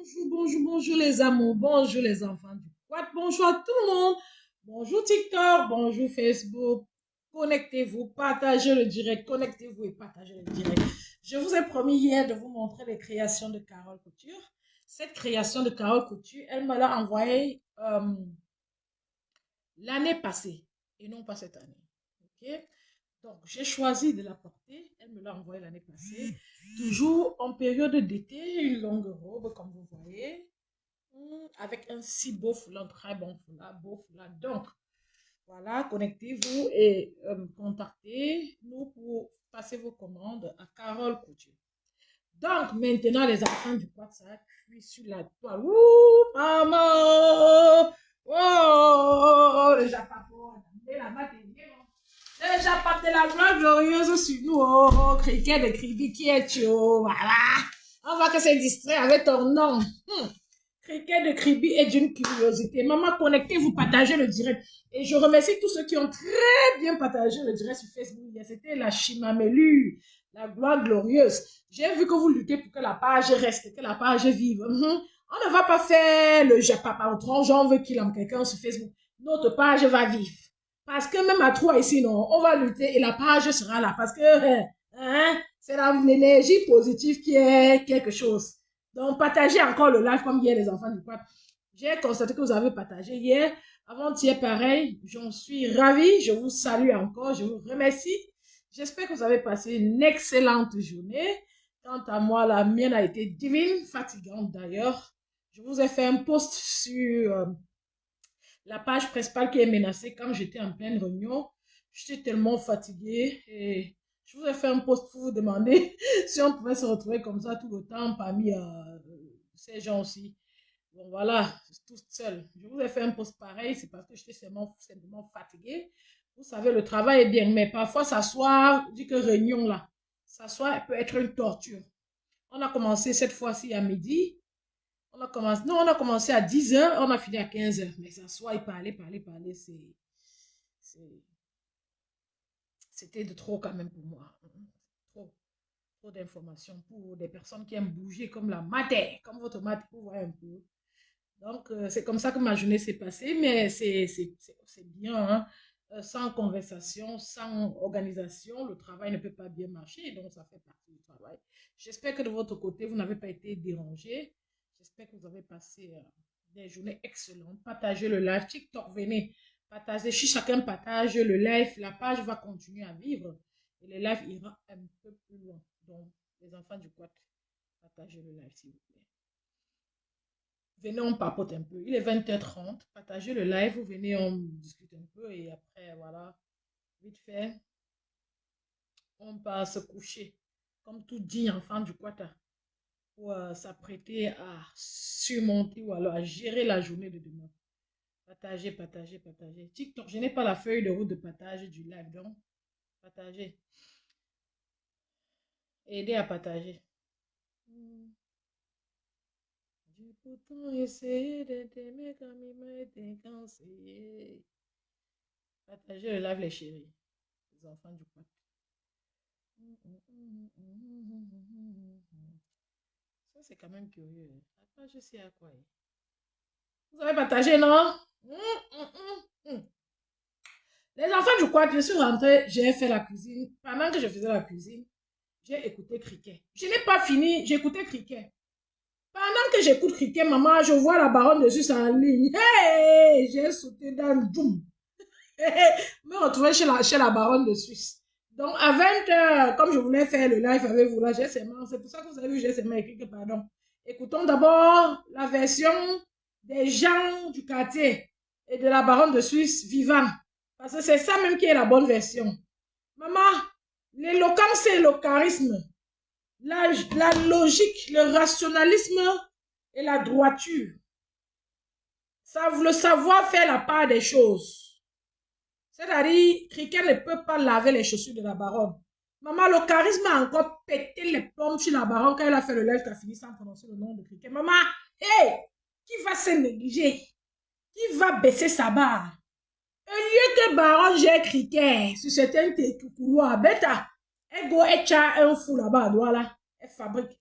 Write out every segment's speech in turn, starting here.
Bonjour, bonjour, bonjour les amours, bonjour les enfants du quad, bonjour à tout le monde, bonjour TikTok, bonjour Facebook, connectez-vous, partagez le direct, connectez-vous et partagez le direct. Je vous ai promis hier de vous montrer les créations de Carole Couture. Cette création de Carole Couture, elle me l'a envoyée l'année passée et non pas cette année. Ok? Donc, j'ai choisi de la porter. Elle me l'a envoyée l'année passée. Toujours en période d'été, une longue robe, comme vous voyez. Avec un si beau foulard, très bon foulard, beau foulard. Donc, voilà, connectez-vous et contactez-nous pour passer vos commandes à Carole Couture. Donc, maintenant, les enfants du WhatsApp, je suis sur la toile. Ouh, maman! Oh, le Japon, la matinée. Déjà pas de la gloire glorieuse sur nous, oh, criquet de Cribi qui est tu, oh, voilà. On va que c'est distrait avec ton nom. Criquet de Cribi est d'une curiosité. Maman, connectez-vous, partagez le direct. Et je remercie tous ceux qui ont très bien partagé le direct sur Facebook. C'était la Chimamelu, la gloire glorieuse. J'ai vu que vous luttez pour que la page reste, que la page vive. On ne va pas faire le japapa au genre on veut qu'il aime quelqu'un sur Facebook. Notre page va vivre. Parce que même à trois ici, non, on va lutter et la page sera là. Parce que c'est l'énergie positive qui est quelque chose. Donc, partagez encore le live comme hier, les enfants du quad. J'ai constaté que vous avez partagé hier. Avant-hier, pareil. J'en suis ravie. Je vous salue encore. Je vous remercie. J'espère que vous avez passé une excellente journée. Quant à moi, la mienne a été divine, fatigante d'ailleurs. Je vous ai fait un post sur la page principale qui est menacée quand j'étais en pleine réunion. J'étais tellement fatiguée et je vous ai fait un post pour vous demander si on pouvait se retrouver comme ça tout le temps parmi ces gens aussi. Bon voilà, toute seule. Je vous ai fait un post pareil, c'est parce que j'étais simplement fatiguée. Vous savez, le travail est bien, mais parfois s'asseoir, dit que réunion là, s'asseoir peut être une torture. On a commencé cette fois-ci à midi. On a commencé à 10h, on a fini à 15h. Mais s'asseoir et parler, c'était de trop quand même pour moi. Trop, trop d'informations pour des personnes qui aiment bouger comme la mater, comme votre mater, vous voyez un peu. Donc, c'est comme ça que ma journée s'est passée, mais c'est bien, hein. Sans conversation, sans organisation, le travail ne peut pas bien marcher, donc ça fait partie du travail. J'espère que de votre côté, vous n'avez pas été dérangé. J'espère que vous avez passé des journées excellentes. Partagez le live. TikTok, venez partager. Si chacun partage le live, la page va continuer à vivre et le live ira un peu plus loin. Donc, les enfants du quad, partagez le live, s'il vous plaît. Venez, on papote un peu. Il est 20h30. Partagez le live. Vous venez, on discute un peu. Et après, voilà, vite fait, on part se coucher. Comme tout digne enfant du Quata. Pour s'apprêter à surmonter ou alors à gérer la journée de demain. Partagez, partagez, partagez. TikTok, je n'ai pas la feuille de route de partage du live. Donc, partagez. Aidez à partager. J'ai pourtant essayé de t'aimer comme il m'a été conseillé. Partagez le live, les chéris. Les enfants du coin. Ça, c'est quand même curieux. Attends, je sais à quoi. Vous avez partagé, non? Les enfants du coin, je suis rentrée, j'ai fait la cuisine. Pendant que je faisais la cuisine, j'ai écouté Cricket. Je n'ai pas fini, j'écoutais Cricket. Pendant que j'écoute Cricket, maman, je vois la baronne de Suisse en ligne. Hey, j'ai sauté dans le boum. Me retrouver chez la baronne de Suisse. Donc, à 20h, comme je voulais faire le live avec vous, là, c'est pour ça que vous avez vu, j'ai seulement écrit que pardon. Écoutons d'abord la version des gens du quartier et de la baronne de Suisse vivant. Parce que c'est ça même qui est la bonne version. Maman, l'éloquence c'est le charisme. La logique, le rationalisme et la droiture. Le savoir faire la part des choses. C'est-à-dire, quelqu'un ne peut pas laver les chaussures de la baronne. Maman, le charisme a encore pété les plombs sur la baronne quand elle a fait le live, qui a fini sans prononcer le nom de quelqu'un. Maman, hey, qui va se négliger? Qui va baisser sa barre? Au lieu que baronne j'ai criquet sur certains couloirs, bêta, elle a un fou là-bas, voilà, elle fabrique.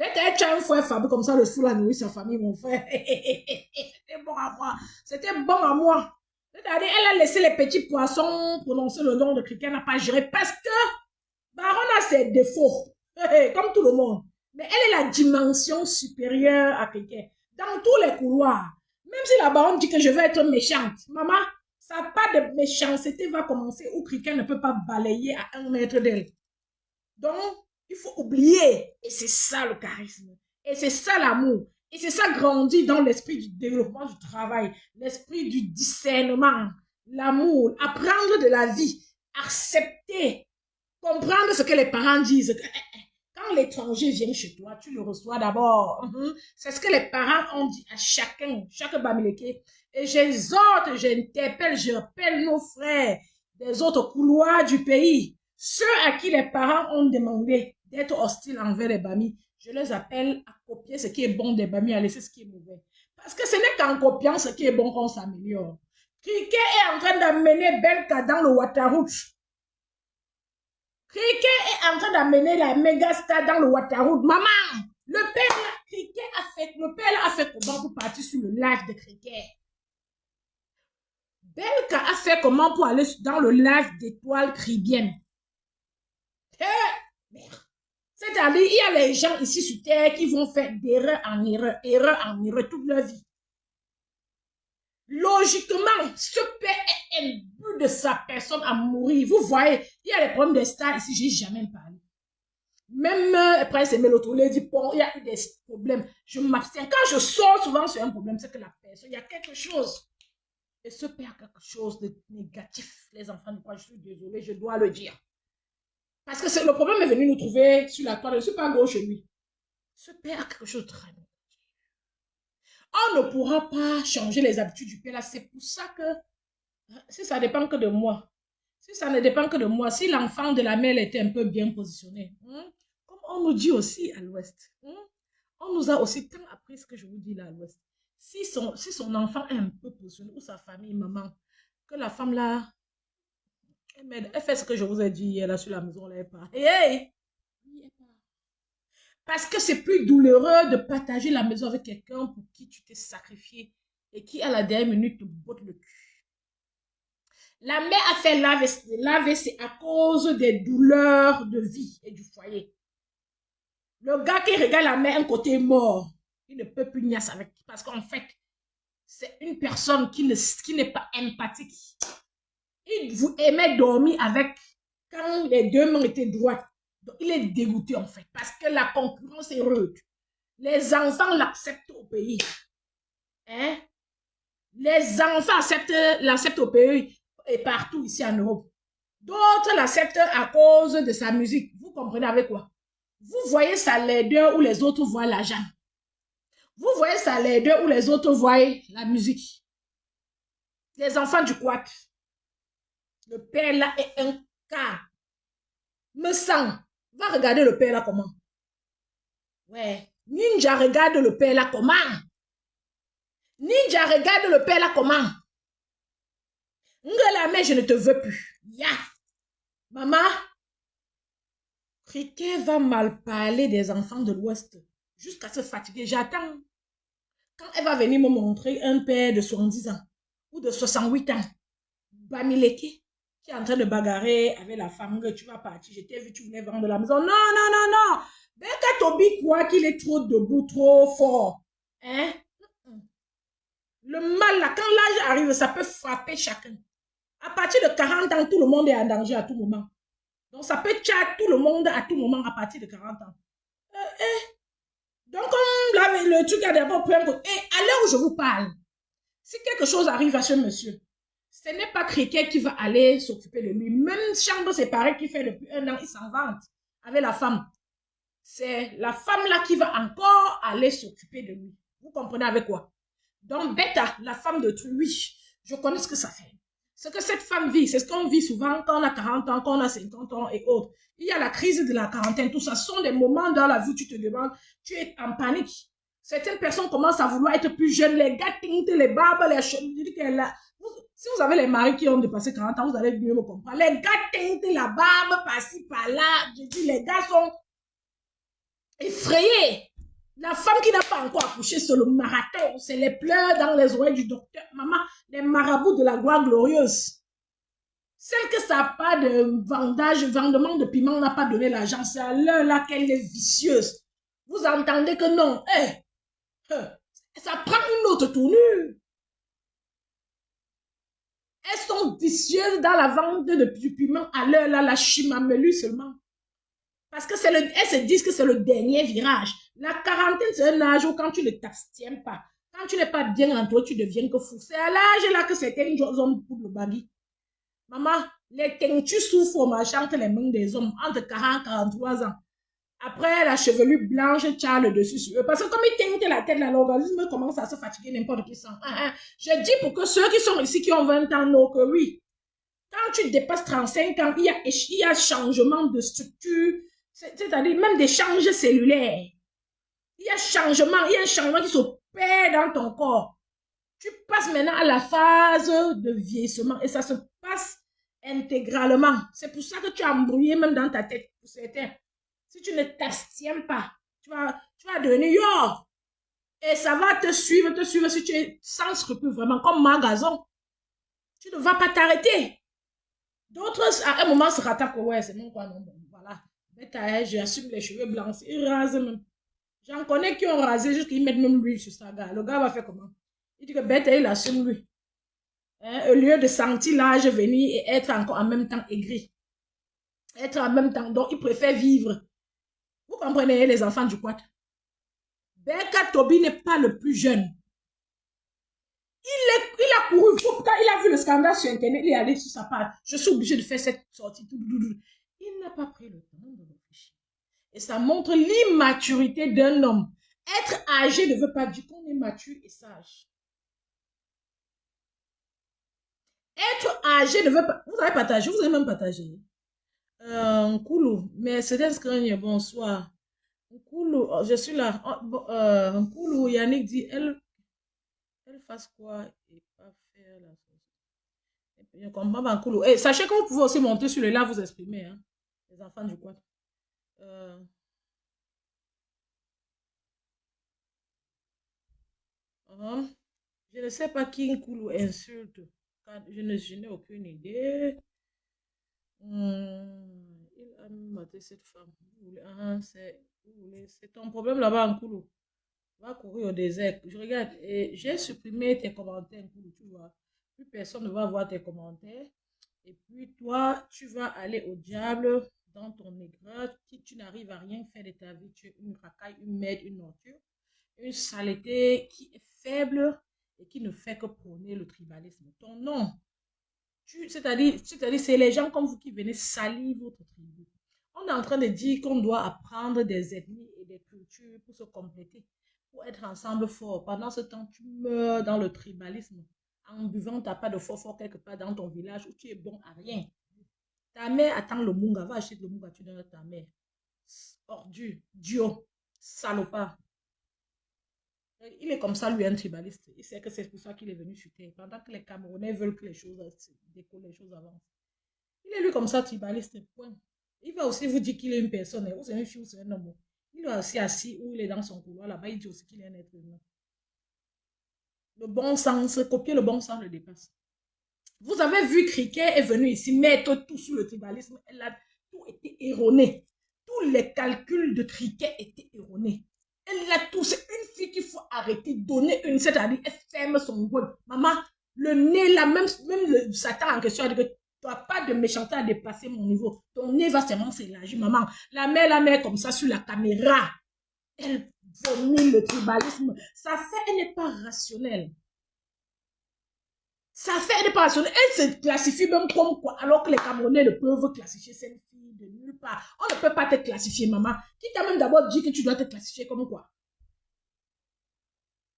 Bêta, elle tu as un frère Fabi comme ça, le fou la nourrit sa famille, mon frère. C'était bon à moi. C'était bon à moi. C'est-à-dire, elle a laissé les petits poissons prononcer le nom de criquet, elle n'a pas géré parce que Baron a ses défauts, comme tout le monde. Mais elle est la dimension supérieure à criquet. Dans tous les couloirs. Même si la baronne dit que je vais être méchante, maman, ça n'a pas de méchanceté va commencer où criquet ne peut pas balayer à 1 mètre d'elle. Donc, il faut oublier. Et c'est ça le charisme. Et c'est ça l'amour. Et c'est ça grandir dans l'esprit du développement du travail, l'esprit du discernement, l'amour, apprendre de la vie, accepter, comprendre ce que les parents disent. Quand l'étranger vient chez toi, tu le reçois d'abord. C'est ce que les parents ont dit à chacun, chaque Bamileke. Et j'exhorte, j'interpelle, j'appelle nos frères des autres couloirs du pays, ceux à qui les parents ont demandé d'être hostiles envers les Bamis. Je les appelle à copier ce qui est bon des Bamis, à laisser ce qui est mauvais. Parce que ce n'est qu'en copiant ce qui est bon qu'on s'améliore. Criquet est en train d'amener Belka dans le Waterhout. Criquet est en train d'amener la méga star dans le Waterhout. Maman, le père a fait comment pour partir sur le live de Criquet? Belka a fait comment pour aller dans le live d'étoiles caribéennes? Merde. C'est-à-dire, il y a les gens ici sur terre qui vont faire d'erreur en erreur toute leur vie. Logiquement, ce père est imbu de sa personne à mourir. Vous voyez, il y a les problèmes des stars ici, j'ai jamais parlé. Même Prince Emelotoulé dit, bon, il y a eu des problèmes. Je m'abstiens. Quand je sors souvent sur un problème, c'est que la personne, il y a quelque chose. Et ce père a quelque chose de négatif. Les enfants de quoi je suis désolée, je dois le dire. Parce que le problème est venu nous trouver sur la toile. Je ne suis pas gauche chez lui. Ce père a quelque chose de très négatif. On ne pourra pas changer les habitudes du père là. C'est pour ça que, si ça dépend que de moi, si ça ne dépend que de moi, si l'enfant de la mère était un peu bien positionné, comme on nous dit aussi à l'ouest, on nous a aussi tant appris ce que je vous dis là à l'ouest. Si son enfant est un peu positionné, ou sa famille, maman, que la femme là, elle fait ce que je vous ai dit hier là sur la maison, là, elle part. Hey! Parce que c'est plus douloureux de partager la maison avec quelqu'un pour qui tu t'es sacrifié et qui à la dernière minute te botte le cul. La mère a fait laver, c'est à cause des douleurs de vie et du foyer. Le gars qui regarde la mère un côté mort, il ne peut plus niasse avec. Parce qu'en fait, c'est une personne qui n'est pas empathique. Il vous aimait dormir avec quand les deux mains étaient droites. Donc, il est dégoûté en fait parce que la concurrence est rude. Les enfants l'acceptent au pays. Hein? Les enfants l'acceptent au pays et partout ici en Europe. D'autres l'acceptent à cause de sa musique. Vous comprenez avec quoi? Vous voyez sa laideur où les autres voient l'argent. Vous voyez sa laideur où les autres voient la musique. Les enfants du quad. Le père là est un cas. Me sent. Va regarder le père là comment. Ouais. Ninja regarde le père là comment. Ninja regarde le père là comment. Ngela mais je ne te veux plus. Ya. Maman. Criquet va mal parler des enfants de l'Ouest. Jusqu'à se fatiguer. J'attends. Quand elle va venir me montrer un père de 70 ans. Ou de 68 ans. Bamileke. Qui est en train de bagarrer avec la femme, que tu vas partir, je t'ai vu, tu venais vendre la maison. Non, non, non, non. Ben, quand Toby croit qu'il est trop debout, trop fort. Hein? Le mal, là, quand l'âge arrive, ça peut frapper chacun. À partir de 40 ans, tout le monde est en danger à tout moment. Donc, ça peut tuer tout le monde à tout moment à partir de 40 ans. Donc, comme le truc a d'abord pris un coup. Et à l'heure où je vous parle, si quelque chose arrive à ce monsieur, ce n'est pas Criquet qui va aller s'occuper de lui. Même chambre séparée qui fait depuis 1 an, il s'en vante avec la femme. C'est la femme là qui va encore aller s'occuper de lui. Vous comprenez avec quoi? Donc, Beta, la femme de truc, oui, je connais ce que ça fait. Ce que cette femme vit, c'est ce qu'on vit souvent quand on a 40 ans, quand on a 50 ans et autres. Il y a la crise de la quarantaine. Tout ça sont des moments dans la vie où tu te demandes, tu es en panique. Certaines personnes commencent à vouloir être plus jeunes. Les gars tintent les barbes, les cheveux. Si vous avez les maris qui ont dépassé 40 ans, vous allez mieux me comprendre. Les gars tintent la barbe par-ci, par-là. Je dis, les gars sont effrayés. La femme qui n'a pas encore accouché, c'est le marathon. C'est les pleurs dans les oreilles du docteur. Maman, les marabouts de la gloire glorieuse. Celle que ça n'a pas de vendement de piment n'a pas donné l'argent. C'est à l'heure là qu'elle est vicieuse. Vous entendez que non. Ça prend une autre tournure. Elles sont vicieuses dans la vente du piment à l'heure là, la chimamelu seulement. Parce que elles se disent que c'est le dernier virage. La quarantaine, c'est un âge où quand tu ne t'abstiens pas, quand tu n'es pas bien en toi, tu deviens que fou. C'est à l'âge là que certaines hommes pour le bagui. Maman, les teintures souffrent au marchand entre les mains des hommes entre 40 et 43 ans. Après, la chevelure blanche, tu as le dessus sur eux. Parce que comme ils teignent la tête, l'organisme commence à se fatiguer n'importe qui sent. Je dis pour que ceux qui sont ici, qui ont 20 ans, non, que oui. Quand tu dépasses 35 ans, il y a changement de structure, c'est-à-dire même des changes cellulaires. Il y a un changement qui s'opère dans ton corps. Tu passes maintenant à la phase de vieillissement et ça se passe intégralement. C'est pour ça que tu as embrouillé même dans ta tête pour certains. Si tu ne t'abstiens pas, tu vas devenir yo. Et ça va te suivre si tu es sans scrupule vraiment, comme Magazon. Tu ne vas pas t'arrêter. D'autres, à un moment, se rattrapent. Ouais, c'est mon quoi, non, bon, voilà. J'assume les cheveux blancs. Ils rasent même. J'en connais qui ont rasé jusqu'à qu'ils mettent même l'huile sur ça. Le gars va faire comment? Il dit que bête, il assume lui. Au lieu de sentir l'âge venir et être encore en même temps aigri. Être en même temps. Donc, il préfère vivre. Vous comprenez les enfants du quad? Beka Toby n'est pas le plus jeune. Il a couru. Quand il a vu le scandale sur Internet, il est allé sur sa page. Je suis obligé de faire cette sortie. Il n'a pas pris le temps de réfléchir. Et ça montre l'immaturité d'un homme. Être âgé ne veut pas dire qu'on est mature et sage. Être âgé ne veut pas... Vous avez partagé, vous avez même partagé. Koulou, mais c'est un screen, bonsoir. Koulou, je suis là. Koulou, Yannick dit, elle fasse quoi et pas faire la chose. Je comprends pas, Koulou. Et sachez que vous pouvez aussi monter sur le live, vous exprimer, hein, les enfants du coin. Je ne sais pas qui Koulou insulte. Je n'ai aucune idée. Il a maté cette femme. C'est ton problème là-bas en Koulou. Va courir au désert. Je regarde et j'ai supprimé tes commentaires, Koulou, tu vois. Plus personne ne va voir tes commentaires. Et puis toi, tu vas aller au diable dans ton aigreur. Tu n'arrives à rien faire de ta vie. Tu es une racaille, une merde, une ordure. Une saleté qui est faible et qui ne fait que prôner le tribalisme. Ton nom. C'est-à-dire, c'est les gens comme vous qui venez salir votre tribu. On est en train de dire qu'on doit apprendre des ethnies et des cultures pour se compléter, pour être ensemble fort. Pendant ce temps, tu meurs dans le tribalisme en buvant ta pas de fort quelque part dans ton village où tu es bon à rien. Ta mère attend le munga, va acheter le munga, tu donnes à ta mère. Ordure, dio, salopard. Il est comme ça, lui, un tribaliste. Il sait que c'est pour ça qu'il est venu sur terre. Pendant que les Camerounais veulent que les choses décollent, les choses avancent. Il est lui comme ça, tribaliste, point. Il va aussi vous dire qu'il est une personne. Ou c'est une fille ou c'est un homme. Il est aussi assis où il est dans son couloir. Là-bas, il dit aussi qu'il est un être humain. Le bon sens, copier le bon sens le dépasse. Vous avez vu Cricket est venu ici mettre tout sur le tribalisme. Elle a tout été erroné. Tous les calculs de Cricket étaient erronés. Elle a tout. C'est une fille qu'il faut arrêter, donner une, c'est-à-dire elle ferme son gueule. Maman, le nez là, même le Satan en question a dit que tu n'as pas de méchanceté à dépasser mon niveau. Ton nez va seulement s'élargir, maman. La mère comme ça sur la caméra. Elle vomit le tribalisme. Ça fait, elle n'est pas rationnelle. Ça fait, elle n'est pas rationnelle. Elle se classifie même comme quoi, alors que les Camerounais ne peuvent classifier cette fille de nulle part. On ne peut pas te classifier, maman. Qui t'a même d'abord dit que tu dois te classifier comme quoi?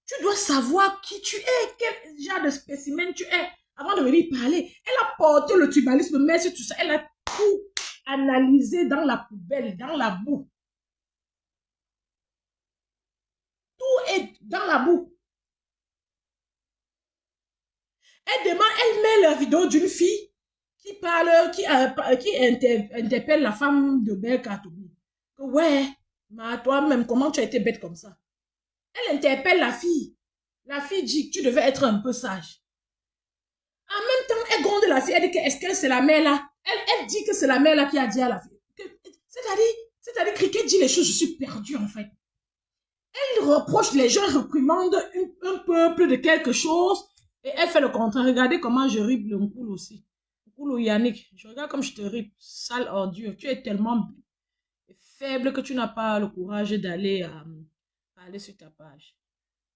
Tu dois savoir qui tu es, quel genre de spécimen tu es, avant de venir parler. Elle a porté le tribalisme, mais c'est tout ça. Elle a tout analysé dans la poubelle, dans la boue. Tout est dans la boue. Elle met la vidéo d'une fille qui parle, qui interpelle la femme de Beka Toby. Ouais, mais toi-même, comment tu as été bête comme ça? Elle interpelle la fille. La fille dit que tu devais être un peu sage. En même temps, elle gronde la fille. Elle dit que est-ce que c'est la mère là? Elle dit que c'est la mère là qui a dit à la fille. C'est-à-dire, Cricket dit les choses, je suis perdue en fait. Elle reproche les gens, réprimande un peuple de quelque chose et elle fait le contraire. Regardez comment je rip le Nkoulou aussi. Nkoulou Yannick, je regarde comme je te rip, sale ordure. Tu es tellement faible que tu n'as pas le courage d'aller aller sur ta page.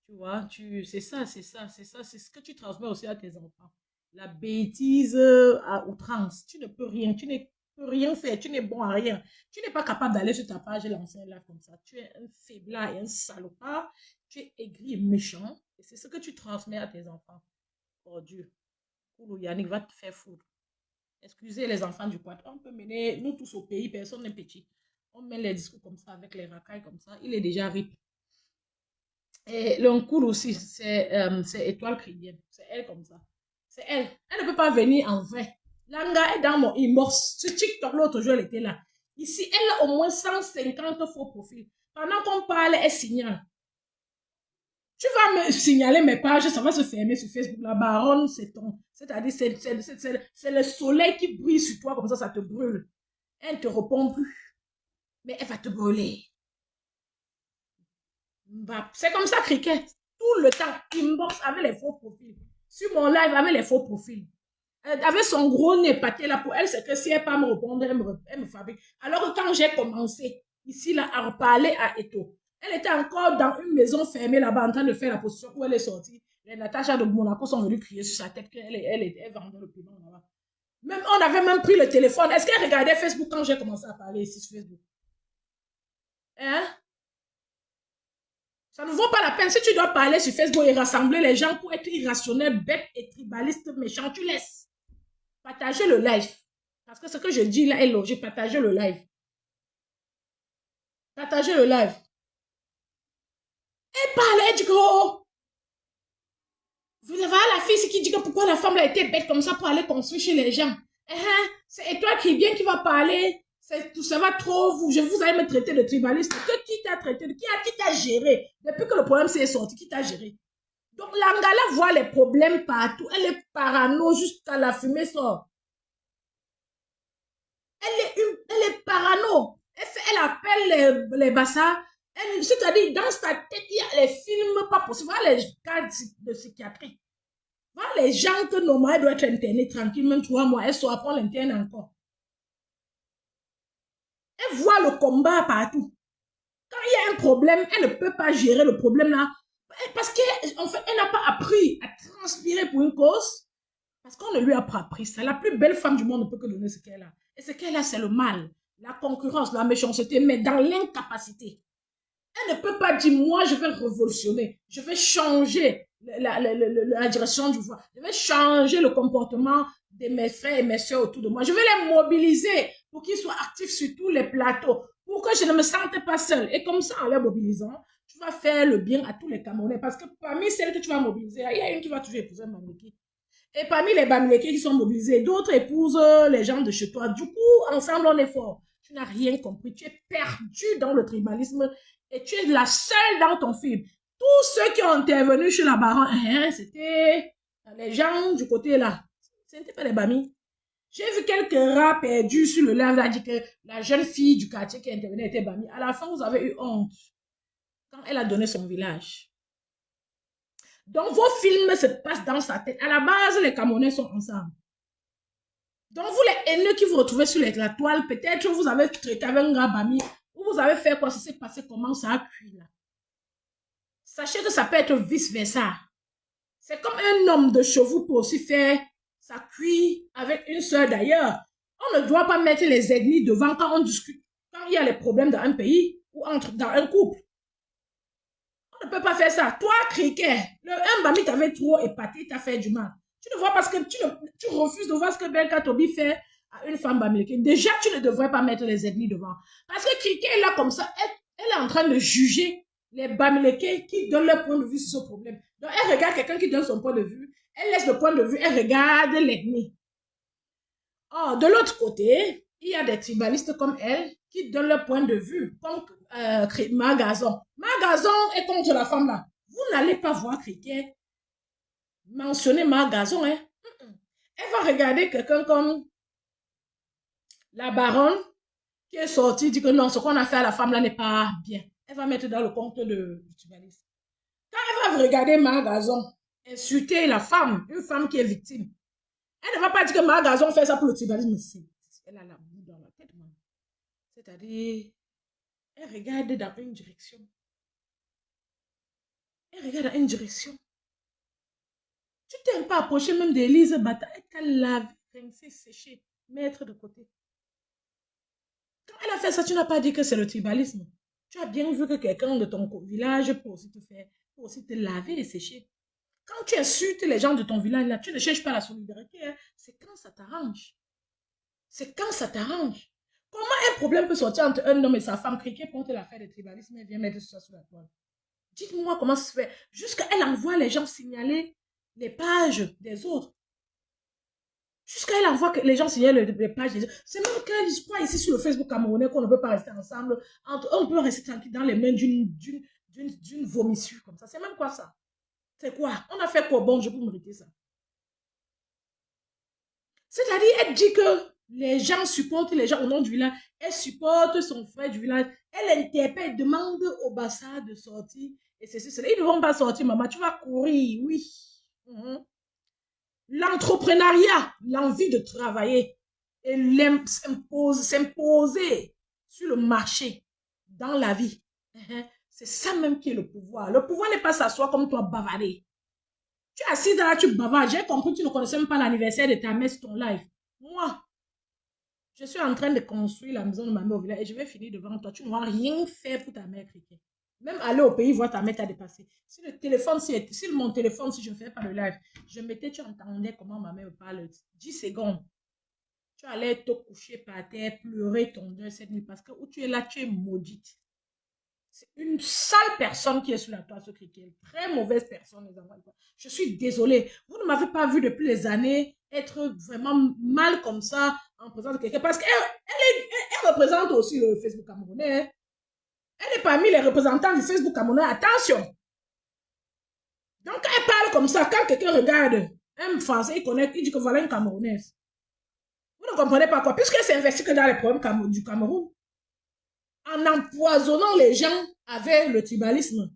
Tu vois, c'est ça, c'est ce que tu transmets aussi à tes enfants. La bêtise à outrance. Tu ne peux rien, tu ne peux rien faire, tu n'es bon à rien. Tu n'es pas capable d'aller sur ta page et lancer là comme ça. Tu es un faiblard et un salopard. Tu es aigri et méchant. Et c'est ce que tu transmets à tes enfants. Oh Dieu. Koulou Yannick va te faire foutre. Excusez les enfants du quad. On peut mener, nous tous au pays, personne n'est petit. On met les discours comme ça, avec les racailles comme ça. Il est déjà rip. Et le cool aussi, c'est Étoile Chrétienne. C'est elle comme ça. C'est elle. Elle ne peut pas venir en vrai. Langa est dans mon inbox. Sur TikTok, l'autre jour, elle était là. Ici, elle a au moins 150 faux profils. Pendant qu'on parle, elle signale. Tu vas me signaler mes pages, ça va se fermer sur Facebook. La baronne, c'est ton. C'est-à-dire, c'est le soleil qui brille sur toi, comme ça te brûle. Elle ne te répond plus. Mais elle va te brûler. C'est comme ça, Cricket. Tout le temps, inbox avec les faux profils. Sur mon live avec les faux profils. Avec son gros nez pâté là, pour elle, c'est que si elle ne peut pas me répondre, elle me fabrique. Alors que quand j'ai commencé ici là à reparler à Eto, elle était encore dans une maison fermée là-bas en train de faire la position où elle est sortie. Les Natacha de Monaco sont venus crier sur sa tête qu'elle vendait le piment là-bas. Même, on avait même pris le téléphone. Est-ce qu'elle regardait Facebook quand j'ai commencé à parler ici sur Facebook? Hein? Ça ne vaut pas la peine. Si tu dois parler sur Facebook et rassembler les gens pour être irrationnel, bête et tribaliste, méchant, tu laisses. Partagez le live. Parce que ce que je dis là est logique. Partagez le live. Partagez le live. Elle parle, elle dit que oh, vous avez la fille qui dit que pourquoi la femme a été bête comme ça pour aller construire chez les gens. C'est toi qui vient qui va parler. Tout ça va trop, vous allez me traiter de tribaliste. Qui t'a traité? Qui t'a géré? Depuis que le problème s'est sorti, qui t'a géré? Donc Langala voit les problèmes partout. Elle est parano jusqu'à la fumée sort. Elle est parano. Elle appelle les bassards. C'est-à-dire, dans sa tête, il y a les films pas possibles. Voilà les cas de psychiatrie. Voilà les gens que normalement doivent être internés tranquille, même 3 mois. Elle sort après l'interne encore. Elle voit le combat partout. Quand il y a un problème, elle ne peut pas gérer le problème là. Parce qu'en fait, elle n'a pas appris à transpirer pour une cause. Parce qu'on ne lui a pas appris ça. La plus belle femme du monde ne peut que donner ce qu'elle a. Et ce qu'elle a, c'est le mal. La concurrence, la méchanceté, mais dans l'incapacité. Elle ne peut pas dire, moi, je vais révolutionner. Je vais changer la direction du voix. Je vais changer le comportement de mes frères et mes soeurs autour de moi. Je vais les mobiliser pour qu'ils soient actifs sur tous les plateaux, pour que je ne me sente pas seule. Et comme ça, en les mobilisant, tu vas faire le bien à tous les Camerounais. Parce que parmi celles que tu vas mobiliser, il y a une qui va toujours épouser un Bamileke. Et parmi les Bamileke qui sont mobilisés, d'autres épousent les gens de chez toi. Du coup, ensemble, on est fort. Tu n'as rien compris. Tu es perdu dans le tribalisme et tu es la seule dans ton film. Tous ceux qui ont intervenu chez la baronne, c'était les gens du côté là. Ce n'était pas les Bamis. J'ai vu quelques rats perdus sur le live, a dit que la jeune fille du quartier qui intervenait était Bami. À la fin, vous avez eu honte quand elle a donné son village. Donc, vos films se passent dans sa tête. À la base, les Camerounais sont ensemble. Donc, vous, les haineux qui vous retrouvez sur la toile, peut-être vous avez traité avec un gars Bami, ou vous avez fait quoi, ça s'est passé comment, ça a cuit là. Sachez que ça peut être vice-versa. C'est comme un homme de chevaux pour aussi faire sa cuit avec une soeur d'ailleurs. On ne doit pas mettre les ennemis devant quand on discute, quand il y a les problèmes dans un pays ou dans un couple. On ne peut pas faire ça. Toi, Cricket, un Bami t'avait trop épaté, t'as fait du mal. Tu ne vois parce que tu refuses de voir ce que Belka Tobi fait à une femme Bamileke. Déjà, tu ne devrais pas mettre les ennemis devant. Parce que Cricket est là comme ça, elle est en train de juger les Bamileke qui donnent leur point de vue sur ce problème. Donc, elle regarde quelqu'un qui donne son point de vue, elle laisse le point de vue, elle regarde l'ennemi. Oh, de l'autre côté, il y a des tribalistes comme elle qui donnent leur point de vue, comme Magazon. Magazon est contre la femme là. Vous n'allez pas voir Cricket mentionner Magazon. Hein? Elle va regarder quelqu'un comme la baronne qui est sortie, dit que non, ce qu'on a fait à la femme là n'est pas bien. Elle va mettre dans le compte du tribaliste. Quand elle va regarder Magazon insulter la femme, une femme qui est victime, elle ne va pas dire que Magazon fait ça pour le tribalisme. Elle a la boue dans la tête. C'est-à-dire, elle regarde dans une direction. Elle regarde dans une direction. Tu t'aimes pas approcher même d'Élise Bata. Elle t'a lavé, rincé, séché, mettre de côté. Quand elle a fait ça, tu n'as pas dit que c'est le tribalisme. Tu as bien vu que quelqu'un de ton village peut aussi te faire, peut aussi te laver et sécher. Quand tu insultes les gens de ton village, là, tu ne cherches pas la solidarité. Hein. C'est quand ça t'arrange. C'est quand ça t'arrange. Comment un problème peut sortir entre un homme et sa femme? Cricket porte l'affaire de tribalisme et vient mettre ça sur la toile. Dites-moi comment ça se fait. Jusqu'à elle envoie les gens signaler les pages des autres. Jusqu'à elle envoie que les gens signalent les pages des autres. C'est même qu'elle histoire ici sur le Facebook camerounais qu'on ne peut pas rester ensemble. On peut rester tranquille dans les mains d'une vomissure comme ça. C'est même quoi ça? C'est quoi? On a fait quoi bon Dieu pour mériter ça? C'est-à-dire, elle dit que les gens supportent les gens au nom du village. Elle supporte son frère du village. Elle interpelle, demande au Bassa de sortir. Et c'est cela. Ils ne vont pas sortir, maman. Tu vas courir, oui. L'entrepreneuriat, l'envie de travailler et s'imposer sur le marché, dans la vie. C'est ça même qui est le pouvoir. Le pouvoir n'est pas s'asseoir comme toi, bavarder. Tu es assis là, tu bavardes. J'ai compris que tu ne connaissais même pas l'anniversaire de ta mère sur ton live. Moi, je suis en train de construire la maison de ma mère au village et je vais finir devant toi. Tu ne vas rien faire pour ta mère, Cricket. Même aller au pays, voir ta mère t'a dépassé. Si le téléphone, si mon téléphone, si je ne fais pas le live, je mettais, tu entendais comment ma mère me parle. 10 secondes. Tu allais te coucher par terre, pleurer ton deuil cette nuit parce que où tu es là, tu es maudite. C'est une sale personne qui est sur la toile, ce Cricket. Très mauvaise personne, les enfants. Je suis désolée. Vous ne m'avez pas vu depuis les années être vraiment mal comme ça en présence de quelqu'un parce qu'elle représente aussi le Facebook camerounais. Elle est parmi les représentants du Facebook camerounais. Attention. Donc, quand elle parle comme ça, quand quelqu'un regarde un Français, il connaît, il dit que voilà une Camerounaise. Vous ne comprenez pas quoi? Puisqu'elle s'investit que dans les problèmes du Cameroun, en empoisonnant les gens avec le tribalisme.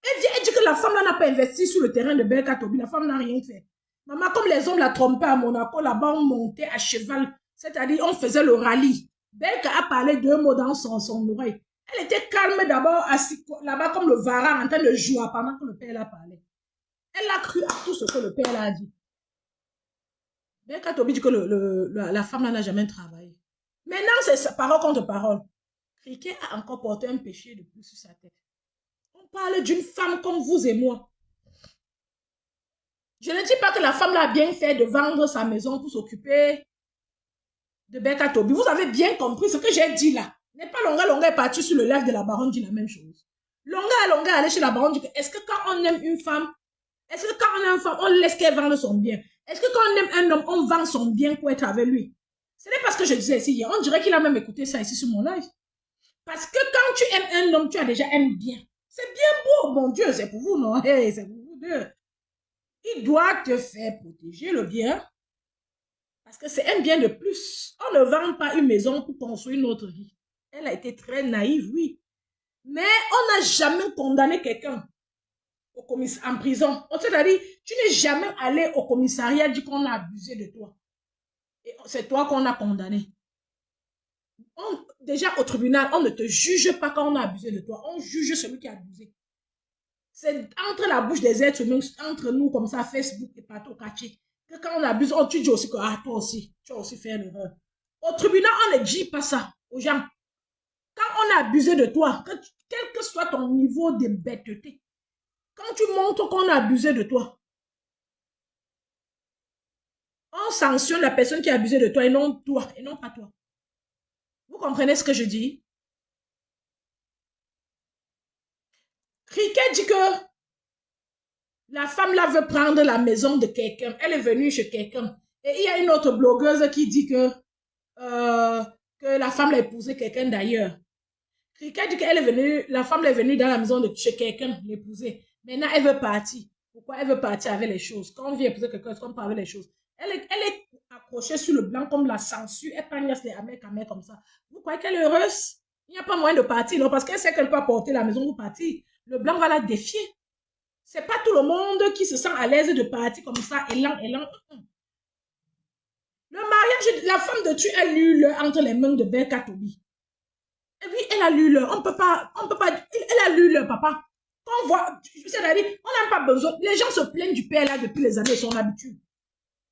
Elle dit que la femme n'a pas investi sur le terrain de Belka Tobi. La femme n'a rien fait. Maman, comme les hommes la trompaient à Monaco, là-bas, on montait à cheval. C'est-à-dire, on faisait le rallye. Belka a parlé 2 mots dans son oreille. Elle était calme d'abord, assise là-bas comme le varan, en train de jouer pendant que le père a parlé. Elle a cru à tout ce que le père a dit. Belka Tobi dit que la femme n'a jamais travaillé. Maintenant, c'est parole contre parole. Cricket a encore porté un péché de plus sur sa tête. On parle d'une femme comme vous et moi. Je ne dis pas que la femme l'a bien fait de vendre sa maison pour s'occuper de Belka Tobi. Vous avez bien compris ce que j'ai dit là. N'est pas Longa est parti sur le live de la baronne dit la même chose. Longa allait chez la baronne dit que est-ce que quand on aime une femme, est-ce que quand on aime une femme, on laisse qu'elle vende son bien? Est-ce que quand on aime un homme, on vend son bien pour être avec lui? Ce n'est pas ce que je disais ici hier. On dirait qu'il a même écouté ça ici sur mon live. Parce que quand tu aimes un homme, tu as déjà un bien. C'est bien beau, mon Dieu, c'est pour vous, non? Hey, c'est pour vous deux. Il doit te faire protéger le bien. Parce que c'est un bien de plus. On ne vend pas une maison pour construire notre vie. Elle a été très naïve, oui. Mais on n'a jamais condamné quelqu'un en prison. C'est-à-dire, tu n'es jamais allé au commissariat dit qu'on a abusé de toi. Et c'est toi qu'on a condamné. Déjà au tribunal, on ne te juge pas quand on a abusé de toi. On juge celui qui a abusé. C'est entre la bouche des êtres humains, entre nous comme ça, Facebook et partout au quartier, que quand on abuse, tu dis aussi que toi aussi, tu as aussi fait l'erreur. Au tribunal, on ne dit pas ça aux gens. Quand on a abusé de toi, quel que soit ton niveau de bêteté, quand tu montres qu'on a abusé de toi, on sanctionne la personne qui a abusé de toi et non toi, et non pas toi. Vous comprenez ce que je dis? Cricket dit que la femme là veut prendre la maison de quelqu'un. Elle est venue chez quelqu'un. Et il y a une autre blogueuse qui dit que la femme l'a épousé quelqu'un d'ailleurs. Quelqu'un dit qu'elle est venue, la femme est venue dans la maison de chez quelqu'un, l'épouser. Maintenant, elle veut partir. Pourquoi elle veut partir avec les choses? Quand on vient épouser quelqu'un, c'est comme pas avec les choses. Elle est accrochée sur le blanc comme la censure. Elle pagnasse les amers comme ça. Vous croyez qu'elle est heureuse? Il n'y a pas moyen de partir, non? Parce qu'elle sait qu'elle peut apporter la maison pour partir. Le blanc va la défier. C'est pas tout le monde qui se sent à l'aise de partir comme ça, élan, élan. Le mariage, la femme de tu a lu entre les mains de Berka Tobi. Et puis, elle a lu on peut pas, elle a lu papa. Quand on voit, c'est-à-dire, on n'a pas besoin, les gens se plaignent du père là depuis les années, son habitude.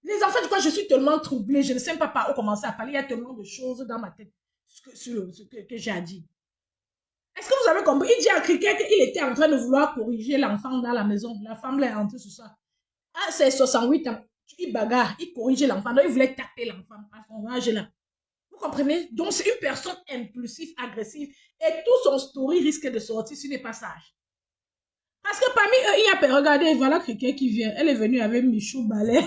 Les enfants, du coup, je suis tellement troublée, je ne sais pas par où commencer à parler, il y a tellement de choses dans ma tête, que j'ai à dire. Est-ce que vous avez compris? Il dit à Cricket qu'il était en train de vouloir corriger l'enfant dans la maison. La femme l'a entrée sur ça. À ses 68 ans, il bagarre, il corrigeait l'enfant. Donc, il voulait taper l'enfant à son âge là. Vous comprenez? Donc, c'est une personne impulsive, agressive. Et tout son story risque de sortir sur les passages. Parce que parmi eux, il y a... Regardez, voilà quelqu'un qui vient. Elle est venue avec Michou Ballet.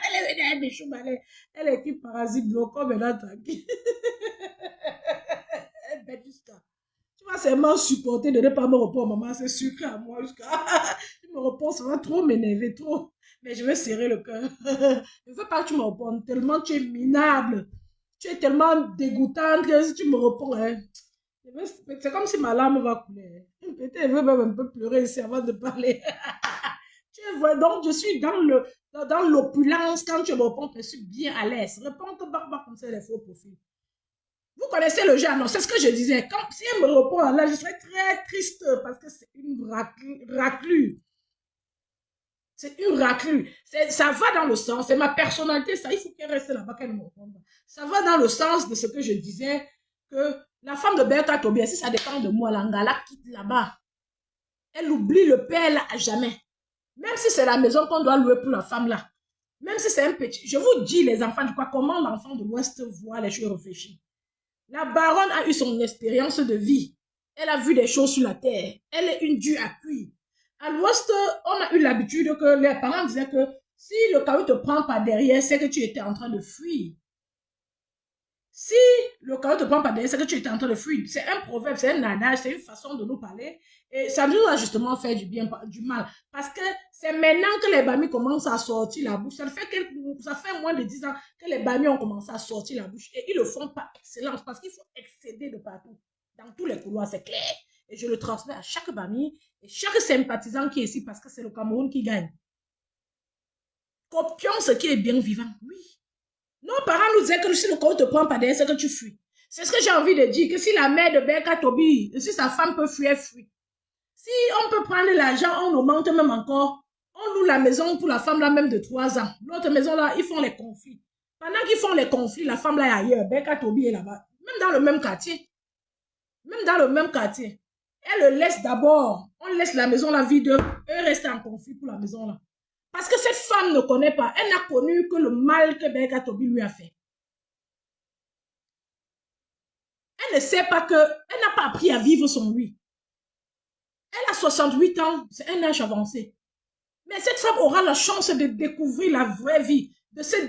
Elle est venue avec Michou Ballet. Elle est qui parasite Bloco, maintenant tranquille. Tu vas seulement supporter de ne pas me répondre, maman. C'est sucré à moi jusqu'à... Tu me réponds, ça va trop m'énerver, trop. Mais je vais serrer le cœur. Je ne veux pas que tu me répondes. Tellement tu es minable. Tu es tellement dégoûtante que si tu me réponds, hein, c'est comme si ma larme va couler. Peut-être elle veut même un peu pleurer ici avant de parler. Tu vois, donc je suis dans l'opulence. Quand tu me réponds, je suis bien à l'aise. Réponds que comme ça, les faux profils. Vous connaissez le genre, non? C'est ce que je disais. Quand, si elle me répond là, je serais très triste parce que c'est une raclure. C'est une raclure. Ça va dans le sens, c'est ma personnalité, ça, il faut qu'elle reste là-bas, qu'elle me réponde. Ça va dans le sens de ce que je disais, que la femme de Bertha Tobia, si ça dépend de moi, l'Angala quitte là-bas. Elle oublie le père là à jamais. Même si c'est la maison qu'on doit louer pour la femme là. Même si c'est un petit. Je vous dis, les enfants du quoi, comment l'enfant de l'Ouest voit les choses réfléchies. La baronne a eu son expérience de vie. Elle a vu des choses sur la terre. Elle est une dure à cuire. À l'Ouest, on a eu l'habitude que les parents disaient que si le caillou te prend par derrière, c'est que tu étais en train de fuir. Si le caillou te prend par derrière, c'est que tu étais en train de fuir. C'est un proverbe, c'est un adage, c'est une façon de nous parler. Et ça nous a justement fait du bien, du mal. Parce que c'est maintenant que les bamis commencent à sortir la bouche. Ça fait moins de 10 ans que les bamis ont commencé à sortir la bouche. Et ils le font par excellence parce qu'il faut excéder de partout. Dans tous les couloirs, c'est clair. Et je le transmets à chaque bami et chaque sympathisant qui est ici parce que c'est le Cameroun qui gagne. Copions ce qui est bien vivant. Oui. Nos parents nous disaient que si le corps te prend pas derrière, c'est que tu fuis. C'est ce que j'ai envie de dire, que si la mère de Berka Tobi, si sa femme peut fuir, elle fuit. Si on peut prendre l'argent, on augmente même encore. On loue la maison pour la femme là même de 3 ans. L'autre maison là, ils font les conflits. Pendant qu'ils font les conflits, la femme là est ailleurs. Berka Tobi est là-bas. Même dans le même quartier. Même dans le même quartier. Elle le laisse d'abord. On laisse la maison là vide. Elle reste en conflit pour la maison là. Parce que cette femme ne connaît pas. Elle n'a connu que le mal que Berka Tobi lui a fait. Elle ne sait pas que... Elle n'a pas appris à vivre son lui. Elle a 68 ans. C'est un âge avancé. Mais cette femme aura la chance de découvrir la vraie vie, de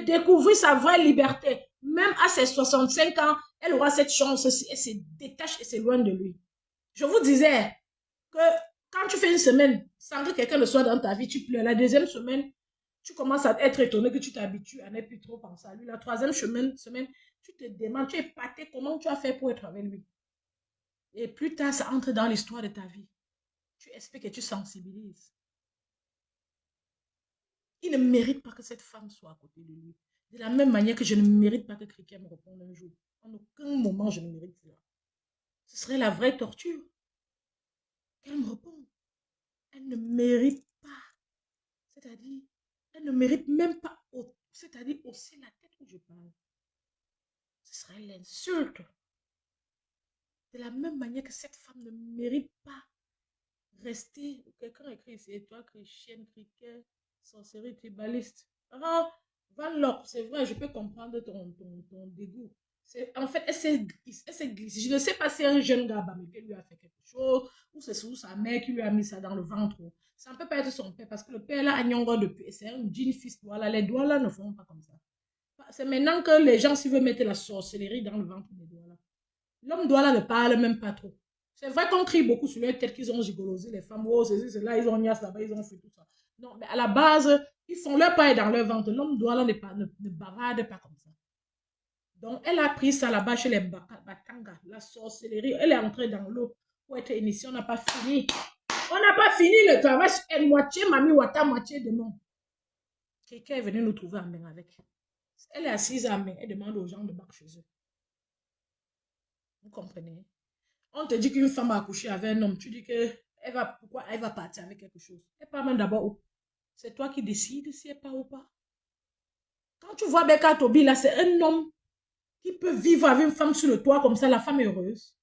découvrir sa vraie liberté. Même à ses 65 ans, elle aura cette chance, elle se détache et s'éloigne de lui. Je vous disais que quand tu fais une semaine sans que quelqu'un ne soit dans ta vie, tu pleures. La deuxième semaine, tu commences à être étonné que tu t'habitues à ne plus trop penser à lui. La troisième semaine, tu te demandes, tu es épaté, comment tu as fait pour être avec lui. Et plus tard, ça entre dans l'histoire de ta vie. Tu expliques et tu sensibilises. Il ne mérite pas que cette femme soit à côté de lui. De la même manière que je ne mérite pas que quelqu'un me réponde un jour. En aucun moment, je ne mérite cela. Ce serait la vraie torture. Qu'elle me réponde. Elle ne mérite pas. C'est-à-dire, elle ne mérite même pas, c'est-à-dire hausser la tête où je parle. Ce serait l'insulte. De la même manière que cette femme ne mérite pas rester. Quelqu'un écrit ici, toi, chrétienne, cricket, sorcellerie, tribaliste. Ah, Van Locke, c'est vrai, je peux comprendre ton dégoût. En fait, elle s'est glissée. Je ne sais pas si un jeune gars qui lui a fait quelque chose ou c'est sous sa mère qui lui a mis ça dans le ventre. Ça ne peut pas être son père parce que le père là a nyongo depuis. C'est un jean fils Douala. Les Douala ne font pas comme ça. C'est maintenant que les gens, s'ils veulent mettre la sorcellerie dans le ventre des Douala. L'homme Douala ne parle même pas trop. C'est vrai qu'on crie beaucoup sur leur tête qu'ils ont gigolosé les femmes. Oh, c'est là, ils ont niasse là-bas, ils ont fait tout ça. Non, mais à la base, ils font leur paille dans leur ventre. L'homme Douala ne bavarde pas comme ça. Donc, elle a pris ça là-bas chez les Batanga, la sorcellerie. Elle est entrée dans l'eau pour être initiée. On n'a pas fini. On n'a pas fini le travail. Elle moitié, mamie, wata, moitié de mon. Quelqu'un est venu nous trouver en main avec. Elle est assise à main. Elle demande aux gens de battre chez eux. Vous comprenez? On te dit qu'une femme a accouché avec un homme. Tu dis que pourquoi elle va partir avec quelque chose? Elle part même d'abord où? C'est toi qui décides si elle part ou pas. Quand tu vois Beka Tobi, là, c'est un homme qui peut vivre avec une femme sur le toit comme ça, la femme est heureuse.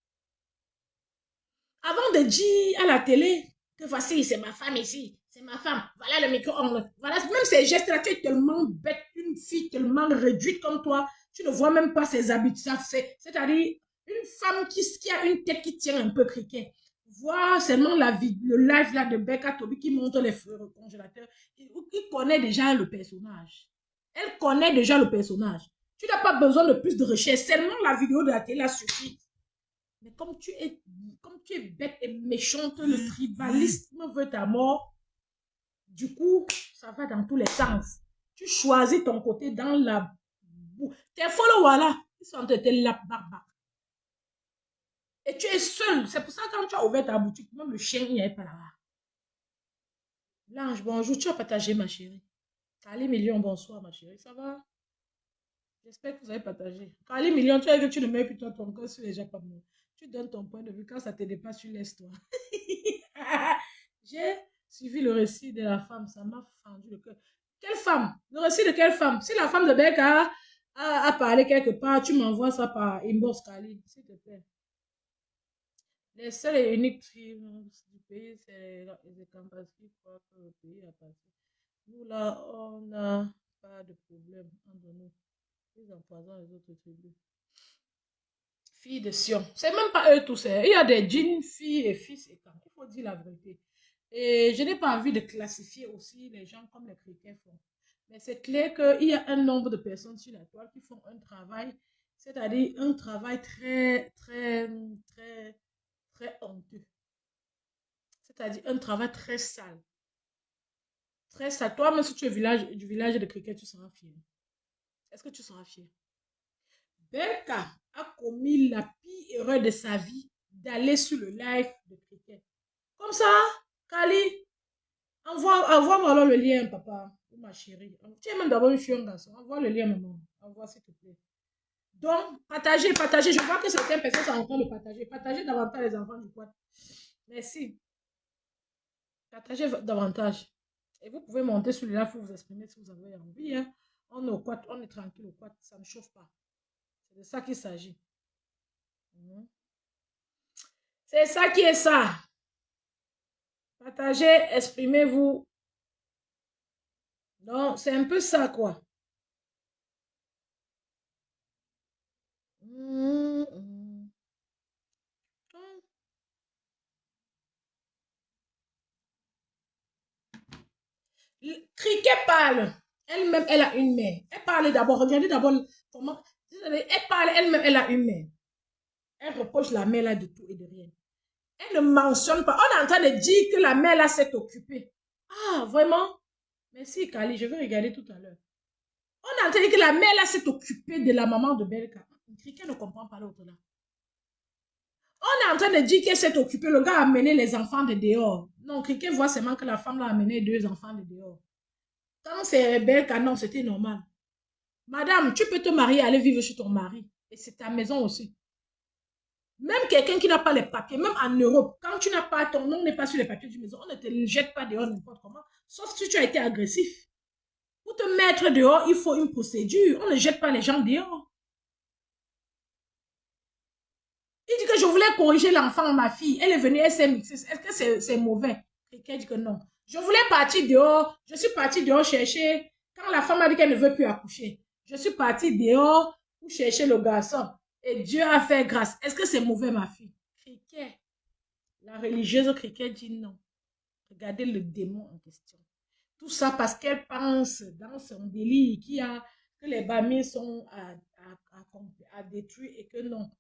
Avant de dire à la télé que voici, c'est ma femme ici, c'est ma femme, voilà le micro-ondes, voilà, même ces gestes-là, tu es tellement bête, une fille tellement réduite comme toi, tu ne vois même pas ses habitudes. C'est-à-dire, une femme qui a une tête qui tient un peu criquet. Voir seulement le live là de Beka Tobi qui montre les feux au congélateur, il connaît déjà le personnage. Elle connaît déjà le personnage. Tu n'as pas besoin de plus de recherche. Seulement la vidéo de la télé suffit. Mais comme tu es bête et méchante, le tribalisme veut ta mort. Du coup, ça va dans tous les sens. Tu choisis ton côté dans la boue. Tes followers là, ils sont te la barbac. Et tu es seul. C'est pour ça que quand tu as ouvert ta boutique, même le chien, il n'y avait pas là-bas. Blanche, bonjour. Tu as partagé, ma chérie. Kali Million, bonsoir, ma chérie. Ça va? J'espère que vous avez partagé. Kali Million, tu as que tu ne mets plus toi ton cœur sur les Japonais. Tu donnes ton point de vue. Quand ça te dépasse, tu laisses toi. J'ai suivi le récit de la femme. Ça m'a fendu le cœur. Quelle femme? Le récit de quelle femme? Si la femme de Beka a parlé quelque part, tu m'envoies ça par inbox, Kali, s'il te plaît. Les seuls et uniques crimes du pays, c'est les campagnes qui croient que le pays a passé. Nous, là, on n'a pas de problème entre nous. Ils empoisonnent les autres tribus. Filles de Sion. C'est même pas eux tous. Il y a des djinns, filles et fils et quand. Il faut dire la vérité. Et je n'ai pas envie de classifier aussi les gens comme les chrétiens font. Mais c'est clair qu'il y a un nombre de personnes sur la toile qui font un travail, c'est-à-dire un travail très, très, très, très honteux. C'est-à-dire un travail très sale. Très sale. Toi, même si tu es du village de chrétiens, tu seras fier. Est-ce que tu seras fier? Beka a commis la pire erreur de sa vie d'aller sur le live de cricket. Comme ça, Kali, envoie-moi alors le lien, papa, ou ma chérie. Tu es même d'abord une fille, un garçon. Envoie le lien, maman. Envoie, s'il te plaît. Donc, partagez. Je vois que certaines personnes sont en train de partager. Partagez davantage les enfants du quad. Merci. Partagez davantage. Et vous pouvez monter sur le live pour vous exprimer si vous avez envie. Hein. On est au quad, on est tranquille au quad. Ça ne chauffe pas. C'est de ça qu'il s'agit. C'est ça qui est ça. Partagez, exprimez-vous. Donc, c'est un peu ça, quoi. Cricket parle. Elle-même, elle a une mère. Elle parle d'abord. Regardez d'abord comment. Elle parle, elle-même, elle a une mère. Elle reproche la mère là de tout et de rien. Elle ne mentionne pas. On est en train de dire que la mère là s'est occupée. Ah, vraiment? Merci, Kali. Je vais regarder tout à l'heure. On a entendu que la mère là s'est occupée de la maman de Belka. Quelqu'un ne comprend pas l'autre là. On est en train de dire qu'elle s'est occupée. Le gars a amené les enfants de dehors. Non, quelqu'un voit seulement que la femme là a amené 2 enfants de dehors. Quand c'est Belka, non, c'était normal. Madame, tu peux te marier, aller vivre chez ton mari. Et c'est ta maison aussi. Même quelqu'un qui n'a pas les papiers, même en Europe, quand tu n'as pas ton nom n'est pas sur les papiers du maison, on ne te jette pas dehors n'importe comment. Sauf si tu as été agressif. Pour te mettre dehors, il faut une procédure. On ne jette pas les gens dehors. Il dit que je voulais corriger l'enfant, ma fille. Elle est venue, elle s'est mixée. Est-ce que c'est mauvais? Quelqu'un dit que non. Je voulais partir dehors. Je suis partie dehors chercher. Quand la femme a dit qu'elle ne veut plus accoucher, je suis partie dehors pour chercher le garçon. Et Dieu a fait grâce. Est-ce que c'est mauvais, ma fille? Criquet. La religieuse chrétienne dit non. Regardez le démon en question. Tout ça parce qu'elle pense dans son délire que les Bamis sont à détruire et que non.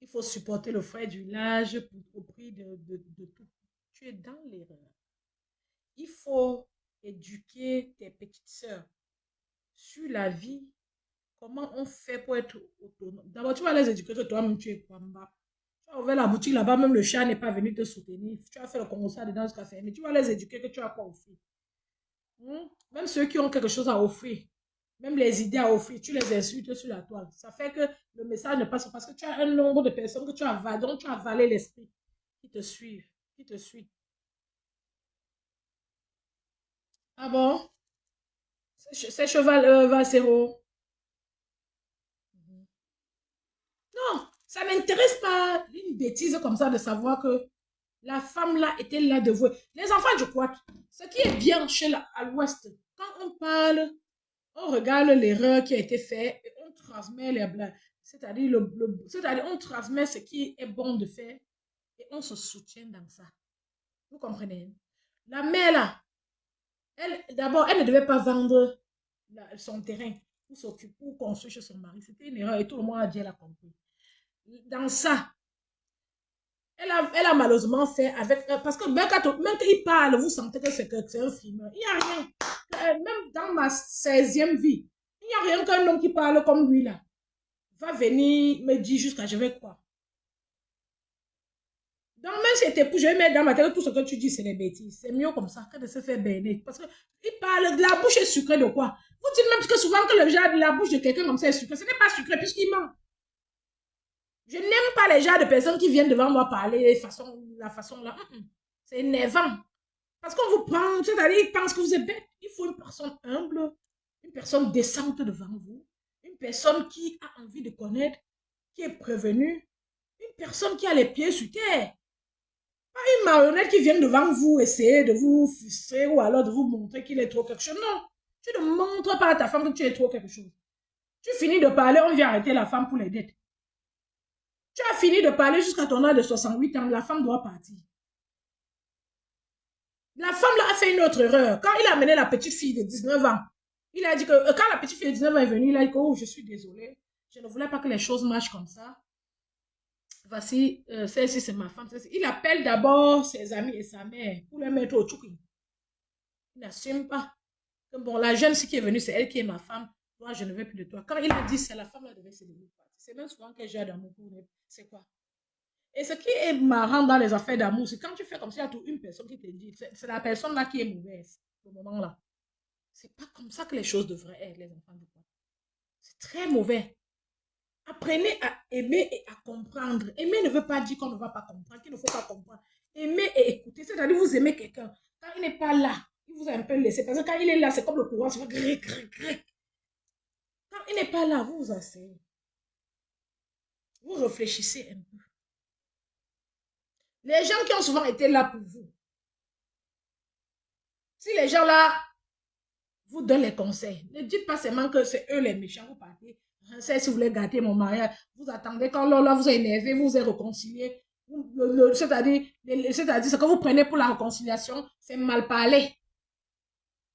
Il faut supporter le frère du village au prix de tout. Tu es dans l'erreur. Il faut éduquer tes petites sœurs sur la vie. Comment on fait pour être autonome? D'abord, tu vas les éduquer que toi-même, tu es Kwamba. Tu as ouvert la boutique là-bas, même le chat n'est pas venu te soutenir. Tu as fait le constat dedans jusqu'à fermer. Tu vas les éduquer que tu as quoi offrir. Même ceux qui ont quelque chose à offrir, même les idées à offrir, tu les insultes sur la toile. Ça fait que le message ne passe pas parce que tu as un nombre de personnes que tu as dont tu as avalé l'esprit qui te suivent, qui te suit. Ah bon? C'est cheval Valsero. Non, ça m'intéresse pas une bêtise comme ça de savoir que la femme là était là de vous. Les enfants du quad, ce qui est bien à l'ouest, quand on parle, on regarde l'erreur qui a été faite et on transmet les blagues. C'est-à-dire, on transmet ce qui est bon de faire et on se soutient dans ça. Vous comprenez? La mère là, d'abord, elle ne devait pas vendre son terrain pour s'occuper, pour construire chez son mari. C'était une erreur et tout le monde a dit, elle a compris. Dans ça, elle a malheureusement fait avec... parce que même quand il parle, vous sentez que c'est un frimeur. Il n'y a rien. Même dans ma 16e vie, il n'y a rien qu'un homme qui parle comme lui là va venir me dire jusqu'à je vais quoi. Donc même si c'était pour, je vais mettre dans ma tête tout ce que tu dis, c'est des bêtises. C'est mieux comme ça que de se faire bénir. Parce qu'il parle de la bouche est sucrée de quoi. Vous dites même que souvent que la bouche de quelqu'un comme ça est sucrée. Ce n'est pas sucré puisqu'il ment. Je n'aime pas les gens de personnes qui viennent devant moi parler de la façon là. C'est énervant. Parce qu'on vous prend, c'est-à-dire, ils pensent que vous êtes bête. Il faut une personne humble, une personne décente devant vous, une personne qui a envie de connaître, qui est prévenue, une personne qui a les pieds sur terre. Pas une marionnette qui vient devant vous essayer de vous frustrer ou alors de vous montrer qu'il est trop quelque chose. Non, tu ne montres pas à ta femme que tu es trop quelque chose. Tu finis de parler, on vient arrêter la femme pour les dettes. Tu as fini de parler jusqu'à ton âge de 68 ans, la femme doit partir. La femme là a fait une autre erreur. Quand il a amené la petite fille de 19 ans, il a dit que quand la petite fille de 19 ans est venue, il a dit que oh, je suis désolée, je ne voulais pas que les choses marchent comme ça. Voici, celle-ci c'est ma femme. Il appelle d'abord ses amis et sa mère pour les mettre au tchouki. Il n'assume pas. Que bon, la jeune qui est venue, c'est elle qui est ma femme. Toi, je ne veux plus de toi. Quand il a dit, c'est la femme là devait se lever. C'est même souvent que j'ai d'amour pour elle. C'est quoi? Et ce qui est marrant dans les affaires d'amour, c'est quand tu fais comme ça, il y a toute une personne qui te dit, c'est la personne là qui est mauvaise, au moment là. C'est pas comme ça que les choses devraient être, les enfants de quoi. C'est très mauvais. Apprenez à aimer et à comprendre. Aimer ne veut pas dire qu'on ne va pas comprendre, qu'il ne faut pas comprendre. Aimer et écouter, c'est-à-dire vous aimez quelqu'un. Quand il n'est pas là, il vous a un peu laissé. Parce que quand il est là, c'est comme le courant, c'est grec, grec, grec. Quand il n'est pas là, vous vous asseyez. Vous réfléchissez un peu. Les gens qui ont souvent été là pour vous, si les gens là vous donnent les conseils, ne dites pas seulement que c'est eux les méchants, vous partez. Je sais si vous voulez gâter mon mariage, vous attendez quand là vous êtes énervé, vous vous êtes réconcilié. C'est-à-dire ce que vous prenez pour la réconciliation, c'est mal parler.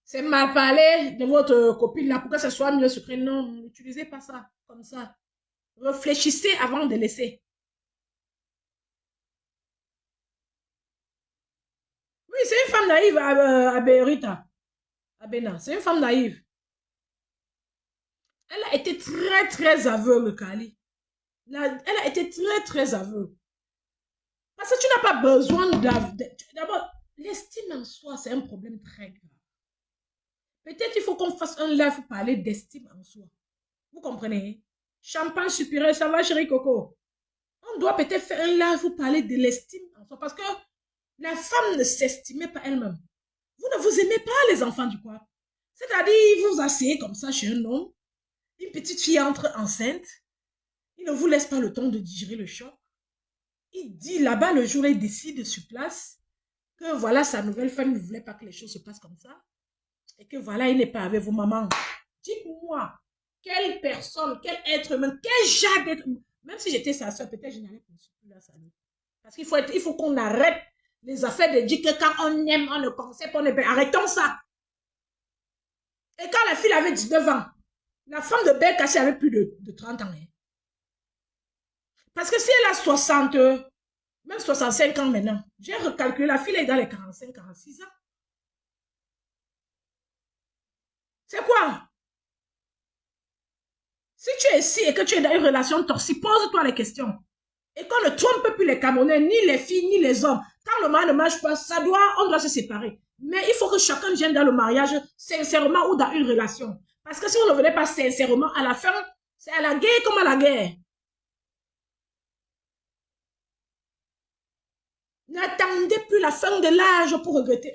C'est mal parler de votre copine là pour que ce soit mieux sucré. Non, n'utilisez pas ça comme ça. Réfléchissez avant de laisser. Oui, c'est une femme naïve à Berita. À Bénin. C'est une femme naïve. Elle a été très, très aveugle, Kali. Elle a été très, très aveugle. Parce que tu n'as pas besoin d'abord, l'estime en soi, c'est un problème très grave. Peut-être il faut qu'on fasse un live pour parler d'estime en soi. Vous comprenez? Champagne supérieur, ça va, chérie Coco? On doit peut-être faire un live pour parler de l'estime en soi. Parce que la femme ne s'estimait pas elle-même. Vous ne vous aimez pas, les enfants du coin. C'est-à-dire, vous asseyez comme ça chez un homme. Une petite fille entre enceinte. Il ne vous laisse pas le temps de digérer le choc. Il dit là-bas, le jour où il décide sur place que voilà, sa nouvelle femme ne voulait pas que les choses se passent comme ça. Et que voilà, il n'est pas avec vous, maman. Dites-moi, quelle personne, quel être humain, quel genre d'être humain, même si j'étais sa soeur, peut-être je n'allais pas la saluer. Parce qu'il faut qu'on arrête les affaires de dire que quand on aime, on ne conseille pas, on ne peut. Arrêtons ça. Et quand la fille avait 19 ans, la femme de Belkacem avait plus de 30 ans. Hein. Parce que si elle a 60, même 65 ans maintenant, j'ai recalculé, la fille est dans les 45, 46 ans. C'est quoi? Si tu es ici et que tu es dans une relation toxique, pose-toi les questions. Et qu'on ne trompe plus les Camerounais, ni les filles, ni les hommes. Quand le mari ne marche pas, on doit se séparer. Mais il faut que chacun vienne dans le mariage sincèrement ou dans une relation. Parce que si on ne venait pas sincèrement, à la fin, c'est à la guerre comme à la guerre. N'attendez plus la fin de l'âge pour regretter.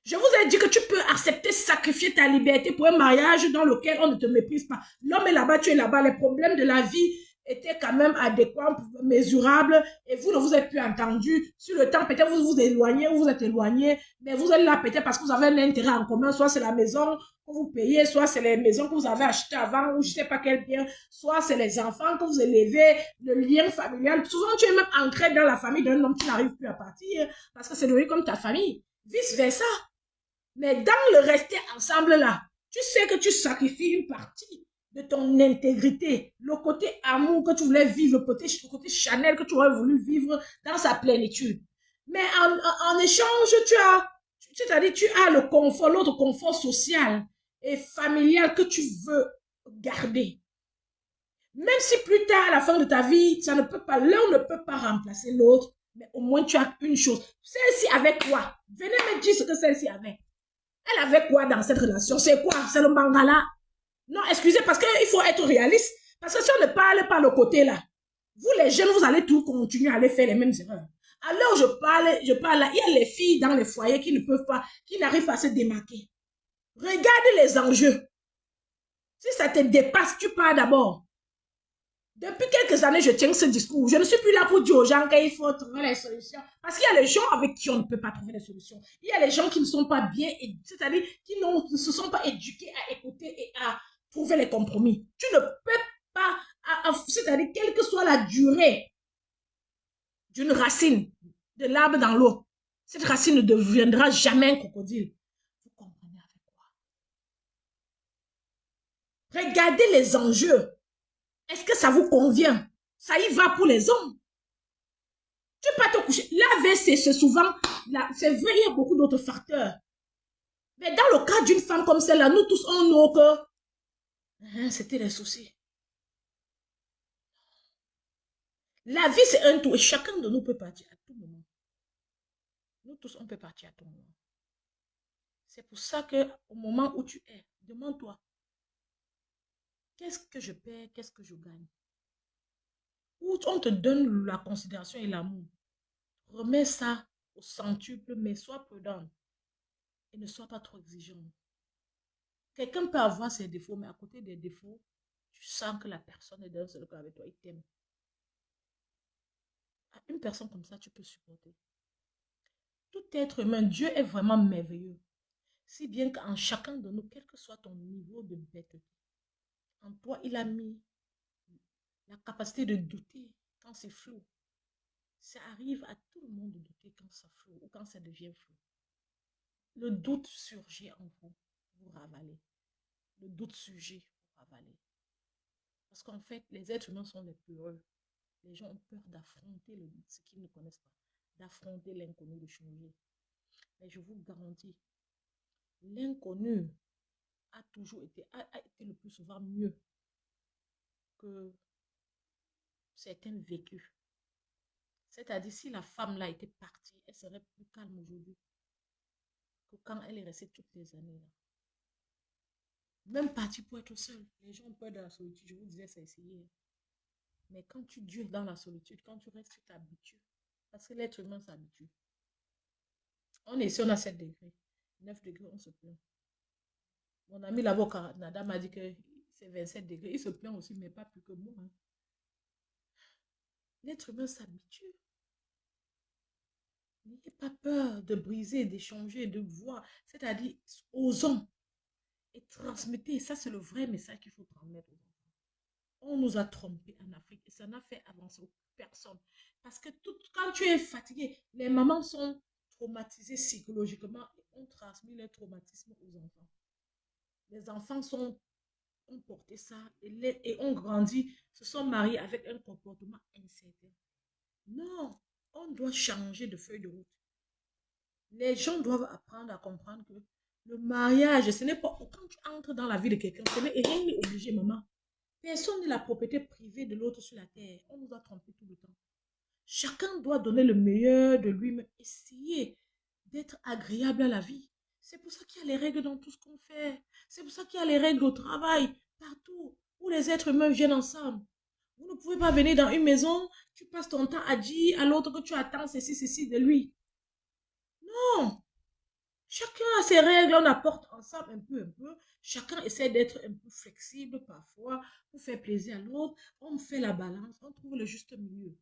Je vous ai dit que tu peux accepter, sacrifier ta liberté pour un mariage dans lequel on ne te méprise pas. L'homme est là-bas, tu es là-bas. Les problèmes de la vie étaient quand même adéquats, mesurables, et vous ne vous êtes plus entendus. Sur le temps, peut-être vous vous éloignez, vous êtes éloignés, mais vous êtes là peut-être parce que vous avez un intérêt en commun. Soit c'est la maison que vous payez, soit c'est les maisons que vous avez achetées avant, ou je ne sais pas quel bien, soit c'est les enfants que vous élevez, le lien familial. Souvent, tu es même ancré dans la famille d'un homme qui n'arrive plus à partir parce que c'est devenu comme ta famille. Vice versa. Mais dans le rester ensemble là, tu sais que tu sacrifies une partie de ton intégrité, le côté amour que tu voulais vivre, le côté Chanel que tu aurais voulu vivre dans sa plénitude. Mais en échange, tu as le confort, l'autre confort social et familial que tu veux garder. Même si plus tard, à la fin de ta vie, ça ne peut pas, l'un ne peut pas remplacer l'autre, mais au moins tu as une chose. Celle-ci avec quoi? Venez me dire ce que celle-ci avait. Elle avait quoi dans cette relation? C'est quoi? C'est le mangala? Non, excusez, parce qu'il faut être réaliste. Parce que si on ne parle pas le côté là, vous les jeunes, vous allez tout continuer à aller faire les mêmes erreurs. Alors je parle là, il y a les filles dans les foyers qui ne peuvent pas, qui n'arrivent pas à se démarquer. Regarde les enjeux. Si ça te dépasse, tu pars d'abord. Depuis quelques années, je tiens ce discours. Je ne suis plus là pour dire aux gens qu'il faut trouver les solutions. Parce qu'il y a les gens avec qui on ne peut pas trouver les solutions. Il y a les gens qui ne sont pas bien, c'est-à-dire qui ne se sont pas éduqués à écouter et à trouver les compromis. Tu ne peux pas, c'est-à-dire quelle que soit la durée d'une racine, de l'arbre dans l'eau, cette racine ne deviendra jamais un crocodile. Vous comprenez avec quoi? Regardez les enjeux. Est-ce que ça vous convient? Ça y va pour les hommes. Tu peux pas te coucher. L'AVC, c'est souvent, c'est vrai, il y a beaucoup d'autres facteurs. Mais dans le cas d'une femme comme celle-là, nous tous, on nous que c'était les soucis. La vie, c'est un tout et chacun de nous peut partir à tout moment. Nous tous, on peut partir à tout moment. C'est pour ça que au moment où tu es, demande-toi, qu'est-ce que je perds, qu'est-ce que je gagne? Où on te donne la considération et l'amour. Remets ça au centuple, mais sois prudent et ne sois pas trop exigeant. Quelqu'un peut avoir ses défauts, mais à côté des défauts, tu sens que la personne est d'un seul cœur avec toi, il t'aime. Une personne comme ça, tu peux supporter. Tout être humain, Dieu est vraiment merveilleux. Si bien qu'en chacun de nous, quel que soit ton niveau de bêteté, en toi, il a mis la capacité de douter quand c'est flou. Ça arrive à tout le monde de douter quand ça flou ou quand ça devient flou. Le doute surgit en vous, vous ravalez. Le doute surgit, vous ravalez. Parce qu'en fait, les êtres humains sont les peureux. Les gens ont peur d'affronter ce qu'ils ne connaissent pas, d'affronter l'inconnu, de changer. Mais je vous garantis, l'inconnu a toujours été, a été le plus souvent mieux que certains vécus. C'est-à-dire, si la femme là était partie, elle serait plus calme aujourd'hui que quand elle est restée toutes les années là. Même partie pour être seule. Les gens ont peur de la solitude. Je vous disais, c'est essayer. Mais quand tu dures dans la solitude, quand tu restes, tu t'habitues. Parce que l'être humain s'habitue. On est ici, on a 7 degrés. 9 degrés, on se plaint. Mon ami là-bas au Canada m'a dit que c'est 27 degrés. Il se plaint aussi, mais pas plus que moi. Hein. L'être humain s'habitue. N'ayez pas peur de briser, d'échanger, de voir. C'est-à-dire, osons et transmettez. Ça, c'est le vrai message qu'il faut transmettre aux enfants. On nous a trompés en Afrique. ça n'a fait avancer personne. Parce que quand tu es fatigué, les mamans sont traumatisées psychologiquement et ont transmis leur traumatisme aux enfants. Les enfants ont porté ça et ont grandi, se sont mariés avec un comportement incertain. Non, on doit changer de feuille de route. Les gens doivent apprendre à comprendre que le mariage, ce n'est pas quand tu entres dans la vie de quelqu'un, ce n'est rien n'est obligé, maman. Personne n'est la propriété privée de l'autre sur la terre. On nous a trompés tout le temps. Chacun doit donner le meilleur de lui-même, essayer d'être agréable à la vie. C'est pour ça qu'il y a les règles dans tout ce qu'on fait. C'est pour ça qu'il y a les règles au travail, partout, où les êtres humains viennent ensemble. Vous ne pouvez pas venir dans une maison, tu passes ton temps à dire à l'autre que tu attends ceci de lui. Non, chacun a ses règles, on apporte ensemble un peu. Chacun essaie d'être un peu flexible parfois pour faire plaisir à l'autre. On fait la balance, on trouve le juste milieu.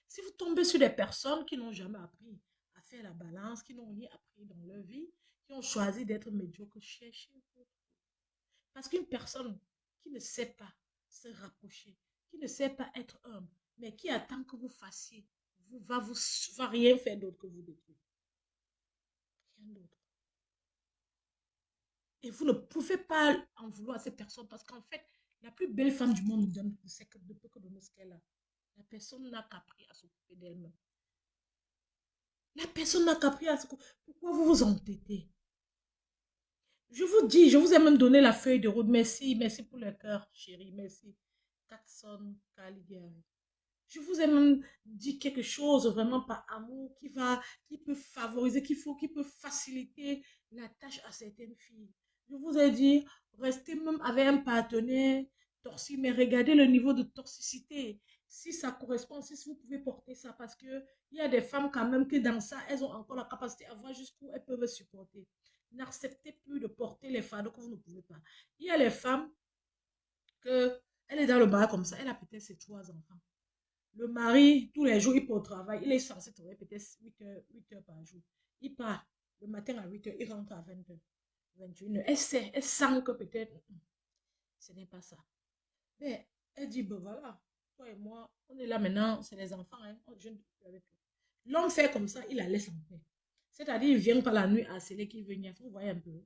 Si vous tombez sur des personnes qui n'ont jamais appris à faire la balance, qui n'ont rien appris dans leur vie, qui ont choisi d'être médiocres, cherchez-vous. Parce qu'une personne qui ne sait pas se rapprocher, qui ne sait pas être humble, mais qui attend que vous fassiez, va rien faire d'autre que vous détruire. Rien d'autre. Et vous ne pouvez pas en vouloir à cette personne parce qu'en fait, la plus belle femme du monde ne peut que donner ce qu'elle a. La personne n'a qu'appris à s'occuper d'elle-même. La personne n'a qu'appris à s'occuper. Pourquoi vous vous entêtez? Je vous dis, je vous ai même donné la feuille de route. Merci, merci pour le cœur, chérie. Merci. Katson Caligari. Je vous ai même dit quelque chose vraiment par amour qui peut favoriser, qui peut faciliter la tâche à certaines filles. Je vous ai dit, restez même avec un partenaire toxique, mais regardez le niveau de toxicité. Si ça correspond, si vous pouvez porter ça, parce que il y a des femmes quand même que dans ça, elles ont encore la capacité à voir jusqu'où elles peuvent supporter. N'acceptez plus de porter les fardeaux que vous ne pouvez pas. Il y a les femmes que elle est dans le bar comme ça, elle a peut-être ses 3 enfants. Le mari, tous les jours, il part au travail. Il est censé travailler peut-être 8 heures par jour. Il part le matin à 8 heures, il rentre à 20 heures, 21 heures. Elle sent que peut-être ce n'est pas ça. Mais elle dit, ben voilà, toi et moi, on est là maintenant, c'est les enfants, hein, je ne peux plus avec eux. L'homme fait comme ça, il la laisse en paix. C'est-à-dire, il vient pas la nuit harceler qu'il veut venir. Vous voyez un peu.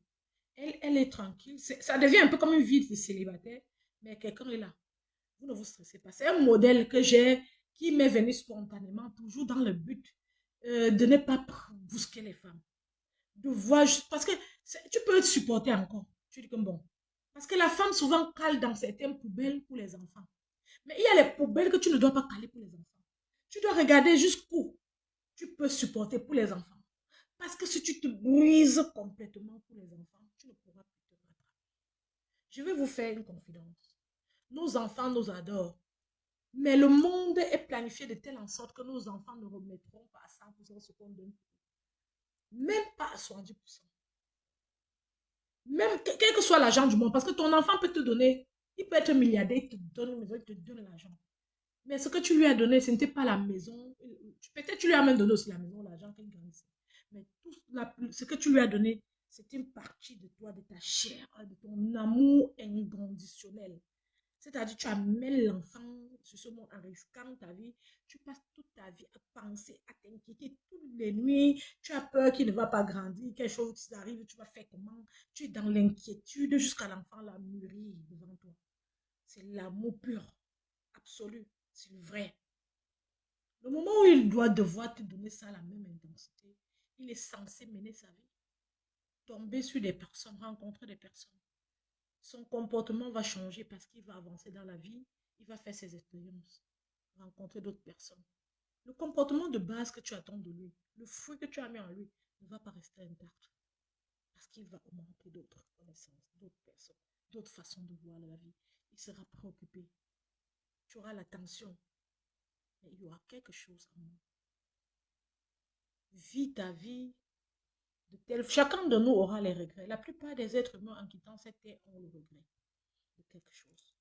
Elle est tranquille. Ça devient un peu comme une vie de célibataire, mais quelqu'un est là. Vous ne vous stressez pas. C'est un modèle que j'ai qui m'est venu spontanément, toujours dans le but de ne pas bousquer les femmes. De voir juste, parce que tu peux te supporter encore. Tu dis comme bon. Parce que la femme souvent cale dans certaines poubelles pour les enfants. Mais il y a les poubelles que tu ne dois pas caler pour les enfants. Tu dois regarder jusqu'où tu peux supporter pour les enfants. Parce que si tu te brises complètement pour les enfants, tu ne pourras plus te rattraper. Je vais vous faire une confidence. Nos enfants nous adorent. Mais le monde est planifié de telle en sorte que nos enfants ne remettront pas à 100% ce qu'on donne. Même pas à 70%. Même quel que soit l'argent du monde. Parce que ton enfant peut te donner, il peut être milliardaire, il te donne une maison, il te donne l'argent. Mais ce que tu lui as donné, ce n'était pas la maison. Peut-être tu lui as même donné aussi la maison, l'argent qu'il grandissait. Mais tout ce que tu lui as donné, c'est une partie de toi, de ta chair, de ton amour inconditionnel. C'est-à-dire, tu amènes l'enfant sur ce monde en risquant ta vie. Tu passes toute ta vie à penser, à t'inquiéter toutes les nuits. Tu as peur qu'il ne va pas grandir, quelque chose qui arrive, tu vas faire comment? Tu es dans l'inquiétude jusqu'à l'enfant la mûrir devant toi. C'est l'amour pur, absolu, c'est vrai. Le moment où il doit devoir te donner ça à la même intensité, il est censé mener sa vie. Tomber sur des personnes, rencontrer des personnes. Son comportement va changer parce qu'il va avancer dans la vie, il va faire ses expériences, rencontrer d'autres personnes. Le comportement de base que tu attends de lui, le fruit que tu as mis en lui, ne va pas rester intact parce qu'il va augmenter d'autres connaissances, d'autres personnes, d'autres façons de voir la vie. Il sera préoccupé. Tu auras l'attention, mais il y aura quelque chose en moi. Vis ta vie de telle... Chacun de nous aura les regrets. La plupart des êtres humains en quittant cette terre ont le regret de quelque chose.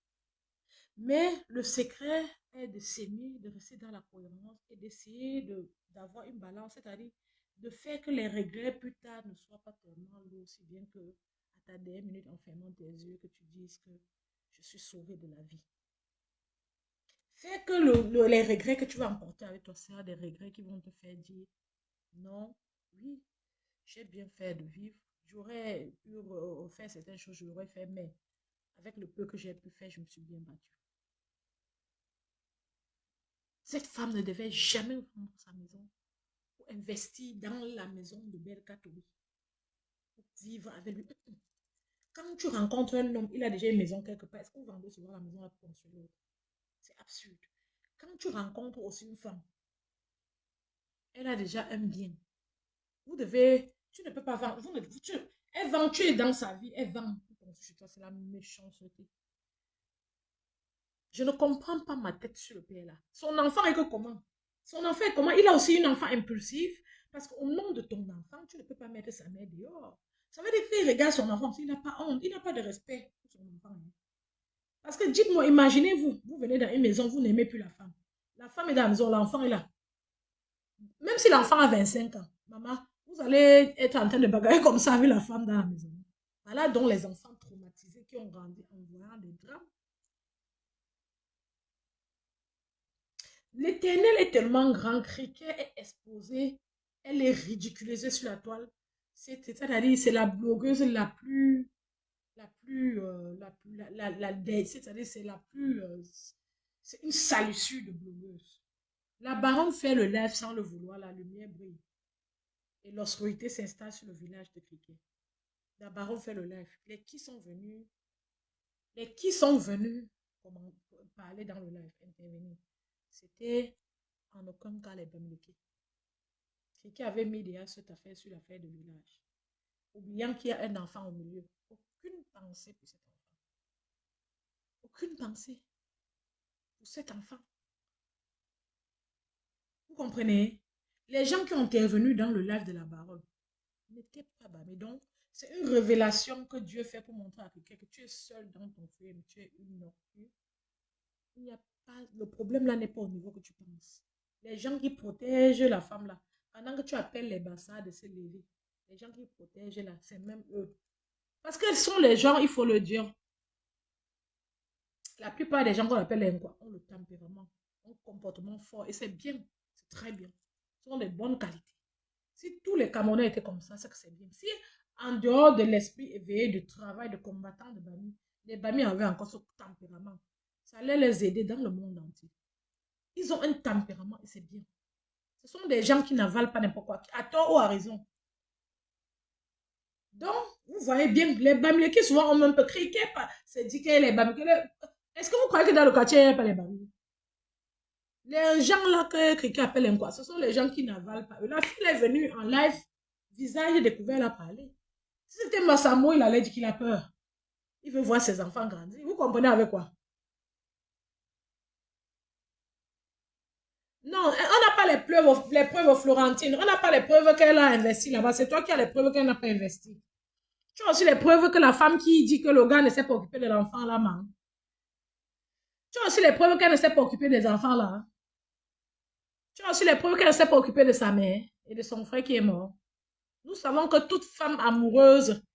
Mais le secret est de s'aimer, de rester dans la cohérence et d'essayer d'avoir une balance, c'est-à-dire de faire que les regrets plus tard ne soient pas tellement lourds, si bien que à ta dernière minute en fermant tes yeux, que tu dises que je suis sauvée de la vie. Faire que les regrets que tu vas emporter avec toi, c'est des regrets qui vont te faire dire non, oui, j'ai bien fait de vivre. J'aurais pu faire certaines choses, je l'aurais fait, mais avec le peu que j'ai pu faire, je me suis bien battue. Cette femme ne devait jamais vendre sa maison pour investir dans la maison de Belka Tobi, pour vivre avec lui. Quand tu rencontres un homme, il a déjà une maison quelque part. Est-ce que vous vendez souvent la maison pour construire l'autre? C'est absurde. Quand tu rencontres aussi une femme, elle a déjà un bien. Vous devez, tu ne peux pas vendre. Elle vend, tu es dans sa vie, elle vend. C'est la méchanceté. Je ne comprends pas ma tête sur le père là. Son enfant est que comment? Son enfant est comment? Il a aussi une enfant impulsive. Parce qu'au nom de ton enfant, tu ne peux pas mettre sa mère dehors. Ça veut dire qu'il regarde son enfant, il n'a pas honte, il n'a pas de respect pour son enfant. Parce que dites-moi, imaginez-vous, vous venez dans une maison, vous n'aimez plus la femme. La femme est dans la maison, l'enfant est là. Même si l'enfant a 25 ans, maman, vous allez être en train de bagarrer comme ça avec la femme dans la maison. Voilà donc les enfants traumatisés qui ont grandi en voyant des drames. L'Éternel est tellement grand, Cricket est exposée, elle est ridiculisée sur la toile. C'est-à-dire, c'est la blogueuse la plus, c'est-à-dire, c'est une salissure de blogueuse. La baronne fait le live sans le vouloir, la lumière brille. Et l'obscurité s'installe sur le village de Cricket. La baronne fait le live. Les qui sont venus parler dans le live, intervenir. C'était en aucun cas les Bamileke. Cricket avait mis déjà cette affaire sur l'affaire de village. Oubliant qu'il y a un enfant au milieu. Aucune pensée pour cet enfant. Aucune pensée pour cet enfant. Vous comprenez? Les gens qui ont intervenu dans le live de la baronne n'étaient pas bâmés. Donc, c'est une révélation que Dieu fait pour montrer à quelqu'un que tu es seul dans ton foyer, tu es une orpheline. Il n'y a pas, le problème là n'est pas au niveau que tu penses. Les gens qui protègent la femme là, pendant que tu appelles les bassards de se lever, les gens qui protègent là, c'est même eux. Parce qu'ils sont les gens, il faut le dire. La plupart des gens qu'on appelle les Ngwa ont le tempérament, ont le comportement fort et c'est bien, c'est très bien. Ce sont des bonnes qualités. Si tous les Camerounais étaient comme ça, c'est que c'est bien. Si en dehors de l'esprit éveillé, de travail, de combattant de Bami, les Bami avaient encore ce tempérament, ça allait les aider dans le monde entier. Ils ont un tempérament et c'est bien. Ce sont des gens qui n'avalent pas n'importe quoi, à tort ou à raison. Donc, vous voyez bien, les Bamileke souvent ont un peu crié, c'est dit que les Bamileke. Est-ce que vous croyez que dans le quartier, il n'y a pas les Bamileke? Les gens là que quelqu'un appelle un quoi, ce sont les gens qui n'avalent pas. La fille est venue en live, visage découvert, elle a parlé. Si c'était Massamo, il allait dire qu'il a peur. Il veut voir ses enfants grandir. Vous comprenez avec quoi? Non, on n'a pas les preuves Florentine. On n'a pas les preuves qu'elle a investi là-bas. C'est toi qui as les preuves qu'elle n'a pas investi. Tu as aussi les preuves que la femme qui dit que le gars ne s'est pas occupé de l'enfant là, man. Tu as aussi les preuves qu'elle ne s'est pas occupée des enfants là. Tu as aussi les preuves qu'elle ne s'est pas occupée de sa mère et de son frère qui est mort. Nous savons que toute femme amoureuse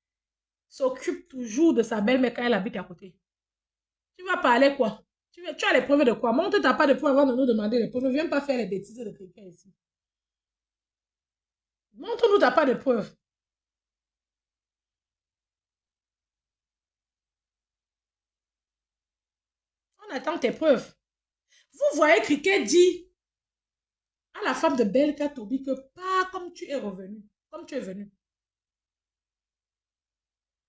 s'occupe toujours de sa belle-mère quand elle habite à côté. Tu vas parler quoi? Tu as les preuves de quoi? Montre ta pas de preuves avant de nous demander les preuves. Ne viens pas faire les bêtises de quelqu'un ici. Montre-nous ta pas de preuves. On attend tes preuves. Vous voyez Cricket dit à la femme de Belka Tobi que pas comme tu es revenu, comme tu es venu.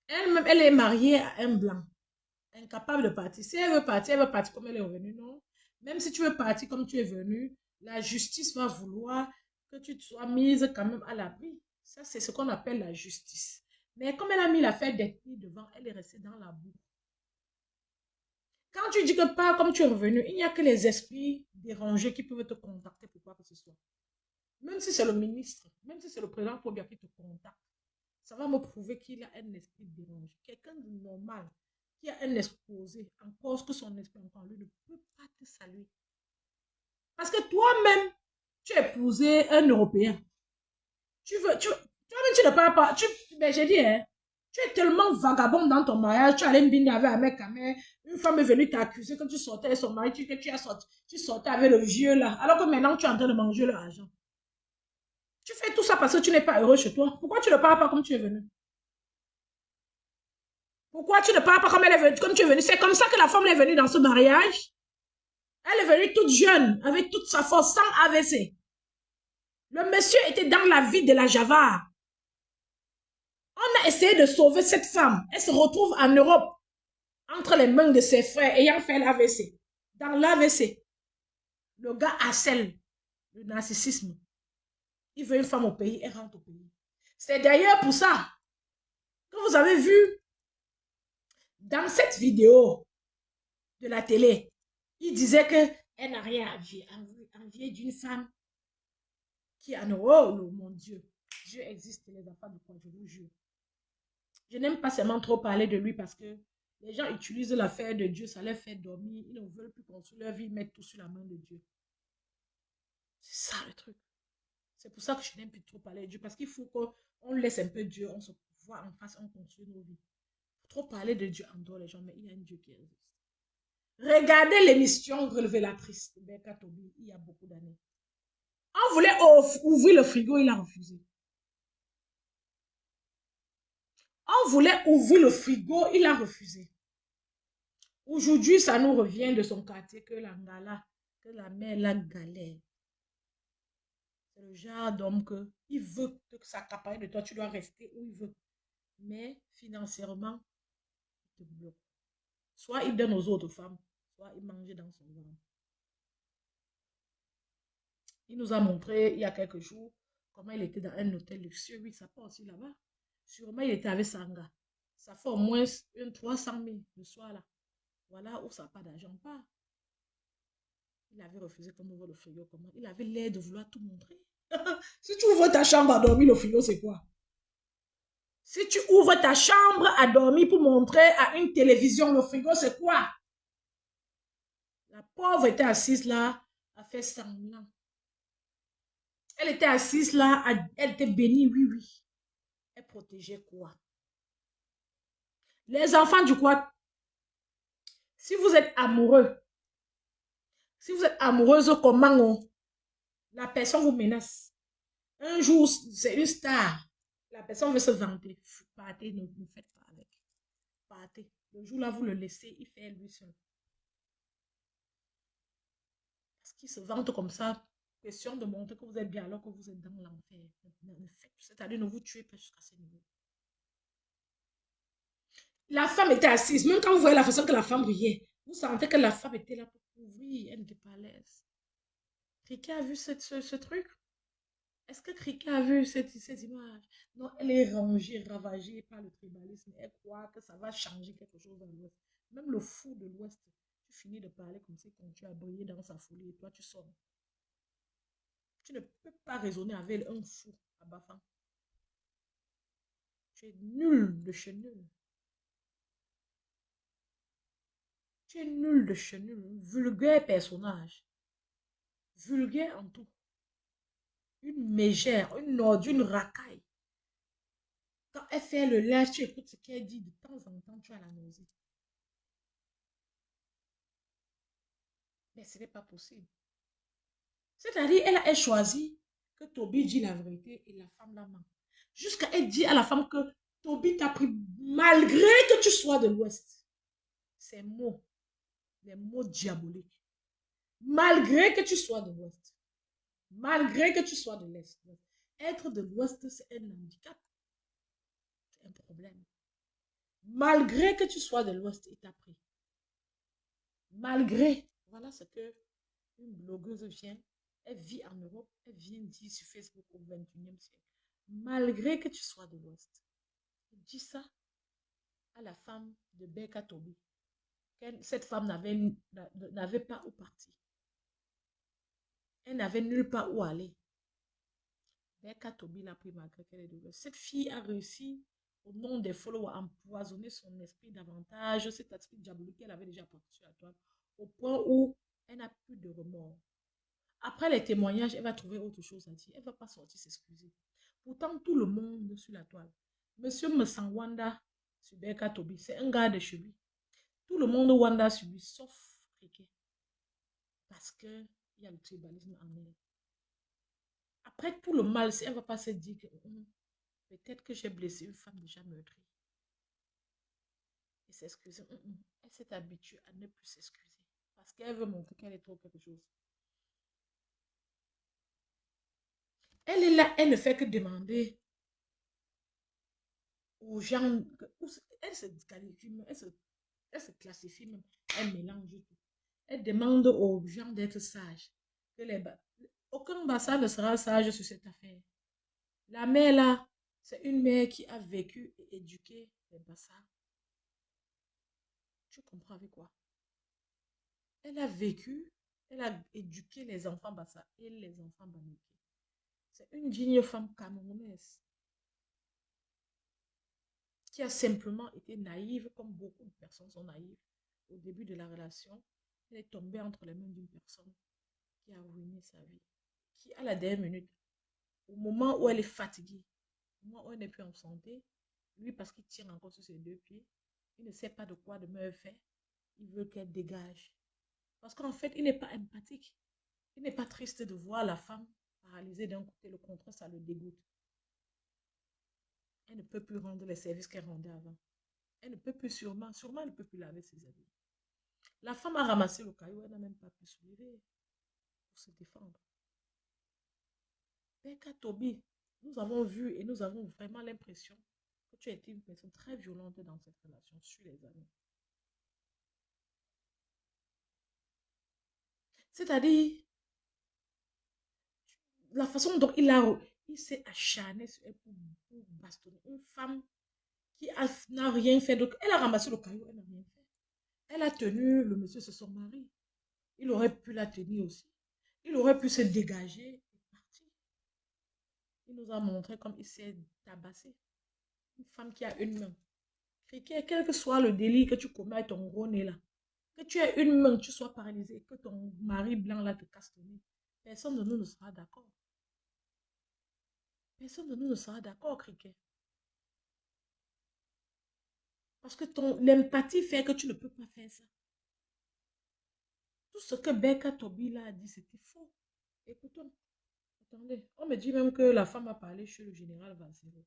Elle-même, elle est mariée à un blanc, incapable de partir. Si elle veut partir comme elle est revenue, non. Même si tu veux partir comme tu es venu, la justice va vouloir que tu sois mise quand même à l'abri. Ça, c'est ce qu'on appelle la justice. Mais comme elle a mis l'affaire d'ethnie devant, elle est restée dans la boue. Quand tu dis que pas comme tu es revenu, il n'y a que les esprits dérangés qui peuvent te contacter pour quoi que ce soit. Même si c'est le ministre, même si c'est le président Pobia qui te contacte, ça va me prouver qu'il a un esprit dérangé. Quelqu'un de normal qui a un exposé, en cause que son esprit en lui ne peut pas te saluer. Parce que toi-même, tu as épousé un Européen. Toi-même, tu ne parles pas. Mais j'ai dit, hein, Tu es tellement vagabond dans ton mariage. Tu allais me avec un mec, une femme est venue t'accuser quand tu sortais avec son mari, tu sortais avec le vieux là. Alors que maintenant, tu es en train de manger leur argent. Tu fais tout ça parce que tu n'es pas heureux chez toi. Pourquoi tu ne parles pas comme tu es venu? Pourquoi tu ne parles pas comme elle est venue, comme tu es venu? C'est comme ça que la femme est venue dans ce mariage. Elle est venue toute jeune, avec toute sa force, sans AVC. Le monsieur était dans la vie de la Java. On a essayé de sauver cette femme. Elle se retrouve en Europe, entre les mains de ses frères, ayant fait l'AVC. Dans l'AVC, le gars harcèle le narcissisme. Il veut une femme au pays, elle rentre au pays. C'est d'ailleurs pour ça que vous avez vu dans cette vidéo de la télé, il disait qu'elle n'a rien à envier d'une femme qui en oh mon Dieu, Dieu existe, les enfants de quoi, je vous jure. Je n'aime pas seulement trop parler de lui parce que les gens utilisent l'affaire de Dieu, ça les fait dormir, ils ne veulent plus construire leur vie, ils mettent tout sur la main de Dieu. C'est ça le truc. C'est pour ça que je n'aime plus trop parler de Dieu, parce qu'il faut qu'on laisse un peu Dieu, on se voit en face, on construit nos vies. Trop parler de Dieu en dehors les gens, mais il y a un Dieu qui existe. Regardez l'émission révélatrice de Beka Tobi il y a beaucoup d'années. On voulait ouvrir le frigo, il a refusé. On voulait ouvrir le frigo, il a refusé. Aujourd'hui, ça nous revient de son quartier que la ngala, que la mère la galère. C'est le genre d'homme que il veut que s'accaparer de toi, tu dois rester où il veut. Mais financièrement, il te bloque. Soit il donne aux autres femmes, soit il mange dans son ventre. Il nous a montré il y a quelques jours comment il était dans un hôtel luxueux. Oui, ça part aussi là-bas. Sûrement, il était avec Sanga. Ça fait au moins 300 000 le soir là. Voilà où ça n'a pas d'argent pas. Il avait refusé qu'on ouvre le frigo. Comment? Il avait l'air de vouloir tout montrer. Si tu ouvres ta chambre à dormir, le frigo, c'est quoi? Si tu ouvres ta chambre à dormir pour montrer à une télévision, le frigo, c'est quoi? La pauvre était assise là, a fait semblant. Elle était assise là, elle était bénie, oui, oui. Elle protégeait quoi? Les enfants du quoi? Si vous êtes amoureux, si vous êtes amoureuse, comment la personne vous menace? Un jour, c'est une star. La personne veut se vanter. Partez, ne faites pas avec. Partez. Le jour là, vous le laissez, il fait lui seul. Parce qu'il se vante comme ça. Question de montrer que vous êtes bien alors que vous êtes dans l'enfer. C'est-à-dire, ne vous tuez pas jusqu'à ce niveau. La femme était assise. Même quand vous voyez la façon que la femme riait, vous sentez que la femme était là pour couvrir. Elle n'était pas à l'aise. Cricket a vu ce truc? Est-ce que Cricket a vu cette image? Non, elle est rangée, ravagée par le tribalisme. Elle croit que ça va changer quelque chose dans l'Ouest. Même le fou de l'Ouest, tu finis de parler comme ça, quand tu as brillé dans sa folie et toi tu sors. Tu ne peux pas raisonner avec un fou à Bafan. Tu es nul de chez nul. Tu es nul de chez nul. Vulgaire personnage. Vulgaire en tout. Une mégère, une ordure, une racaille. Quand elle fait le live, tu écoutes ce qu'elle dit. De temps en temps, tu as la nausée. Mais ce n'est pas possible. C'est-à-dire, elle a choisi que Toby dit la vérité et la femme la ment. Jusqu'à elle dit à la femme que Toby t'a pris malgré que tu sois de l'Ouest. Ces mots, les mots diaboliques. Malgré que tu sois de l'Ouest. Malgré que tu sois de l'Est. Être de l'Ouest, c'est un handicap. C'est un problème. Malgré que tu sois de l'Ouest, il t'a pris. Malgré, voilà ce que une blogueuse vient, elle vit en Europe, elle vient dire sur Facebook au 21e siècle. Malgré que tu sois de l'Ouest, dis ça à la femme de Beka Tobi. Cette femme n'avait pas où partir. Elle n'avait nulle part où aller. Beka Tobi l'a pris malgré qu'elle est de l'Ouest. Cette fille a réussi, au nom des followers, à empoisonner son esprit davantage, cet esprit diabolique qu'elle avait déjà porté sur la toile, au point où elle n'a plus de remords. Après les témoignages, elle va trouver autre chose à dire. Elle ne va pas sortir s'excuser. Pourtant, tout le monde sur la toile. Monsieur Msangwanda sur Beka Tobi. C'est un gars de chez lui. Tout le monde Wanda sur lui, sauf Ricky. Parce qu'il y a le tribalisme en elle. Après tout le mal, si elle ne va pas se dire que peut-être que j'ai blessé une femme déjà meurtrie. Et s'excuser. Elle s'est habituée à ne plus s'excuser. Parce qu'elle veut montrer qu'elle est trop quelque chose. Elle est là, elle ne fait que demander aux gens. Elle se qualifie même, elle se classifie même, elle mélange tout. Elle demande aux gens d'être sages. Aucun Bassa ne sera sage sur cette affaire. La mère là, c'est une mère qui a vécu et éduqué les Bassa. Tu comprends avec quoi? Elle a vécu, elle a éduqué les enfants Bassa et les enfants Bamileke. C'est une digne femme camerounaise qui a simplement été naïve, comme beaucoup de personnes sont naïves. Au début de la relation, elle est tombée entre les mains d'une personne qui a ruiné sa vie. Qui, à la dernière minute, au moment où elle est fatiguée, au moment où elle n'est plus en santé, lui, parce qu'il tient encore sur ses deux pieds, il ne sait pas de quoi demain fait, il veut qu'elle dégage. Parce qu'en fait, il n'est pas empathique. Il n'est pas triste de voir la femme paralysée d'un côté, le contraire, ça le dégoûte. Elle ne peut plus rendre les services qu'elle rendait avant. Elle ne peut plus sûrement elle ne peut plus laver ses habits. La femme a ramassé le caillou, elle n'a même pas pu soulever pour se défendre. Beka Tobi, nous avons vu et nous avons vraiment l'impression que tu as été une personne très violente dans cette relation sur les années. C'est-à-dire, la façon dont il s'est acharné sur elle pour bastonner une femme qui n'a rien fait. Donc, elle a ramassé le caillou, elle n'a rien fait. Elle a tenu le monsieur, c'est son mari. Il aurait pu la tenir aussi. Il aurait pu se dégager et partir. Il nous a montré comme il s'est tabassé. Une femme qui a une main. Quel que soit le délit que tu commets avec ton gros nez là, que tu aies une main, que tu sois paralysé, que ton mari blanc là te casse ton nez, personne de nous ne sera d'accord. Personne de nous ne sera d'accord, Criquet. Parce que l'empathie fait que tu ne peux pas faire ça. Tout ce que Beka Tobi a dit, c'était faux. Écoutons. Attendez, on me dit même que la femme a parlé chez le général Vassero.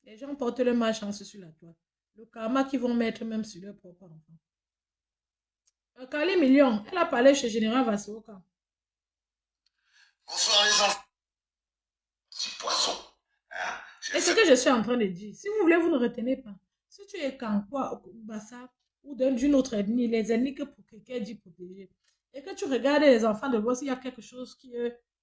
Les gens portent le malchance sur la toile. Le karma qu'ils vont mettre même sur leur propre enfant. Kali Million, elle a parlé chez Général Vassero quand? Bonsoir les enfants. Petit poisson. Ah, Et ce que je suis en train de dire, si vous voulez, vous ne retenez pas. Si tu es Kankwa, Bassa ou d'une autre ethnie, les ethnies que pour quelqu'un dit protéger, et que tu regardes les enfants de voir s'il y a quelque chose qui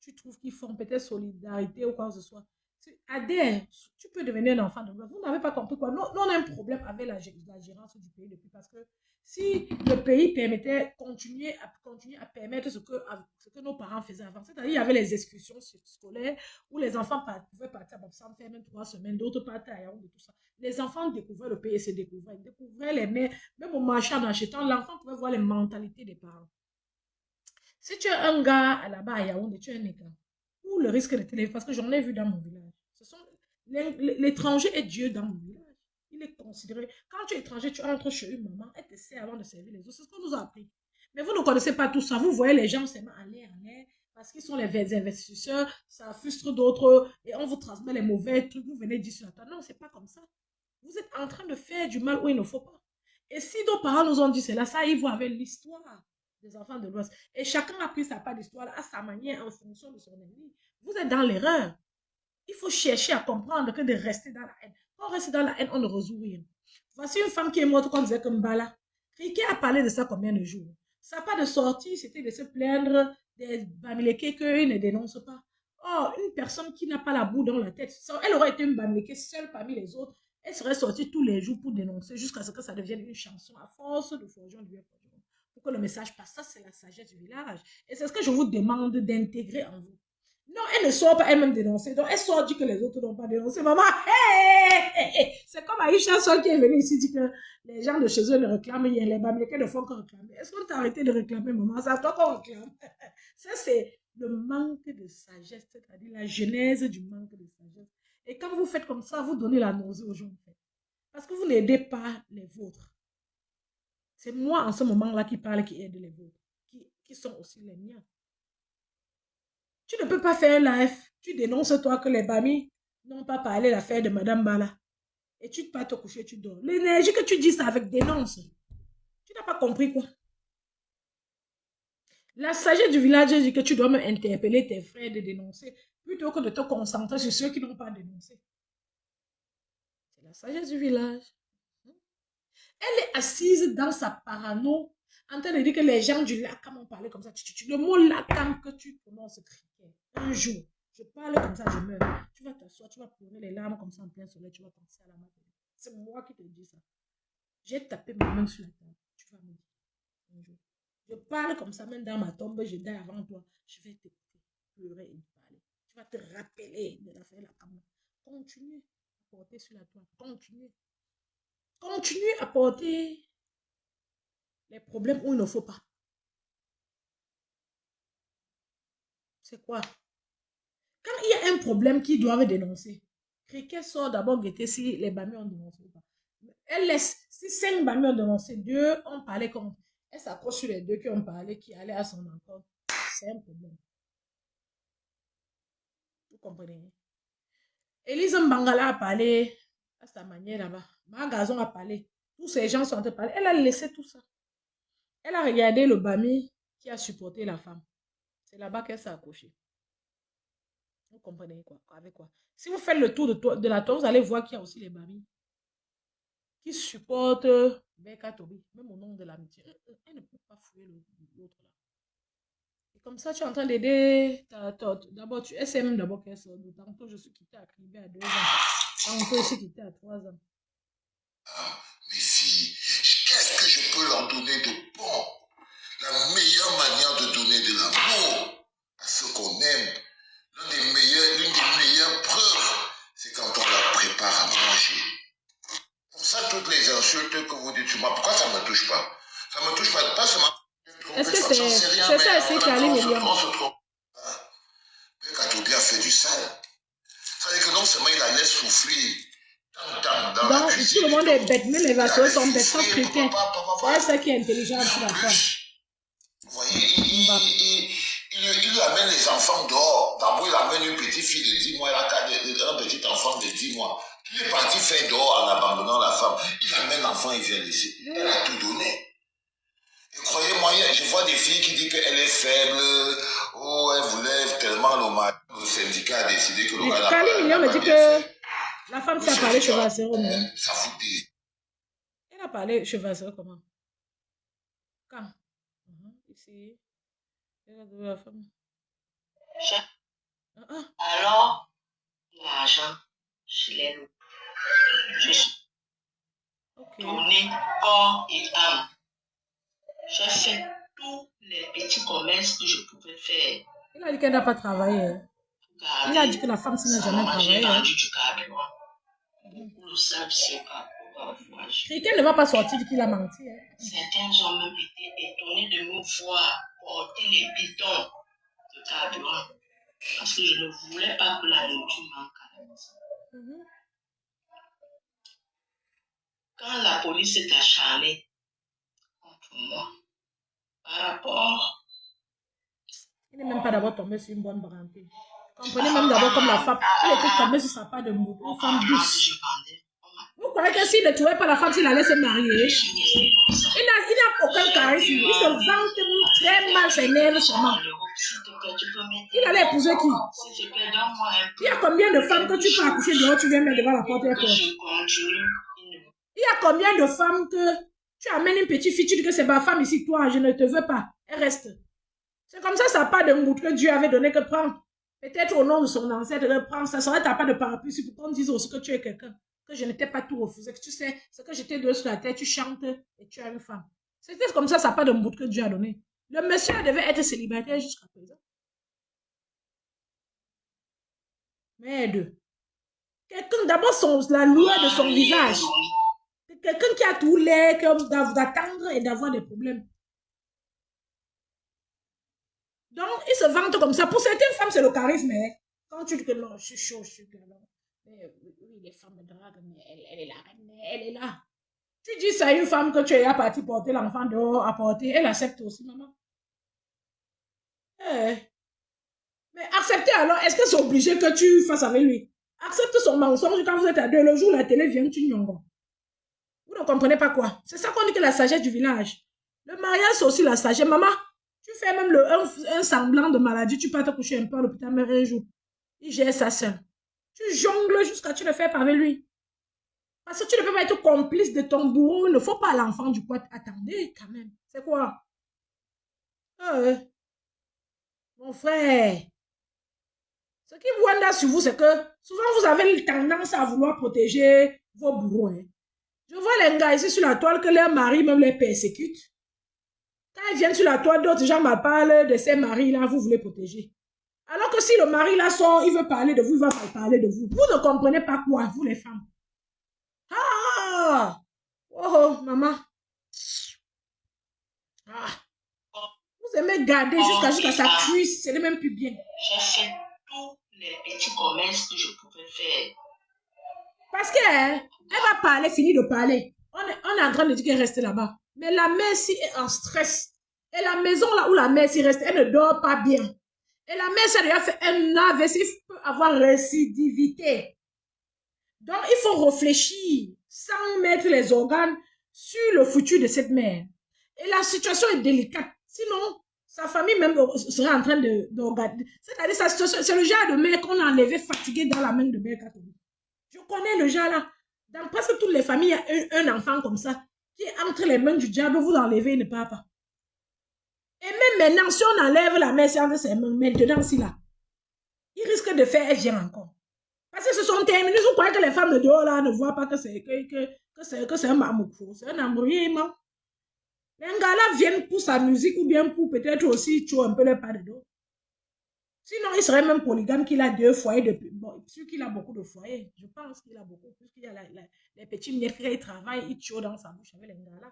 tu trouves qu'ils font, peut-être solidarité ou quoi que ce soit, tu adhères, tu peux devenir un enfant de loi. Vous n'avez pas compris quoi. Nous, on a un problème avec la gérance du pays depuis parce que si le pays permettait continuer à permettre ce que nos parents faisaient avant, c'est-à-dire il y avait les excursions scolaires où les enfants pouvaient partir à Babsam faire même 3 semaines, d'autres partaient à Yaoundé, tout ça. Les enfants découvraient le pays et se découvraient. Ils découvraient les mères, même au marché en achetant, l'enfant pouvait voir les mentalités des parents. Si tu es un gars là-bas à Yaoundé, tu es un écran. Ou le risque de téléphone, parce que j'en ai vu dans mon village. L'étranger est Dieu dans mon village. Il est considéré. Quand tu es étranger, tu entres chez une maman, elle te sert avant de servir les autres. C'est ce qu'on nous a appris. Mais vous ne connaissez pas tout ça. Vous voyez les gens seulement en l'air, parce qu'ils sont les investisseurs, ça frustre d'autres et on vous transmet les mauvais trucs. Vous venez dire sur la table. Non, c'est pas comme ça. Vous êtes en train de faire du mal où il ne faut pas. Et si nos parents nous ont dit cela, ça y va avec l'histoire des enfants de l'Ouest. Et chacun a pris sa part d'histoire à sa manière en fonction de son ennemi. Vous êtes dans l'erreur. Il faut chercher à comprendre que de rester dans la haine. Quand on reste dans la haine, on ne résout rien. Voici une femme qui est morte, qu'on disait comme Mbala. Qui a parlé de ça combien de jours? Ça n'a pas de sortie, c'était de se plaindre des Bamileke qu'ils ne dénoncent pas. Oh, une personne qui n'a pas la boue dans la tête, elle aurait été une Bamileke seule parmi les autres. Elle serait sortie tous les jours pour dénoncer jusqu'à ce que ça devienne une chanson à force de forgeron du pour que le message passe. Ça, c'est la sagesse du village. Et c'est ce que je vous demande d'intégrer en vous. Non, elle ne sort pas elle-même dénoncer. Donc, elle sort dit que les autres n'ont pas dénoncé. Maman, c'est comme Aïcha Sol qui est venue ici, dit que les gens de chez eux ne réclament rien. Les Bamileke ne font que réclamer. Est-ce qu'on t'a arrêté de réclamer, maman? C'est à toi qu'on réclame. Ça, c'est le manque de sagesse, c'est-à-dire la genèse du manque de sagesse. Et quand vous faites comme ça, vous donnez la nausée aux gens. Parce que vous n'aidez pas les vôtres. C'est moi en ce moment-là qui parle, qui aide les vôtres, qui sont aussi les miens. Tu ne peux pas faire un live. Tu dénonces toi que les Bamis n'ont pas parlé de l'affaire de Madame Bala. Et tu vas te coucher, tu dors. L'énergie que tu dis, c'est avec dénonce. Tu n'as pas compris quoi? La sagesse du village dit que tu dois me interpeller tes frères de dénoncer plutôt que de te concentrer sur ceux qui n'ont pas dénoncé. C'est la sagesse du village. Elle est assise dans sa parano en train de dire que les gens du Lakam ont parlé comme ça. Le mot Lakam que tu prononces, un jour, je parle comme ça, je meurs. Tu vas t'asseoir, tu vas pleurer les larmes comme ça en plein soleil, tu vas penser à la mort. C'est moi qui te dis ça. J'ai tapé ma main sur la table. Tu vas me dire un jour. Je parle comme ça, même dans ma tombe, je dis avant toi, je vais te pleurer et parler. Tu vas te rappeler de l'affaire Lakam. Continue à porter sur la toile. Continue. Continue à porter les problèmes où il ne faut pas. C'est quoi? Quand il y a un problème qu'ils doivent dénoncer, Cricket sort d'abord guetter si les Bamis ont dénoncé ou pas. Elle laisse, si 5 Bamis ont dénoncé, 2 ont parlé contre. Elle s'accroche sur les 2 qui ont parlé, qui allaient à son encontre. C'est un problème. Vous comprenez? Elise Mbangala a parlé à sa manière là-bas. Magazon a parlé. Tous ces gens sont en train de parler. Elle a laissé tout ça. Elle a regardé le Bami qui a supporté la femme. C'est là-bas qu'elle s'est accrochée. Vous comprenez quoi? Avec quoi? Si vous faites le tour de la tour, vous allez voir qu'il y a aussi les Bamis qui supportent Beka Tobi, même au nom de l'amitié. Elle ne peut pas fouiller l'autre là. Et comme ça, tu es en train d'aider ta tante. D'abord, tu SM d'abord qu'elle sort. Tantôt, je suis quitté à Cribé à 2 ans. Tantôt, je suis quitté à 3 ans. Ah, mais si, qu'est-ce que je peux leur donner de bon? La meilleure manière de donner de l'amour à ceux qu'on aime, l'une des meilleures preuves, c'est quand on leur prépare à manger. Pour ça, toutes les insultes que vous dites, moi, pourquoi ça ne me touche pas? Ça ne me touche pas seulement. Est-ce que c'est ça, c'est Kali Million? Katobi a fait du sale. Ça veut dire que non seulement il la laisse souffrir. Donc, tout le monde est bête, même les vassaux sont bêtes, sauf Cricket. C'est ça qui est intelligent sur la fois. Vous voyez, il amène les enfants dehors. D'abord, il amène une petite fille de 10 mois, un petit enfant de 10 mois. Il est parti faire dehors en abandonnant la femme. Il amène l'enfant, il vient laisser. Elle a tout donné. Et croyez-moi, je vois des filles qui disent qu'elle est faible. Oh, elle voulait tellement le syndicat a décidé que le gars... Kali Million me dit que la femme s'est parlé Chevassero. Ça vous dit. Elle a parlé Chevassero comment? Quand? Ici. Elle a donné la femme. Alors, l'argent, je l'ai loué. Je suis tourné corps et âme. J'ai fait tous les petits commerces que je pouvais faire. Il a dit qu'elle n'a pas travaillé. Il a dit que la femme n'a jamais travaillé. J'ai vendu du carburant. Beaucoup le savent, c'est pas pour Cricket ne va pas sortir qu'il a menti. Certains hommes même étaient étonnés de me voir porter les bidons de carburant. Parce que je ne voulais pas que la nourriture manque à la maison. Quand la police s'est acharnée contre moi, par rapport... Il n'est même pas d'abord tombé sur une bonne branquée. Comprenez même d'abord comme la femme, elle était tombée sur sa part de mou, une femme douce. Vous croyez que s'il ne trouvait pas la femme, s'il allait se marier, il n'a aucun charisme. Il se vante très mal, s'énerve seulement. Il allait épouser qui? Il y a combien de femmes que tu peux accoucher dehors, tu viens mettre devant la porte et il y a combien de femmes que tu amènes une petite fille, tu dis que c'est ma femme ici, toi, je ne te veux pas, elle reste. C'est comme ça part de moutre que Dieu avait donné que prendre. Peut-être au nom de son ancêtre, de prendre, ça serait ta part de parapluie, si pour qu'on dise aussi que tu es quelqu'un, que je n'étais pas tout refusé, que tu sais, ce que j'étais donné sur la tête, tu chantes et tu as une femme. C'était comme ça part de moutre que Dieu a donné. Le monsieur devait être célibataire jusqu'à présent. Merde. Quelqu'un, d'abord, la loi de son visage. Quelqu'un qui a tout l'air d'attendre et d'avoir des problèmes. Donc, ils se vantent comme ça. Pour certaines femmes, c'est le charisme. Hein. Quand tu dis que non, je suis chaud, je suis galant. Mais oui, les femmes me draguent, mais elle est là, elle est là. Tu dis ça à une femme que tu es partie porter l'enfant dehors à porter, elle accepte aussi, maman. Eh. Mais accepter alors, est-ce que c'est obligé que tu fasses avec lui? Accepte son mensonge quand vous êtes à deux. Le jour où la télé vient, tu nyongo. Vous ne comprenez pas quoi? C'est ça qu'on dit que la sagesse du village. Le mariage, c'est aussi la sagesse. Maman, tu fais même un semblant de maladie, tu peux te coucher un peu à l'hôpital, mais un jour. Il gère ça seul. Tu jongles jusqu'à ce que tu ne fais pas avec lui. Parce que tu ne peux pas être complice de ton bourreau. Il ne faut pas l'enfant du pote. Attendez, quand même. C'est quoi? Mon frère. Ce qui vous rend sur vous, c'est que souvent vous avez tendance à vouloir protéger vos bourreaux. Hein. Je vois les gars ici sur la toile que leur mari même les persécute. Quand ils viennent sur la toile, d'autres gens me parlent de ces maris-là, vous voulez protéger. Alors que si le mari là sort, il veut parler de vous, il va pas parler de vous. Vous ne comprenez pas quoi, vous les femmes. Ah! Oh, maman. Ah. Vous aimez garder jusqu'à sa cuisse, ce n'est même plus bien. J'ai fait tous les petits commerces que je pouvais faire. Parce qu'elle va parler, finir de parler. On est en train de dire qu'elle reste là-bas. Mais la mère, si est en stress, et la maison là où la mère s'y reste, elle ne dort pas bien. Et la mère, ça lui a fait un AVC, il peut avoir récidivité. Donc, il faut réfléchir sans mettre les organes sur le futur de cette mère. Et la situation est délicate. Sinon, sa famille même serait en train d'organiser. C'est-à-dire, sa situation, c'est le genre de mère qu'on a enlevé fatigué dans la main de mère catholique. Je connais le genre là. Dans presque toutes les familles, il y a un enfant comme ça qui est entre les mains du diable, vous l'enlevez, il ne part pas. Et même maintenant, si on enlève la mère entre ses mains, maintenant, si là, il risque de faire, elle vient encore. Parce que ce sont terminés, vous croyez que les femmes de dehors là ne voient pas que c'est un mamoufou, c'est un embrouillement. Les gars là viennent pour sa musique ou bien pour peut-être aussi tuer un peu les pas de dos. Sinon, il serait même polygame qu'il a 2 foyers depuis. Bon, sûr qu'il a beaucoup de foyers. Je pense qu'il a beaucoup, puisqu'il y a les petits miettes qui travaillent, il tue dans sa bouche avec les gars là.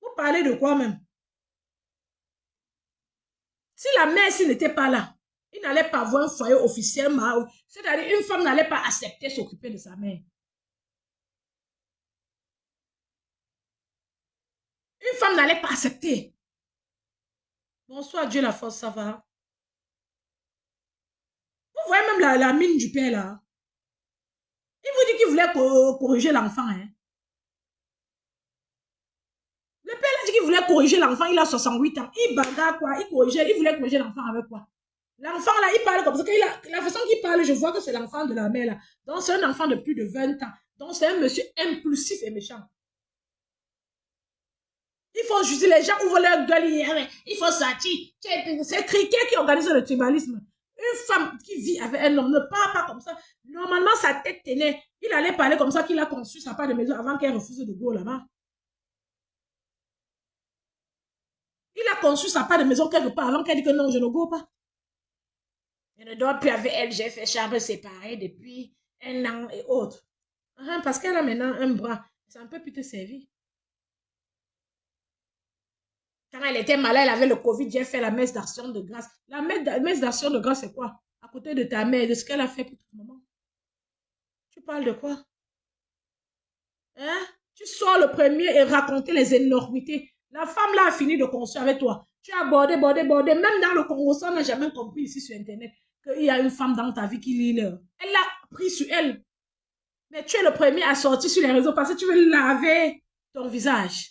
Vous parlez de quoi même? Si la mère n'était pas là, il n'allait pas avoir un foyer officiellement. C'est-à-dire, une femme n'allait pas accepter s'occuper de sa mère. Une femme n'allait pas accepter. Bonsoir, Dieu la force, ça va. Vous voyez même la mine du père là. Il vous dit qu'il voulait corriger l'enfant. Hein. Le père a dit qu'il voulait corriger l'enfant, il a 68 ans. Il bagarre quoi, il voulait corriger l'enfant avec quoi? L'enfant là, il parle comme ça. La façon qu'il parle, je vois que c'est l'enfant de la mère là. Donc c'est un enfant de plus de 20 ans. Donc c'est un monsieur impulsif et méchant. Il faut juste, les gens ouvrent leur gueule, il faut sortir. C'est Criquet qui organise le tribalisme. Une femme qui vit avec un homme ne parle pas comme ça. Normalement, sa tête tenait. Il allait parler comme ça qu'il a conçu sa part de maison avant qu'elle refuse de go là-bas. Il a conçu sa part de maison quelque part avant qu'elle dise que non, je ne go pas. Je ne dors plus avec elle, j'ai fait chambre séparée depuis 1 an et autres. Parce qu'elle a maintenant un bras. Ça ne peut plus te servir. Quand elle était malade, elle avait le Covid, j'ai fait la messe d'action de grâce. La messe d'action de grâce, c'est quoi? À côté de ta mère, de ce qu'elle a fait pour ta maman. Tu parles de quoi? Hein? Tu sors le premier et raconter les énormités. La femme là a fini de construire avec toi. Tu as bordé. Même dans le Congo, ça, on n'a jamais compris ici sur Internet qu'il y a une femme dans ta vie qui lit l'heure. Elle l'a pris sur elle. Mais tu es le premier à sortir sur les réseaux parce que tu veux laver ton visage.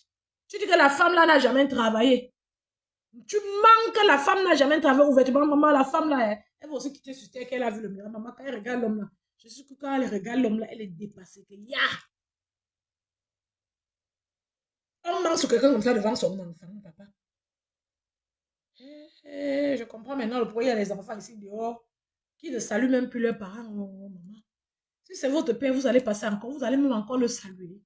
Tu dis que la femme là n'a jamais travaillé. Tu manques que la femme n'a jamais travaillé ouvertement. Maman, la femme là, elle va aussi quitter sur terre qu'elle a vu le miroir. Maman, quand elle regarde l'homme là, je suis que quand elle regarde l'homme là, elle est dépassée. On ment sur quelqu'un comme ça devant son enfant, papa. Je comprends maintenant le pourquoi il y a les enfants ici dehors qui ne saluent même plus leurs parents. Oh, maman. Si c'est votre père, vous allez passer encore, vous allez même encore le saluer.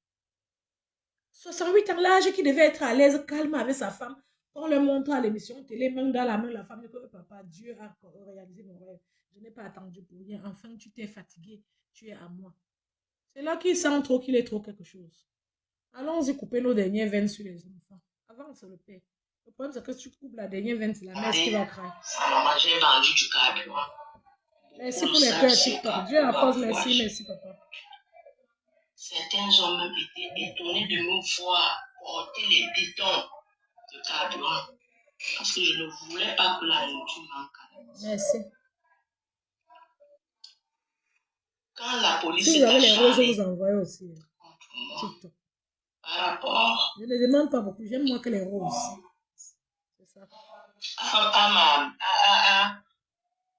68 ans, l'âge qui devait être à l'aise, calme avec sa femme. On le montre à l'émission télé, main dans la main, la femme dit que papa, Dieu a réalisé mon rêve. Je n'ai pas attendu pour rien. Enfin, tu t'es fatigué, tu es à moi. C'est là qu'il sent trop qu'il est trop quelque chose. Allons-y couper nos dernières veines sur les enfants. Avance le père. Le problème, c'est que si tu coupes la dernière veine, c'est la messe qui va craindre. Sa maman, j'ai vendu du carburant. Merci pour les cœurs TikTok. Dieu à force, merci papa. Certains hommes même étaient étonnés de me voir porter les bidons de carburant parce que je ne voulais pas que la nourriture manque à la maison. Merci. Quand la police Si vous avez les roses, je vous envoie aussi. TikTok. Par rapport je ne demande pas beaucoup, j'aime moins que les roses. C'est ça.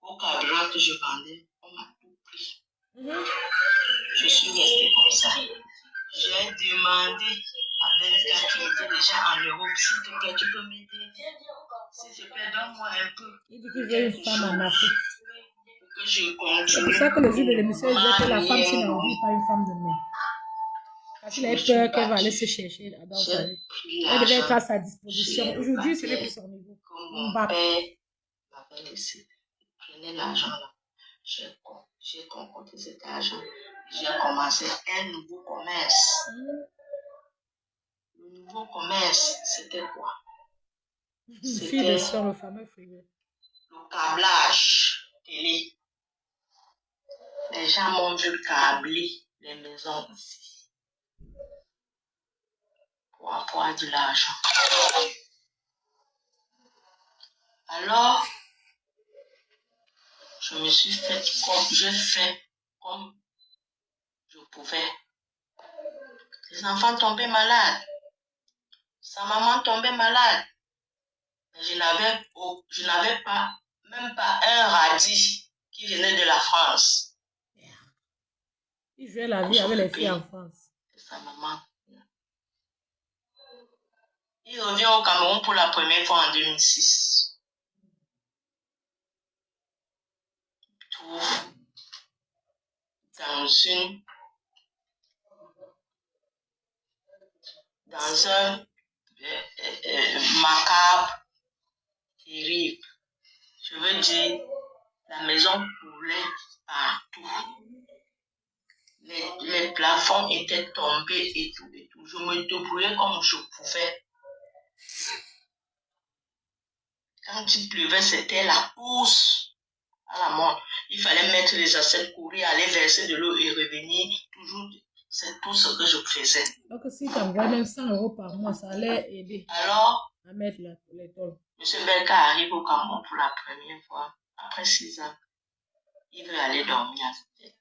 Au carburant que je vendais, on m'a tout pris. Je suis restée comme ça. J'ai demandé à Belka qui était déjà en Europe, s'il te plaît, tu peux m'aider. S'il te plaît, donne-moi un peu. Il dit qu'il veut une femme en Afrique. Que je continue. C'est pour ça que le jour de l'émission, il disait que la femme, s'il n'a envie, pas une femme de mer. Parce qu'il avait peur qu'elle va aller se chercher dans sa vie. Elle devait être à sa disposition. Aujourd'hui, ce n'est plus son niveau. Mon père m'avait laissé. Il prenait l'argent là. J'ai concocté cet argent. J'ai commencé un nouveau commerce. Le nouveau commerce, c'était quoi? C'était sur le fameux frigo. Le câblage télé. Les gens m'ont vu câbler les maisons ici pour avoir de l'argent. Alors, je me suis fait comme je pouvais. Les enfants tombaient malades. Sa maman tombait malade. Mais je n'avais même pas un radis qui venait de la France. Il jouait la vie avec les filles en France. Et sa maman. Il revient au Cameroun pour la première fois en 2006. Il trouve dans un macabre, terrible. Je veux dire, la maison coulait partout. Les plafonds étaient tombés et tout. Je me débrouillais comme je pouvais. Quand il pleuvait, c'était la course à la mort. Il fallait mettre les assiettes, courir, aller verser de l'eau et revenir. Toujours, c'est tout ce que je faisais. Donc, si tu envoies même 100 € par mois, ça allait aider. Alors, à mettre les tôles. M. Belka arrive au Cameroun pour la première fois. Après 6 ans, il veut aller dormir à l'hôtel.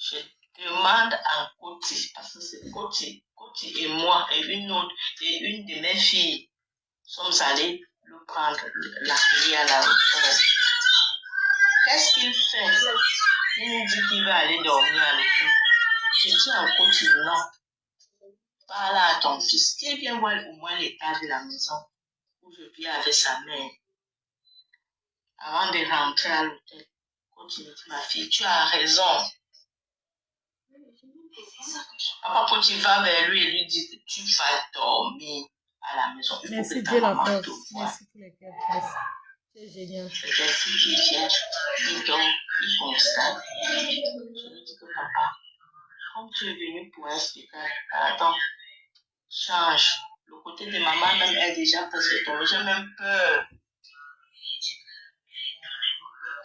Je demande à Koti, parce que c'est Koti et moi et une de mes filles sommes allés le prendre, l'accueillir à l'aéroport. Qu'est-ce qu'il fait? Il nous dit qu'il va aller dormir à l'hôtel. Je dis à Koti, non. Parle à ton fils, qu'il vient voir au moins l'état de la maison où je vis avec sa mère. Avant de rentrer à l'hôtel, Koti me dit, ma fille, tu as raison. Papa Koti va vers lui et lui dit que tu vas dormir à la maison. Merci Dieu la force. Merci pour les cœurs. Merci. C'est génial. C'est des filles qui viennent, ils dorment, ils constatent. Je lui dis que papa, comme tu es venu pour un spectacle, attends, change. Le côté de maman même est déjà presque tombé. J'ai même peur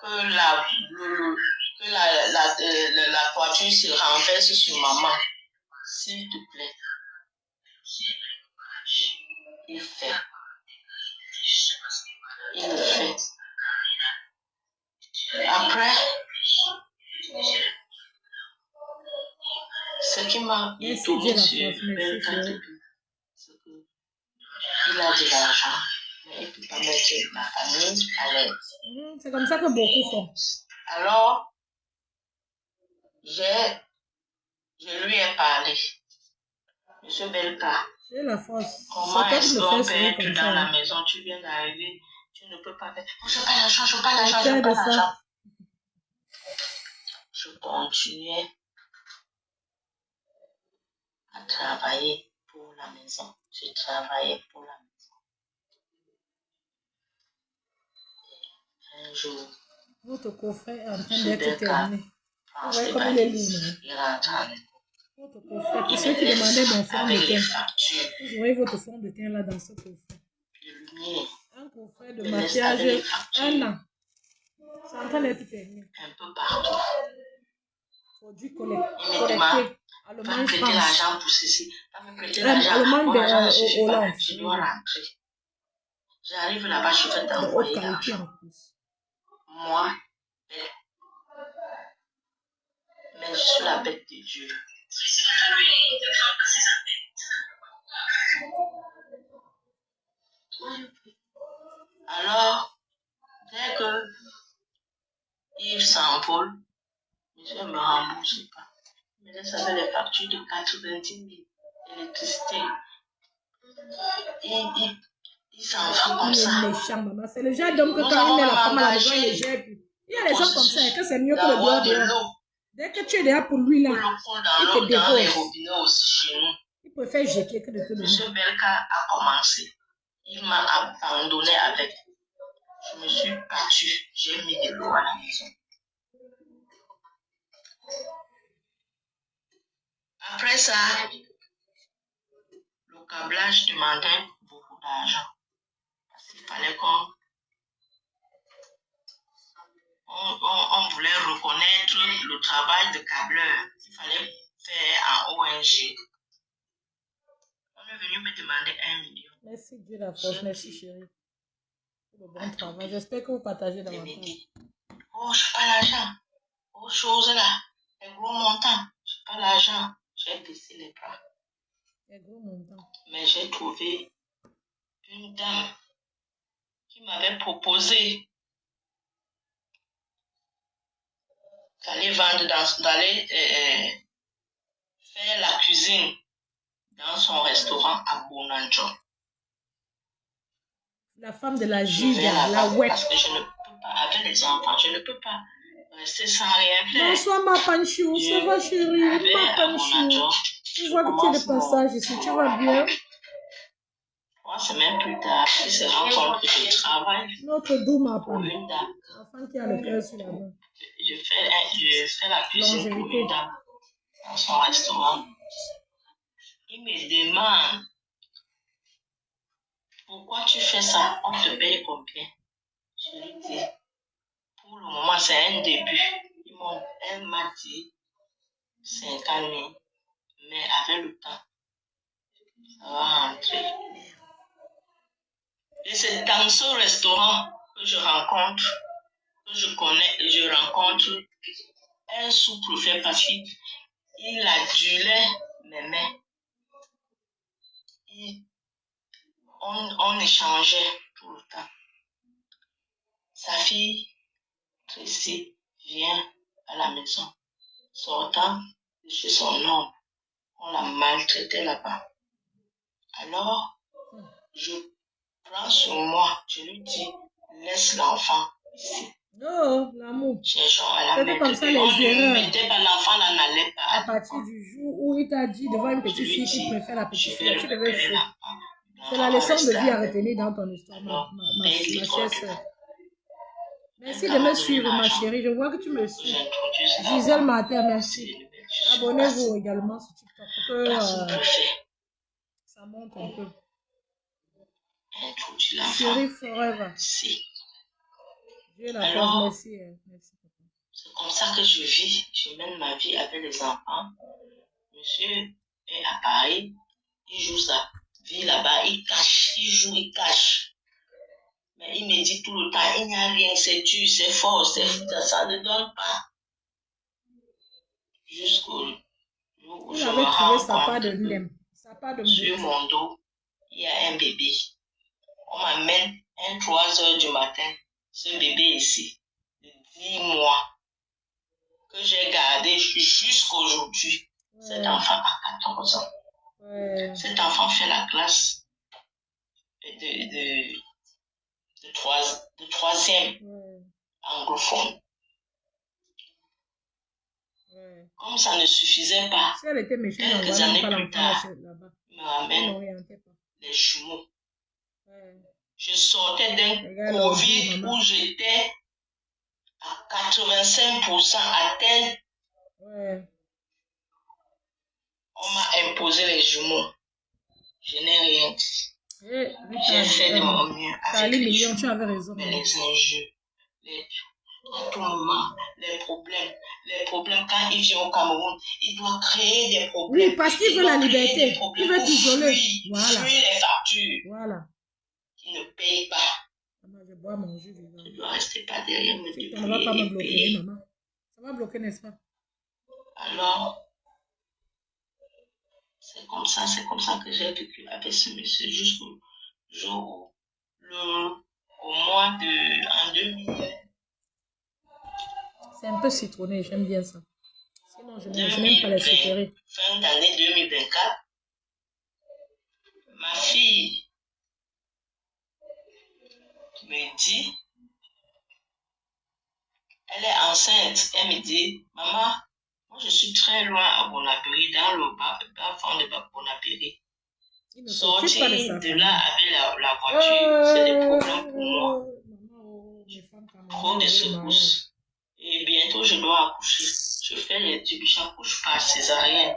que la voiture se renverse sur maman. S'il te plaît. Il fait. Il le fait. Après, ce qui m'a étonné sur Belka, c'est qu'il a de l'argent, mais il ne peut pas mettre ma famille à l'aise. C'est comme ça que beaucoup font. Alors, je lui ai parlé. Monsieur Belka, c'est la force. Comment est-ce qu'on peut être dans la maison? Tu viens d'arriver, tu ne peux pas faire. Oh, je n'ai pas l'argent, je n'ai pas l'argent, je n'ai pas l'argent. Je continuais à travailler pour la maison. Je travaillais pour la maison. Un jour, votre coffret est en train d'être terminé. Vous voyez comme il est lourd. Il rentre en école. Votre coffret, pour ceux qui demandaient mon fond de teint, vous voyez votre fond de teint là dans ce coffret. famille Un coffret de me laisse avec les maquillage, factures 1 an. C'est en train d'être terminé. un peu partout. Produit Il me demande, collecté. va Allemagne, prêter France. l'argent pour ceci, va me prêter l'argent. Allemagne Mon de argent ne suffit pas, Hollande. je dois rentrer. J'arrive là-bas, je vais De haute t'envoyer qualité l'argent. en plus. Moi, bête, mais je suis la bête de Dieu. Alors, dès que Yves s'envole, je ne me rembourse pas. Il me laisse avec les factures de 90 000 d'électricité. Il s'en va comme Il ça. est méchant, maman. C'est le genre d'homme que Nous quand il avons met la même femme à la maison, il engagé les gère plus. Il y a des gens comme ça, et que c'est mieux que le d'avoir dehors de dehors. l'eau. Dès que tu es derrière pour lui, là, Pour le coule il te dans les dépose. robinets aussi chez nous. Il préfère jeter que de te donner. Monsieur Belka a commencé. Il m'a abandonné avec. Je me suis battue. J'ai mis de l'eau à la maison. Après ça, le câblage demandait beaucoup d'argent. Parce qu'il fallait on voulait reconnaître le travail de câbleur. Il fallait faire en ONG. On est venu me demander 1 million. Merci Dieu la force, merci chérie. Pour le bon travail. J'espère que vous partagez Je me davantage. dis, oh, je n'ai pas l'argent. Aux choses là, les gros montants, je n'ai pas l'argent. J'ai baissé les bras. Les gros montants. Mais j'ai trouvé une dame qui m'avait proposé d'aller vendre, d'aller faire la cuisine dans son restaurant à Bonanjo. La femme de la Je vais giga, là-bas la web. parce que je ne peux pas, avec les enfants, je ne peux pas rester sans rien faire. Bonsoir ma panchou, ça va chérie, Je vais ma à Bonanjo. panchou. Tu vois que tu es de passage ici, tu vas bien? 3 semaines plus tard, il se rend compte que je travaille Notre doux ma pour panchou. une dame. L'enfant qui a le cœur sur la main. Je fais la cuisine pour une dame dans son restaurant. Il me demande pourquoi tu fais ça, on te paye combien? Je lui dis, pour le moment, c'est un début. Elle m'a dit 50 000, mais avec le temps, ça va rentrer. Et c'est dans ce restaurant que je rencontre, que je connais et je rencontre un sous-préfet parce qu'il adulait mes mains. On échangeait tout le temps. Sa fille, Tracy, vient à la maison. Sortant de chez son homme, on l'a maltraité là-bas. Alors, je prends sur moi, je lui dis, laisse l'enfant ici. Oh, l'amour. C'était comme ça les on erreurs. ne mettait pas l'enfant, là n'allait pas. À partir du jour où il t'a dit devant une petite fille qu'il préfère la petite fille, tu devais faire. C'est la leçon de vie à retenir dans ton histoire, ma chère soeur. Merci de me suivre, ma chérie. Je vois que tu me suis. Gisèle Martin, merci. Abonnez-vous également sur TikTok pour que ça monte un peu. Chérie Forever. Dieu la force, merci. Merci. C'est comme ça que je vis. Je mène ma vie avec les enfants. Monsieur est à Paris. Il joue sa vie là-bas. Il cache, il joue, il cache. Mais il me dit tout le temps, il n'y a rien, c'est dur, c'est fort, ça ne donne pas. Jusqu'au jour où je me rends compte que sur mon dos, il y a un bébé. On m'amène 3 heures du matin, ce bébé ici, de 10 mois, que j'ai gardé jusqu'aujourd'hui. Cet enfant a 14 ans. Cet enfant fait la classe de troisième anglophone. Comme ça ne suffisait pas, quelques années plus tard, il me ramène les jumeaux. Je sortais d'un Covid où j'étais à 85% atteinte. On m'a imposé les jumeaux. Je n'ai rien dit. J'ai fait de mon mieux avec les les millions, jours, tu avais raison. mais les injures, à tout moment, les problèmes, quand il vient au Cameroun, il doit créer des problèmes. Oui, parce qu'il veut la liberté. Il veut t'isoler. Voilà. Fuir les factures. Voilà. Il ne paye pas. Maman, je bois mon jus. Je ne dois rester pas derrière me débrouiller. Ça ne va pas me bloquer, maman. Ça va bloquer, n'est-ce pas? Alors, c'est comme ça que j'ai vécu avec ce monsieur jusqu'au jour où, au mois en 2000. C'est un peu citronné, j'aime bien ça. Sinon, je n'aime pas les sucrés. Fin d'année 2024, ma fille me dit, elle est enceinte, elle me dit, maman, moi je suis très loin à Bonapéry, dans le bas-fond de Bonapéry. Sortir de là avec la voiture, c'est des problèmes pour moi. Trop de secousses. Et bientôt je dois accoucher. Je fais les tubes, j'accouche par césarienne.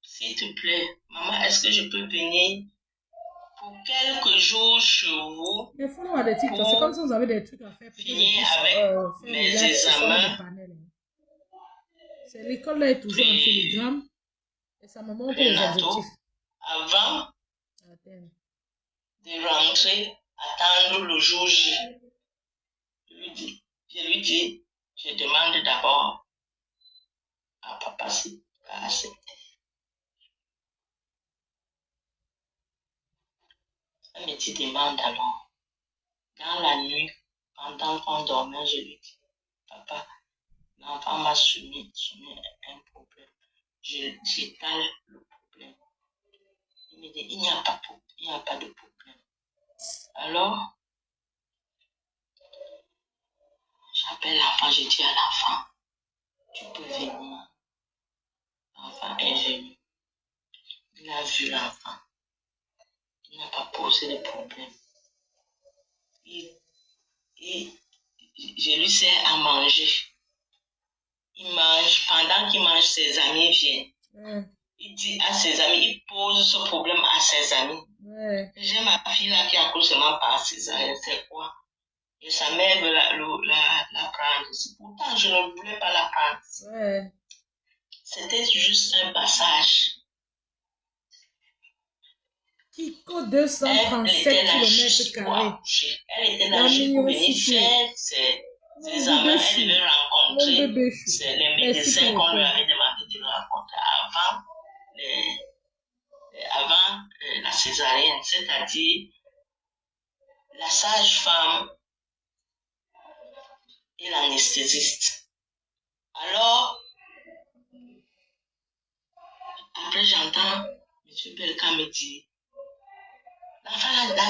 S'il te plaît, maman, est-ce que je peux venir pour quelques jours chez vous? Il faut avoir des trucs, c'est comme si vous avez des trucs à faire. Finir avec mes examens. C'est l'école là est toujours en filigrane. Et ça me montre les objectifs. Avant de rentrer, attendre le jour J. Je lui dis, je demande d'abord à papa s'il va accepter. Elle me dit, demande alors. Dans la nuit, pendant qu'on dormait, je lui dis, papa, l'enfant m'a soumis un problème. J'étale le problème. Il me dit, il n'y a pas de problème. Alors, j'appelle l'enfant, je dis à l'enfant, tu peux venir. L'enfant est venu. Il a vu l'enfant. Il n'a pas posé de problème. Je lui sers à manger. Il mange. Pendant qu'il mange, ses amis viennent. Il dit à ses amis, il pose ce problème à ses amis. J'ai ma fille là qui accouche seulement par césarienne, c'est quoi? Et sa mère veut la prendre. Pourtant, je ne voulais pas la prendre. C'était juste un passage. Kiko 237 km². Elle était là juste pour venir faire ses examens. Elle devait rencontrer les médecins qu'on lui avait demandé de rencontrer avant la césarienne, c'est-à-dire la sage-femme et l'anesthésiste. Alors, après j'entends M. Belka me dire, la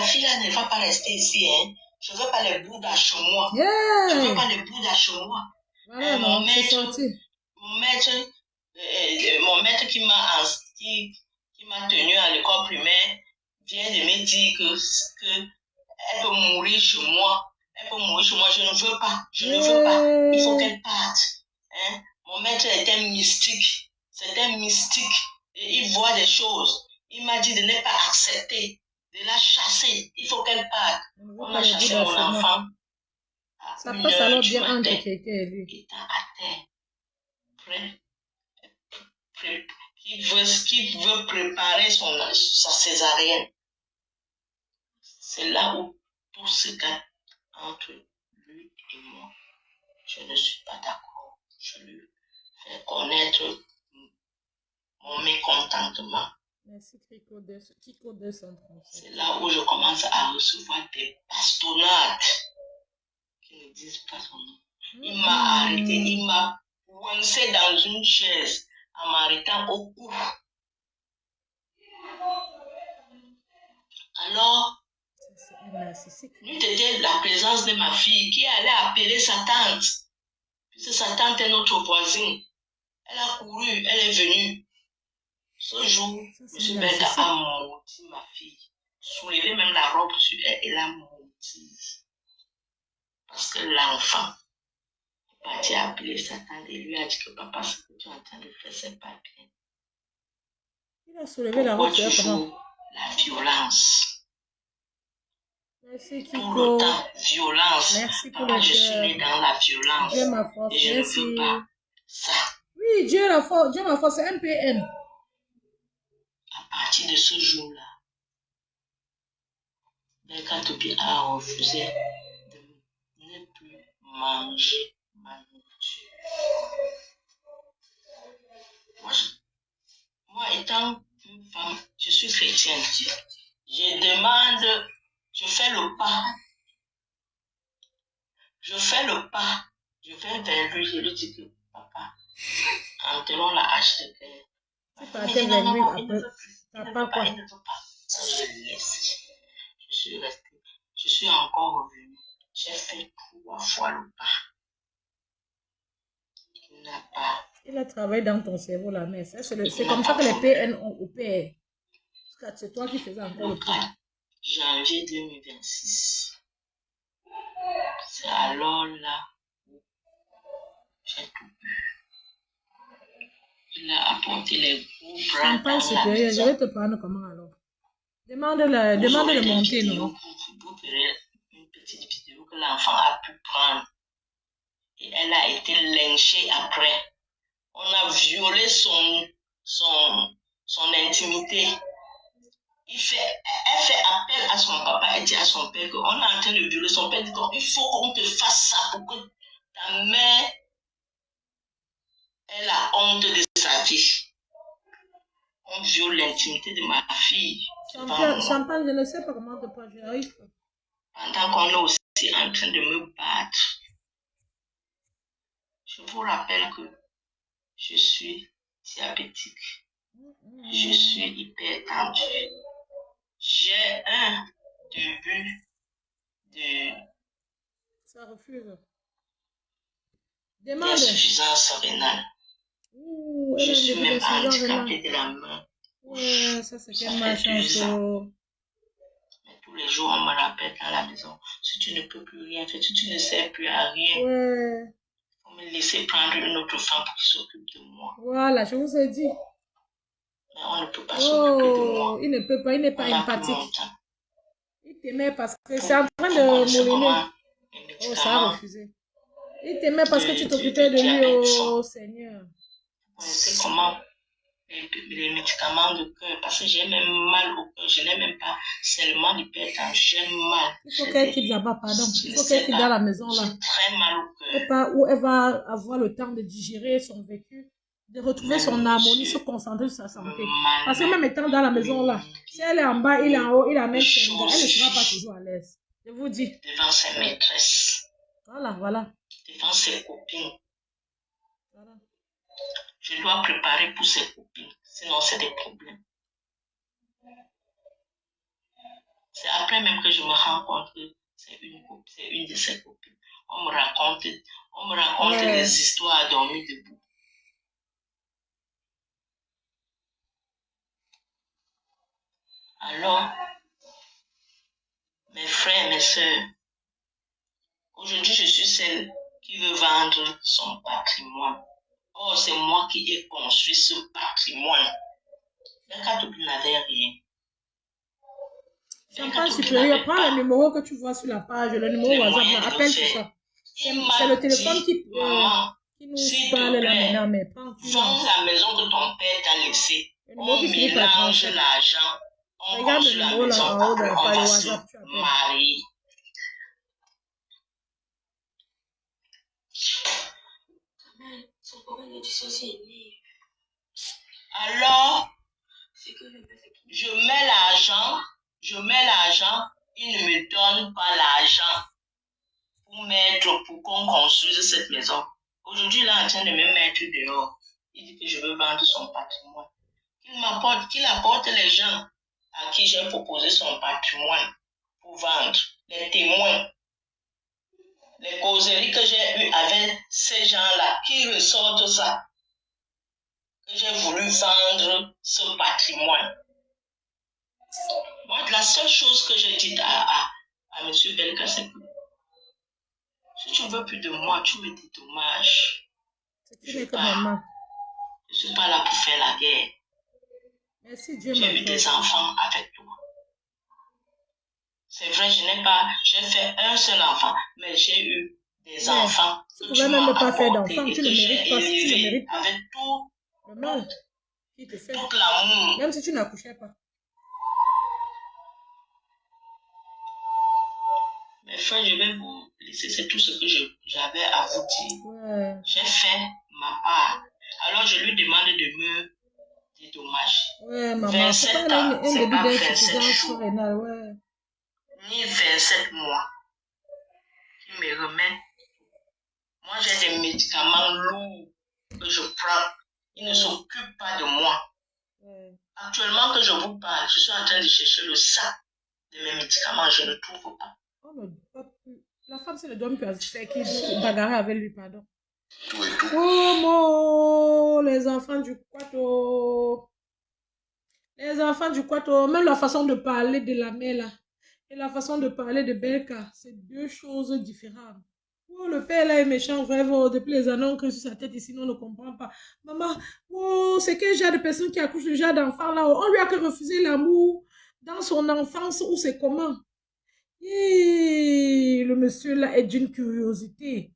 fille là ne va pas rester ici, hein. Je ne veux pas les bouddhas chez moi. Je ne veux pas les bouddhas chez moi. Voilà, mon maître qui m'a tenu à l'école primaire vient de me dire que elle peut mourir chez moi. Elle peut mourir chez moi. Je ne veux pas. Je ne veux pas. Il faut qu'elle parte. Hein? Mon maître était mystique. C'était mystique. Et il voit des choses. Il m'a dit de ne pas accepter, de la chasser. Il faut qu'elle parte. On a chassé mon enfant. Ça passe alors bien entre quelqu'un et lui. Il est à terre. Qui veut préparer sa césarienne. C'est là où tout se gâte entre lui et moi. Je ne suis pas d'accord. Je lui fais connaître mon mécontentement. Merci Kiko 237. C'est là où je commence à recevoir des bastonnades qui ne disent pas son nom. Il m'a arrêté, il m'a coincé dans une chaise en m'arrêtant au cou. Alors, lui était la présence de ma fille qui allait appeler sa tante. Puisque sa tante est notre voisine. Elle a couru, elle est venue. Ce jour, M. Belka a maudit ma fille. Soulevé même la robe sur elle et l'a maudit. Parce que l'enfant est parti appeler sa tante et lui a dit que papa, ce que tu es en train de faire, c'est pas bien. Il a soulevé la robe sur elle. La violence. Merci, Tout le Kiko. temps, violence. Merci pour Papa, le je suis cœur. née dans la violence. Dieu ma force. Et je ne Merci. veux pas ça. Oui, Dieu la force. Dieu ma force, c'est MPN. À partir de ce jour-là, Belkatobi a refusé de ne plus manger ma nourriture. Moi, étant une femme, je suis chrétienne. Je demande, je fais le pas. Je fais le pas. Je vais vers lui, je lui dis que papa, enterrons la hache de guerre. Tu partais vers lui après. T'as pas quoi? Il ne veut pas. Je laisse. Je suis restée. Je suis encore revenue. J'ai fait 3 fois le pas. Il n'a pas. Il a travaillé dans ton cerveau, la mère. C'est comme ça que les PN ont opéré. Parce que c'est toi qui faisais encore le pas. Janvier 2026. C'est alors là où j'ai tout eu. Il a apporté les gros bras dans la maison. Je vais te prendre comment alors? Demande de monter, non? Vous verrez une petite vidéo que l'enfant a pu prendre. Et elle a été lynchée après. On a violé son intimité. Elle fait appel à son papa et dit à son père qu'on est en train de violer son père. Dit il faut qu'on te fasse ça pour que ta mère ait la honte de sa vie. On viole l'intimité de ma fille. Champagne, je ne sais pas comment te prendre, j'y arrive pas. Pendant qu'on est aussi en train de me battre, je vous rappelle que je suis diabétique. Je suis hyper tendue. J'ai un début de... Ça refuse. D'insuffisance rénale. Je suis même handicapée de la main. Ouais, ça c'est quelle malchance. Mais tous les jours, on me rappelle dans la maison, si tu ne peux plus rien faire, si tu ne sers plus à rien, ouais. Il faut me laisser prendre une autre femme qui s'occupe de moi. Voilà, je vous ai dit. Mais on ne peut pas s'occuper de moi. Il ne peut pas, il n'est pas empathique. Il t'aimait parce que c'est en train de mouliner. Oh, ça a refusé. Il t'aimait parce que tu t'occupais de lui, oh Seigneur. Vous connaissez comment les médicaments de cœur, parce que j'ai même mal au cœur, je n'ai même pas seulement l'hypertension, j'ai mal. Il faut qu'elle quitte là-bas, pardon. Il faut qu'elle quitte dans la maison là. J'ai très mal au cœur. Où elle va avoir le temps de digérer son vécu, de retrouver son harmonie, se concentrer sur sa santé. Parce que même étant dans la maison là, si elle est en bas, il est en haut, il a même elle ne sera pas toujours à l'aise. Je vous dis. Devant ses maîtresses. Voilà. Devant ses copines. Voilà. Je dois préparer pour ses copines, sinon c'est des problèmes. C'est après même que je me rends compte que c'est une de ses copines. On me raconte des histoires à dormir debout. Alors, mes frères, mes soeurs, aujourd'hui je suis celle qui veut vendre son patrimoine. Oh, c'est moi qui ai construit ce patrimoine. Belkatobi n'avait rien. Champagne supérieur, prends le numéro que tu vois sur la page, le numéro WhatsApp, là, appelle sur ça. C'est le téléphone qui nous parle là maintenant, mais prends tu vends la maison que ton père t'a laissée. On mélange l'argent. On regarde le numéro là en haut de la page WhatsApp, tu appelles. Marie. Alors, je mets l'argent, il ne me donne pas l'argent pour qu'on construise cette maison. Aujourd'hui, il est en train de me mettre dehors. Il dit que je veux vendre son patrimoine. Qu'il apporte les gens à qui j'ai proposé son patrimoine pour vendre, les témoins. Les causeries que j'ai eues avec ces gens-là, qui ressortent ça, que j'ai voulu vendre ce patrimoine. Moi, la seule chose que j'ai dit à M. Belka, c'est que si tu veux plus de moi, tu me dédommages. Je ne suis pas là pour faire la guerre. Merci Dieu. J'ai eu des enfants avec toi. C'est vrai, j'ai fait un seul enfant, mais j'ai eu des enfants. Tu pouvais même ne pas faire d'enfants, tu ne mérites pas, élevé tu ne mérites pas. avec Le mal qui te fait. tout l'amour. Même si tu n'accouchais pas. Mes frères, je vais vous laisser, c'est tout ce que j'avais à vous dire. Ouais. J'ai fait ma part. Alors je lui demande de me dédommager. Ouais, maman, 27 c'est pas ans, un c'est début pas 27 d'insuffisance jours, rénale, ouais. ni 27 mois qui me remet. Moi, j'ai des médicaments lourds que je prends. Ils ne s'occupent pas de moi. Ouais. Actuellement que je vous parle, je suis en train de chercher le sac de mes médicaments. Je ne trouve pas. Oh, mais la femme, c'est le doigt qui bagarre avec lui, pardon. Tout et tout. Oh, les enfants du Kwato. Les enfants du Kwato, même la façon de parler de la mère là, et la façon de parler de Belka, c'est deux choses différentes. Oh, le père là est méchant, vraiment, depuis les années que sur sa tête ici, on ne comprend pas. Maman, oh, c'est quel genre de personne qui accouche le genre d'enfant là? On lui a que refusé l'amour dans son enfance ou c'est comment? Et le monsieur là est d'une curiosité.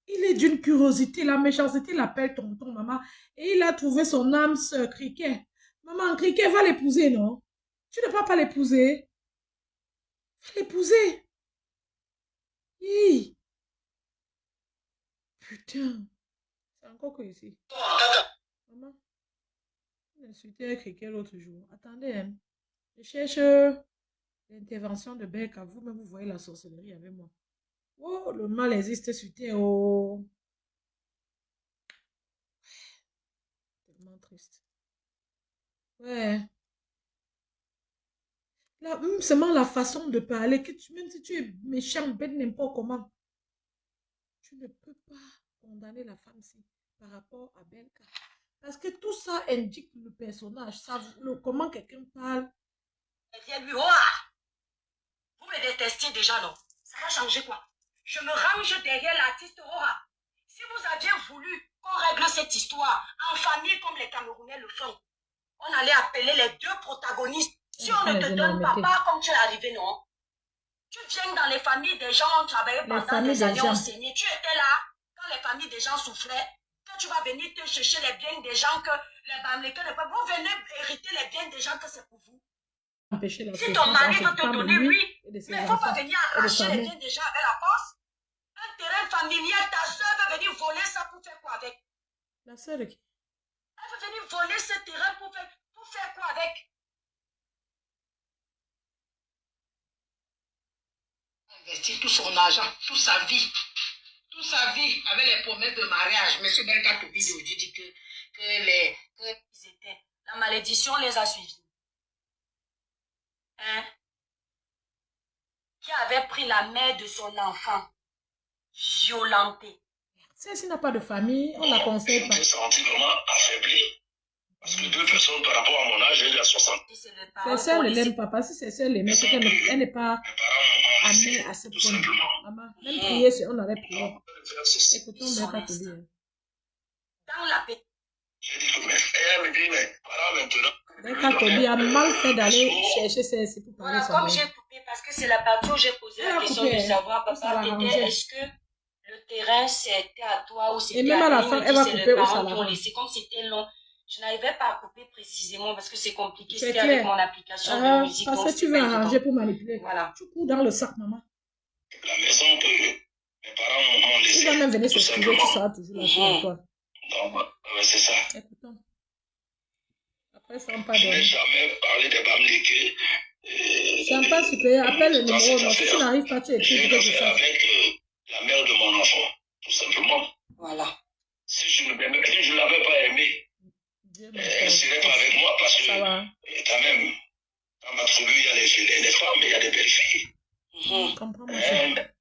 Il est d'une curiosité, la méchanceté l'appelle tonton, maman. Et il a trouvé son âme sœur, Criquet. Maman, Criquet va l'épouser, non? Tu ne peux pas l'épouser. Va l'épouser. Hi. Putain. C'est encore que ici. Maman, j'ai insulté Criquet l'autre jour. Attendez, hein. Je cherche l'intervention de Bec à vous, mais vous voyez la sorcellerie avec moi. Oh, le mal existe sur terre. Oh. Tellement triste. Ouais. Là, seulement la façon de parler, que même si tu es méchant, bête, n'importe comment, tu ne peux pas condamner la femme-ci par rapport à Belka. Parce que tout ça indique le personnage, ça, comment quelqu'un parle. Viens lui, vous me détestez déjà, non? Ça va changer quoi? Je me range derrière l'artiste Aura. Si vous aviez voulu qu'on règle cette histoire en famille comme les Camerounais le font, on allait appeler les deux protagonistes. Si on ne te donne pas part comme tu es arrivé, non? Tu viens dans les familles des gens, on travaillait pendant des années, on saignait. Tu étais là quand les familles des gens souffraient. Que tu vas venir te chercher les biens des gens que les Bamlékens ne peuvent pas. Vous venez hériter les biens des gens que c'est pour vous. Si ton mari veut te donner, oui, mais il ne faut pas venir arracher les biens des gens avec la force. Un terrain familial, ta soeur veut venir voler ça pour faire quoi avec? La soeur de qui? Elle veut venir voler ce terrain pour faire quoi avec? Investir tout son argent, toute sa vie avec les promesses de mariage. Monsieur Belka Toubi aujourd'hui dit que ils étaient. La malédiction les a suivis. Hein? Qui avait pris la mère de son enfant, violentée. Celle-ci n'a pas de famille, on la conseille pas. Je me suis senti vraiment affaibli. Parce que deux personnes par rapport à mon âge, j'ai eu à 60. Ses sœurs ne l'aiment pas, parce que ses sœurs l'aiment, c'est qu'elle n'est pas amenée à ce point. Maman, même prier, on avait prié. Écoutons Belka Toubi. Dans la paix. J'ai dit que mes frères me disent, mais voilà maintenant. Belka Toubi a mal fait d'aller chercher ses pour parler Voilà, son comme mère. j'ai coupé, parce que c'est la partie où j'ai posé la question de savoir, papa, est-ce que le terrain c'était à toi ou c'était à lui? Et même à la fin, elle va couper où ça va. C'est comme c'était long. Je n'arrivais pas à couper précisément parce que c'est compliqué. C'était avec mon application de musique. Parce que tu veux arranger pour manipuler. Voilà. Tu cours dans le sac, maman. La maison que mes parents m'ont laissée. Tu vas même venir s'excuser, tu seras toujours là sur toi. Donc, c'est ça. Écoutons. Après, ça on Je n'ai jamais parlé des Bamlékens. C'est un pas supérieur. Appelle le numéro. Non, si tu n'arrives pas, tu écris. J'ai avec la mère de mon enfant, tout simplement. Voilà. Si je ne l'avais pas aimée, elle ne serait pas avec moi parce que quand même, dans ma tribu, il y a les femmes, mais il y a des belles filles.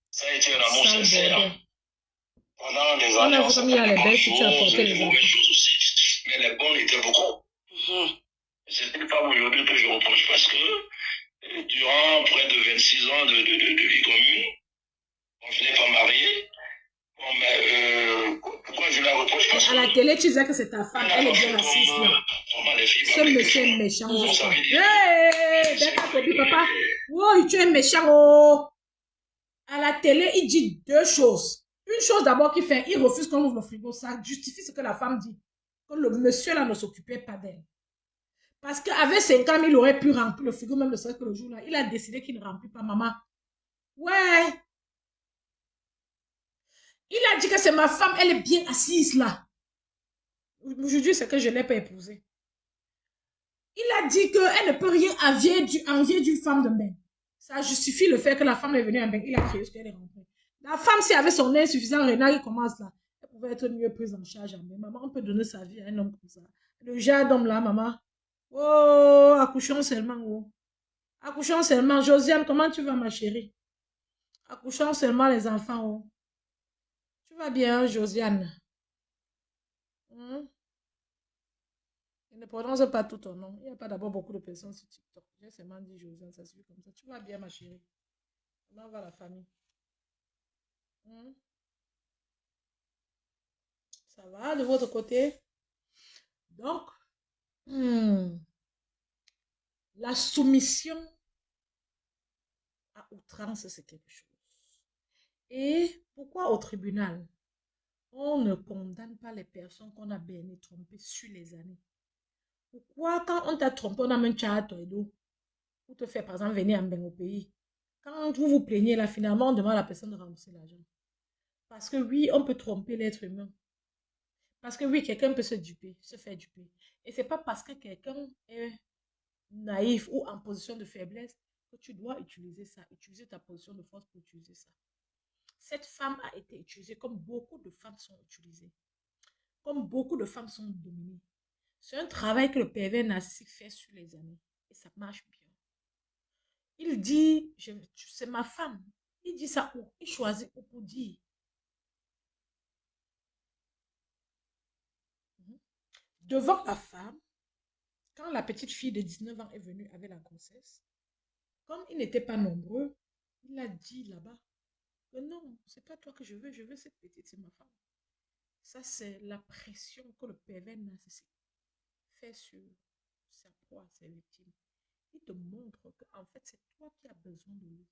Ça a été un amour sincère. Pendant des années, on s'est pas des mauvaises choses aussi, mais les bons étaient beaucoup. C'est une femme aujourd'hui que je reproche parce que durant près de 26 ans de vie commune, je n'ai pas marié. Bon, mais pourquoi je la reproche? Parce à la télé, tu disais que c'est ta femme, elle est bien assise là. Vraiment, les filles Ce monsieur est méchant. Hé, papa. Oh, tu es méchant. Oh. À la télé, il dit deux choses. Une chose d'abord qu'il fait, il refuse qu'on ouvre le frigo. Ça justifie ce que la femme dit. Que le monsieur là ne s'occupait pas d'elle. Parce qu'avec 5 ans, il aurait pu remplir le frigo, même le seul que le jour là. Il a décidé qu'il ne remplit pas, maman. Ouais. Il a dit que c'est ma femme, elle est bien assise là. Aujourd'hui, c'est que je ne l'ai pas épousée. Il a dit qu'elle ne peut rien envier d'une femme de même. Ça justifie le fait que la femme est venue en bain. Il a créé ce qu'elle est rentrée. La femme, si elle avait son insuffisant rénal, il commence là. Elle pouvait être mieux prise en charge. Mais maman, on peut donner sa vie à un homme comme ça. Le genre d'homme là, maman. Oh, accouchons seulement. Oh. Accouchons seulement. Josiane, comment tu vas, ma chérie? Accouchons seulement les enfants. Oh. Tu vas bien, Josiane? Je ne prononce pas tout ton nom. Il n'y a pas d'abord beaucoup de personnes sur TikTok. J'ai seulement dit Josiane, ça suffit comme ça. Tu vas bien, ma chérie? Comment va la famille? Ça va de votre côté? Donc, la soumission à outrance, c'est quelque chose. Et pourquoi au tribunal, on ne condamne pas les personnes qu'on a berné, trompées sur les années? Pourquoi, quand on t'a trompé, on a même tcha à toi pour te faire, par exemple, venir en bain au pays? Quand vous vous plaignez, là, finalement, on demande à la personne de rembourser l'argent. Parce que oui, on peut tromper l'être humain. Parce que oui, quelqu'un peut se duper, se faire duper. Et c'est pas parce que quelqu'un est naïf ou en position de faiblesse que tu dois utiliser ça, utiliser ta position de force pour utiliser ça. Cette femme a été utilisée comme beaucoup de femmes sont utilisées. Comme beaucoup de femmes sont dominées. C'est un travail que le pervers narcissique fait sur les années. Et ça marche bien. Il dit, c'est ma femme. Il dit ça où? Il choisit où pour dire. Devant la femme, quand la petite fille de 19 ans est venue avec la grossesse, comme ils n'étaient pas nombreux, il a dit là-bas que non, c'est pas toi que je veux cette petite, c'est ma femme. Ça, c'est la pression que le pervers narcissique fait sur sa proie, ses victimes. Il te montre qu'en fait, c'est toi qui as besoin de lui.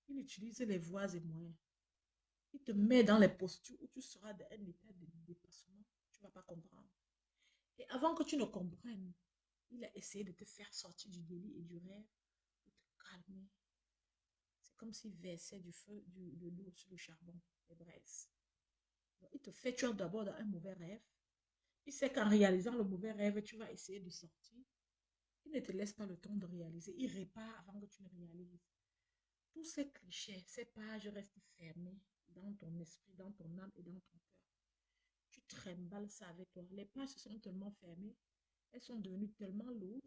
Il utilise les voies et moyens. Il te met dans les postures où tu seras dans un état de dépassement. Tu ne vas pas comprendre. Et avant que tu ne comprennes, il a essayé de te faire sortir du délit et du rêve pour te calmer. C'est comme s'il versait du feu, de l'eau sur le charbon, les braises. Donc, il te fait, tu as d'abord dans un mauvais rêve. Il sait qu'en réalisant le mauvais rêve, tu vas essayer de sortir. Il ne te laisse pas le temps de réaliser. Il répare avant que tu ne réalises. Tous ces clichés, ces pages restent fermées dans ton esprit, dans ton âme et dans ton cœur. Tu trimbales ça avec toi. Les pages sont tellement fermées, elles sont devenues tellement lourdes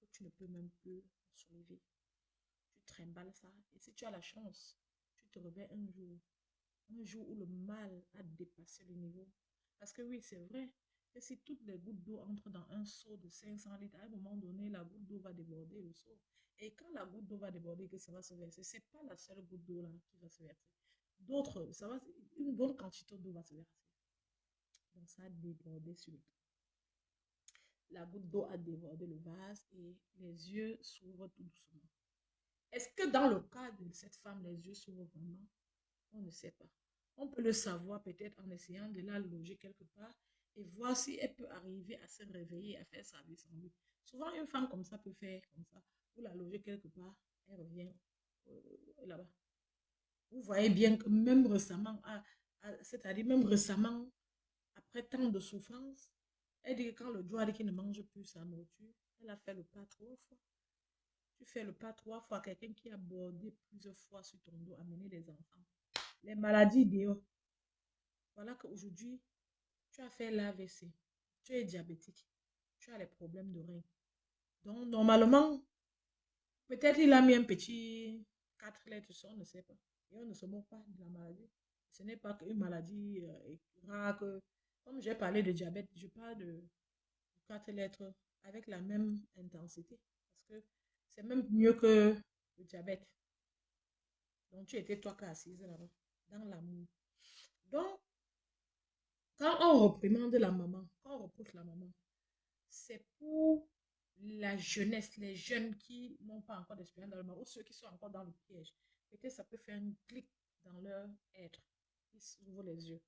que tu ne peux même plus soulever. Tu trimbales ça. Et si tu as la chance, tu te réveilles un jour où le mal a dépassé le niveau. Parce que oui, c'est vrai que si toutes les gouttes d'eau entrent dans un seau de 500 litres, à un moment donné, la goutte d'eau va déborder le seau. Et quand la goutte d'eau va déborder, que ça va se verser, c'est pas la seule goutte d'eau là qui va se verser. D'autres, une bonne quantité d'eau va se verser. Donc ça a débordé sur le toit. La goutte d'eau a débordé le vase et les yeux s'ouvrent tout doucement. Est-ce que dans le cas de cette femme, les yeux s'ouvrent vraiment? On ne sait pas. On peut le savoir peut-être en essayant de la loger quelque part et voir si elle peut arriver à se réveiller, à faire sa vie sans lui. Souvent, une femme comme ça peut faire comme ça. Vous la logez quelque part, elle revient là-bas. Vous voyez bien que même récemment, c'est-à-dire même récemment, après tant de souffrance, elle dit que quand le doigt dit qu'il ne mange plus sa nourriture, elle a fait le pas 3 fois. Tu fais le pas 3 fois, quelqu'un qui a bordé plusieurs fois sur ton dos, amener des enfants. Les maladies idéaux. Voilà qu'aujourd'hui, tu as fait l'AVC, tu es diabétique, tu as les problèmes de rein. Donc, normalement, peut-être il a mis un petit 4 lettres sur, on ne sait pas. Et on ne se moque pas de la maladie. Ce n'est pas qu'une maladie rare. Comme j'ai parlé de diabète, je parle de 4 lettres avec la même intensité. Parce que c'est même mieux que le diabète. Donc, tu étais toi qui assise là-bas, dans l'amour. Donc, quand on reprimande la maman, quand on reproche la maman, c'est pour la jeunesse, les jeunes qui n'ont pas encore d'expérience dans le mariage, ou ceux qui sont encore dans le piège. Peut-être ça peut faire un clic dans leur être. Ils s'ouvrent les yeux.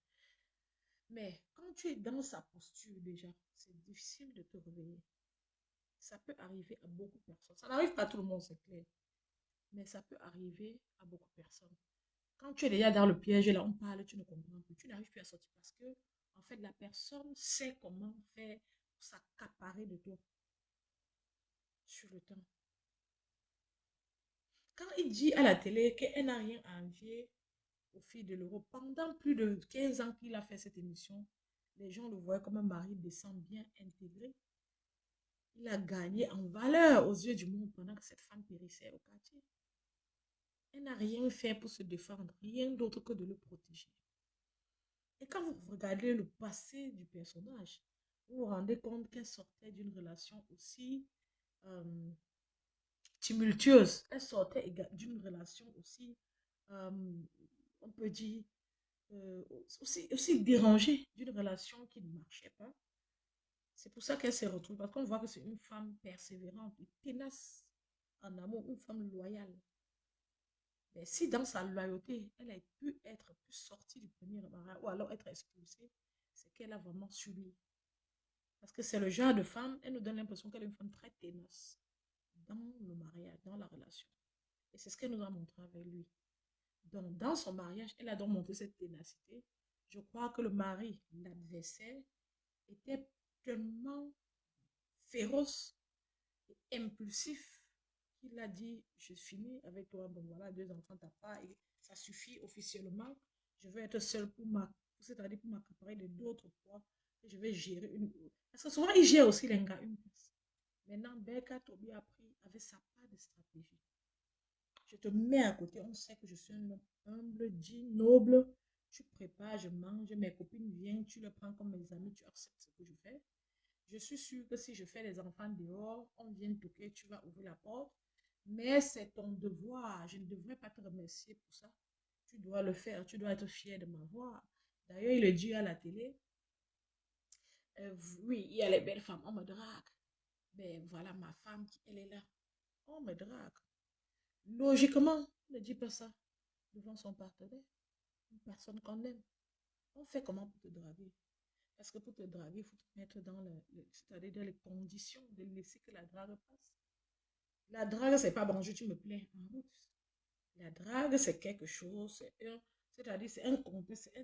Mais quand tu es dans sa posture déjà, c'est difficile de te réveiller. Ça peut arriver à beaucoup de personnes. Ça n'arrive pas à tout le monde, c'est clair. Mais ça peut arriver à beaucoup de personnes. Quand tu es déjà dans le piège, là, on parle, tu ne comprends plus. Tu n'arrives plus à sortir parce que, en fait, la personne sait comment faire pour s'accaparer de toi sur le temps. Quand il dit à la télé qu'elle n'a rien à envier aux filles de l'Europe, pendant plus de 15 ans qu'il a fait cette émission, les gens le voyaient comme un mari décent, bien intégré. Il a gagné en valeur aux yeux du monde pendant que cette femme périssait au quartier. Elle n'a rien fait pour se défendre, rien d'autre que de le protéger. Et quand vous regardez le passé du personnage, vous vous rendez compte qu'elle sortait d'une relation aussi tumultueuse. Elle sortait d'une relation aussi, on peut dire, aussi dérangée, d'une relation qui ne marchait pas. C'est pour ça qu'elle s'est retrouvée, parce qu'on voit que c'est une femme persévérante, tenace en amour, une femme loyale. Mais si dans sa loyauté, elle a pu être plus sortie du premier mariage ou alors être expulsée, c'est qu'elle a vraiment subi. Parce que c'est le genre de femme, elle nous donne l'impression qu'elle est une femme très tenace dans le mariage, dans la relation. Et c'est ce qu'elle nous a montré avec lui. Donc, dans son mariage, elle a donc montré cette ténacité. Je crois que le mari, l'adversaire, était tellement féroce et impulsif qu'il a dit, je finis avec toi, bon voilà, 2 enfants, t'as pas, et ça suffit officiellement, je vais être seule pour c'est-à-dire pour m'accaparer de d'autres poids, et je vais gérer une, parce que souvent il gère aussi les gars une place. Maintenant, Berka Tobi a pris avec sa part de stratégie. Je te mets à côté, on sait que je suis un homme humble, digne, noble, tu prépares, je mange, mes copines viennent, tu le prends comme mes amis, tu acceptes ce que je fais. Je suis sûre que si je fais les enfants dehors, on vient toquer, tu vas ouvrir la porte. Mais c'est ton devoir. Je ne devrais pas te remercier pour ça. Tu dois le faire. Tu dois être fier de m'avoir. D'ailleurs, il le dit à la télé. Oui, il y a les belles femmes. On me drague. Ben voilà ma femme, elle est là. On me drague. Logiquement, on ne dit pas ça devant son partenaire. Une personne qu'on aime. On fait comment pour te draguer? Parce que pour te draguer, il faut te mettre dans c'est-à-dire dans les conditions de laisser que la drague passe. La drague, c'est pas bonjour, tu me plais en route. La drague, c'est quelque chose, c'est-à-dire c'est un concept,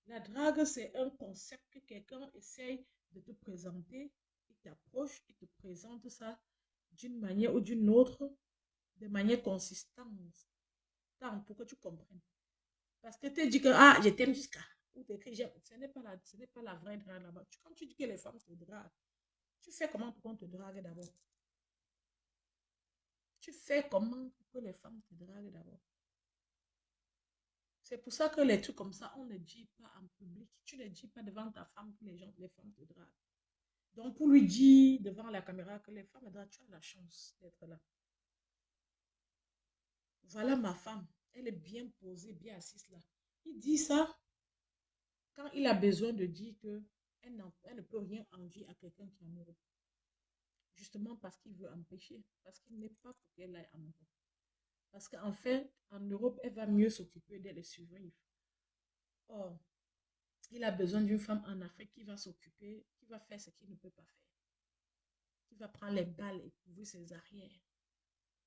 la drague, c'est un concept que quelqu'un essaye de te présenter, il t'approche, il te présente ça d'une manière ou d'une autre, de manière consistante, pour que tu comprennes. Parce que tu dis que, ah, je t'aime jusqu'à, ou t'écris, ce n'est pas la vraie drague là-bas. Quand tu dis que les femmes te draguent, tu fais comment pour qu'on te drague d'abord? Tu fais comment pour que les femmes te draguent d'abord? C'est pour ça que les trucs comme ça, on ne dit pas en public. Tu ne dis pas devant ta femme que les femmes te draguent. Donc, pour lui dire devant la caméra que les femmes te draguent, tu as la chance d'être là. Voilà ma femme. Elle est bien posée, bien assise là. Il dit ça quand il a besoin de dire qu'elle ne peut rien envier à quelqu'un qui est en Europe. Justement parce qu'il veut empêcher. Parce qu'il n'est pas pour qu'elle aille en Europe. Parce qu'en fait, en Europe, elle va mieux s'occuper d'elle et survivre. Or, il a besoin d'une femme en Afrique qui va s'occuper, qui va faire ce qu'il ne peut pas faire. Qui va prendre les balles et couvrir ses arrières.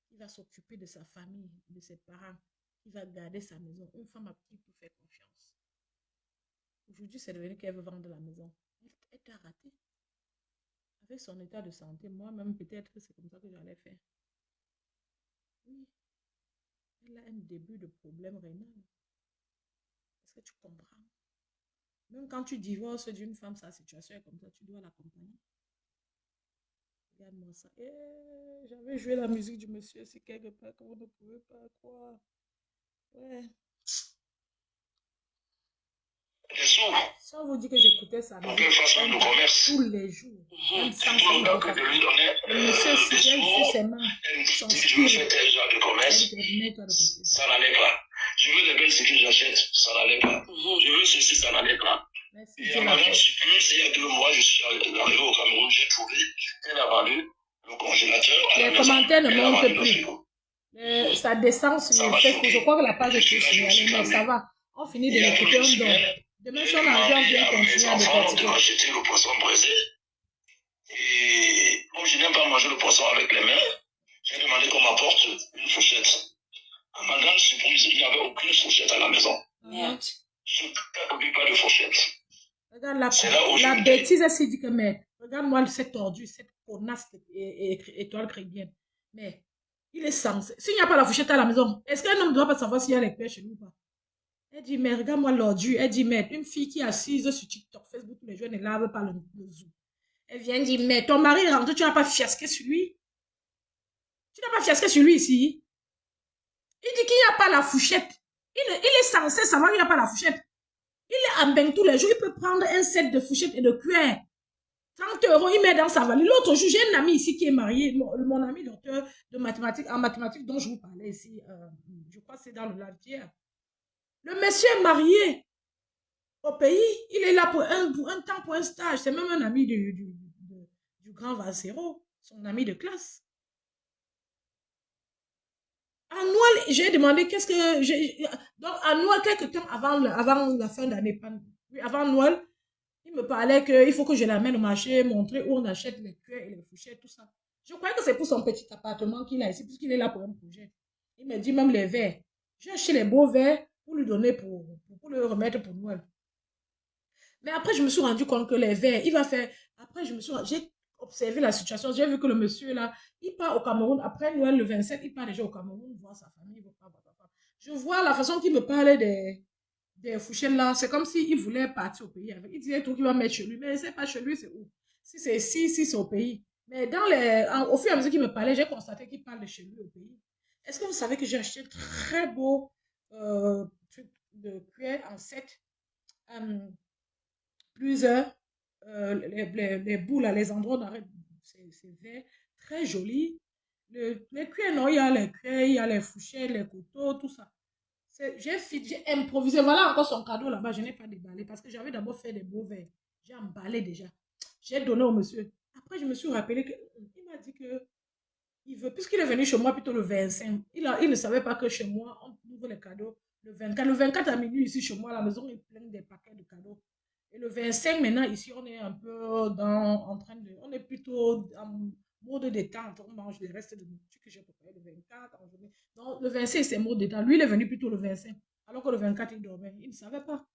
Qui va s'occuper de sa famille, de ses parents. Qui va garder sa maison. Une femme à qui il peut faire confiance. Aujourd'hui, c'est devenu qu'elle veut vendre la maison. Elle t'a raté. Avec son état de santé, moi-même, peut-être que c'est comme ça que j'allais faire. Oui. Elle a un début de problème rénal. Est-ce que tu comprends? Même quand tu divorces d'une femme, sa situation est comme ça, tu dois l'accompagner. Regarde-moi ça. J'avais joué la musique du monsieur, c'est quelque part que vous ne pouvez pas croire. Ouais. Ça vous dit que j'écoutais ça tous les jours. Même sans ça, le monsieur, si j'ai vu ses mains, son style, ça n'allait pas. Je veux les belles ce que j'achète, ça n'allait pas. Je veux ceci, ça n'allait pas. Merci. Et tu es la Madame Supplice, il y a 2 mois, je suis arrivé au Cameroun, j'ai trouvé qu'elle a vendu le congélateur à la Les maison. commentaires ne Elle a montent vendu le plus. frigo. Ça descend sur Ça m'a Facebook. Je choqué. crois que la page est Depuis plus là, je me suis signalée, mais ça calmé. va. On finit de Il y a l'écouter quelques un don. semaines, Demain, j'ai si on a envie, on demandé vient à mes continuer à enfants de décortiquer. m'acheter le poisson braisé. Et comme je n'aime pas manger le poisson avec les mains, j'ai demandé qu'on m'apporte une fourchette. À ma grande surprise, il n'y avait aucune fourchette à la maison. Merde. Je n'avais pas de fourchette. Regarde C'est là où la je bêtise, elle s'est dit que, mais regarde-moi cette tordue, cette connasse étoile chrétienne. Mais il est censé. S'il n'y a pas la fourchette à la maison, est-ce qu'un homme ne doit pas savoir s'il y a les cuillères chez nous ou pas? Elle dit, mais regarde-moi l'ordure. Elle dit, mais une fille qui est assise sur TikTok, Facebook, tous les jours ne lave pas le zoom. Elle vient dire, mais ton mari rentre, tu n'as pas fiasqué sur lui? Tu n'as pas fiasqué sur lui ici? Il dit qu'il n'y a pas la fourchette. Il est censé savoir qu'il n'y a pas la fourchette. Il est à Beng tous les jours. Il peut prendre un set de fourchettes et de cuillères. 30 €, il met dans sa valise. L'autre jour, j'ai un ami ici qui est marié. Mon ami docteur de mathématiques, en mathématiques dont je vous parlais ici. Je crois que c'est dans le live hier. Le monsieur est marié au pays. Il est là pour un temps, pour un stage. C'est même un ami du grand Valsero, son ami de classe. À Noël, j'ai demandé qu'est-ce que... Donc, à Noël, quelques temps avant la fin d'année, avant Noël, il me parlait qu'il faut que je l'amène au marché, montrer où on achète les cuillères et les fourchettes, tout ça. Je croyais que c'est pour son petit appartement qu'il a ici, puisqu'il est là pour un projet. Il me dit même les verres. J'ai acheté les beaux verres pour lui donner, pour le remettre pour Noël. Mais après, je me suis rendu compte que les verres, il va faire... Après, j'ai observé la situation. J'ai vu que le monsieur, là, il part au Cameroun. Après Noël, le 27, il part déjà au Cameroun voir sa famille. Je vois la façon qu'il me parlait des fourchettes là. C'est comme s'il voulait partir au pays avec. Il disait tout qu'il va mettre chez lui. Mais c'est pas chez lui, c'est où? Si c'est ici, si c'est au pays. Mais au fur et à mesure qu'il me parlait, j'ai constaté qu'il parle de chez lui au pays. Est-ce que vous savez que j'ai acheté un très beau truc de cuir en 7 plusieurs les bouts là, les endroits d'arrêt, c'est vert, très joli. Les cuillères, non, il y a les cuillères, il y a les fourchettes, les couteaux, tout ça. J'ai improvisé. Voilà encore son cadeau là-bas. Je n'ai pas déballé parce que j'avais d'abord fait des beaux verres. J'ai emballé déjà. J'ai donné au monsieur. Après, je me suis rappelé qu'il m'a dit que il veut, puisqu'il est venu chez moi plutôt le 25, il ne savait pas que chez moi, on ouvre les cadeaux le 24. Le 24 à minuit, ici chez moi, la maison est pleine des paquets de cadeaux. Et le 25, maintenant, ici, on est un peu on est plutôt en mode détente. On mange les restes de nourriture que j'ai préparé le 24. Donc, le 25, c'est mode détente. Lui, il est venu plutôt le 25. Alors que le 24, il dormait. Il ne savait pas.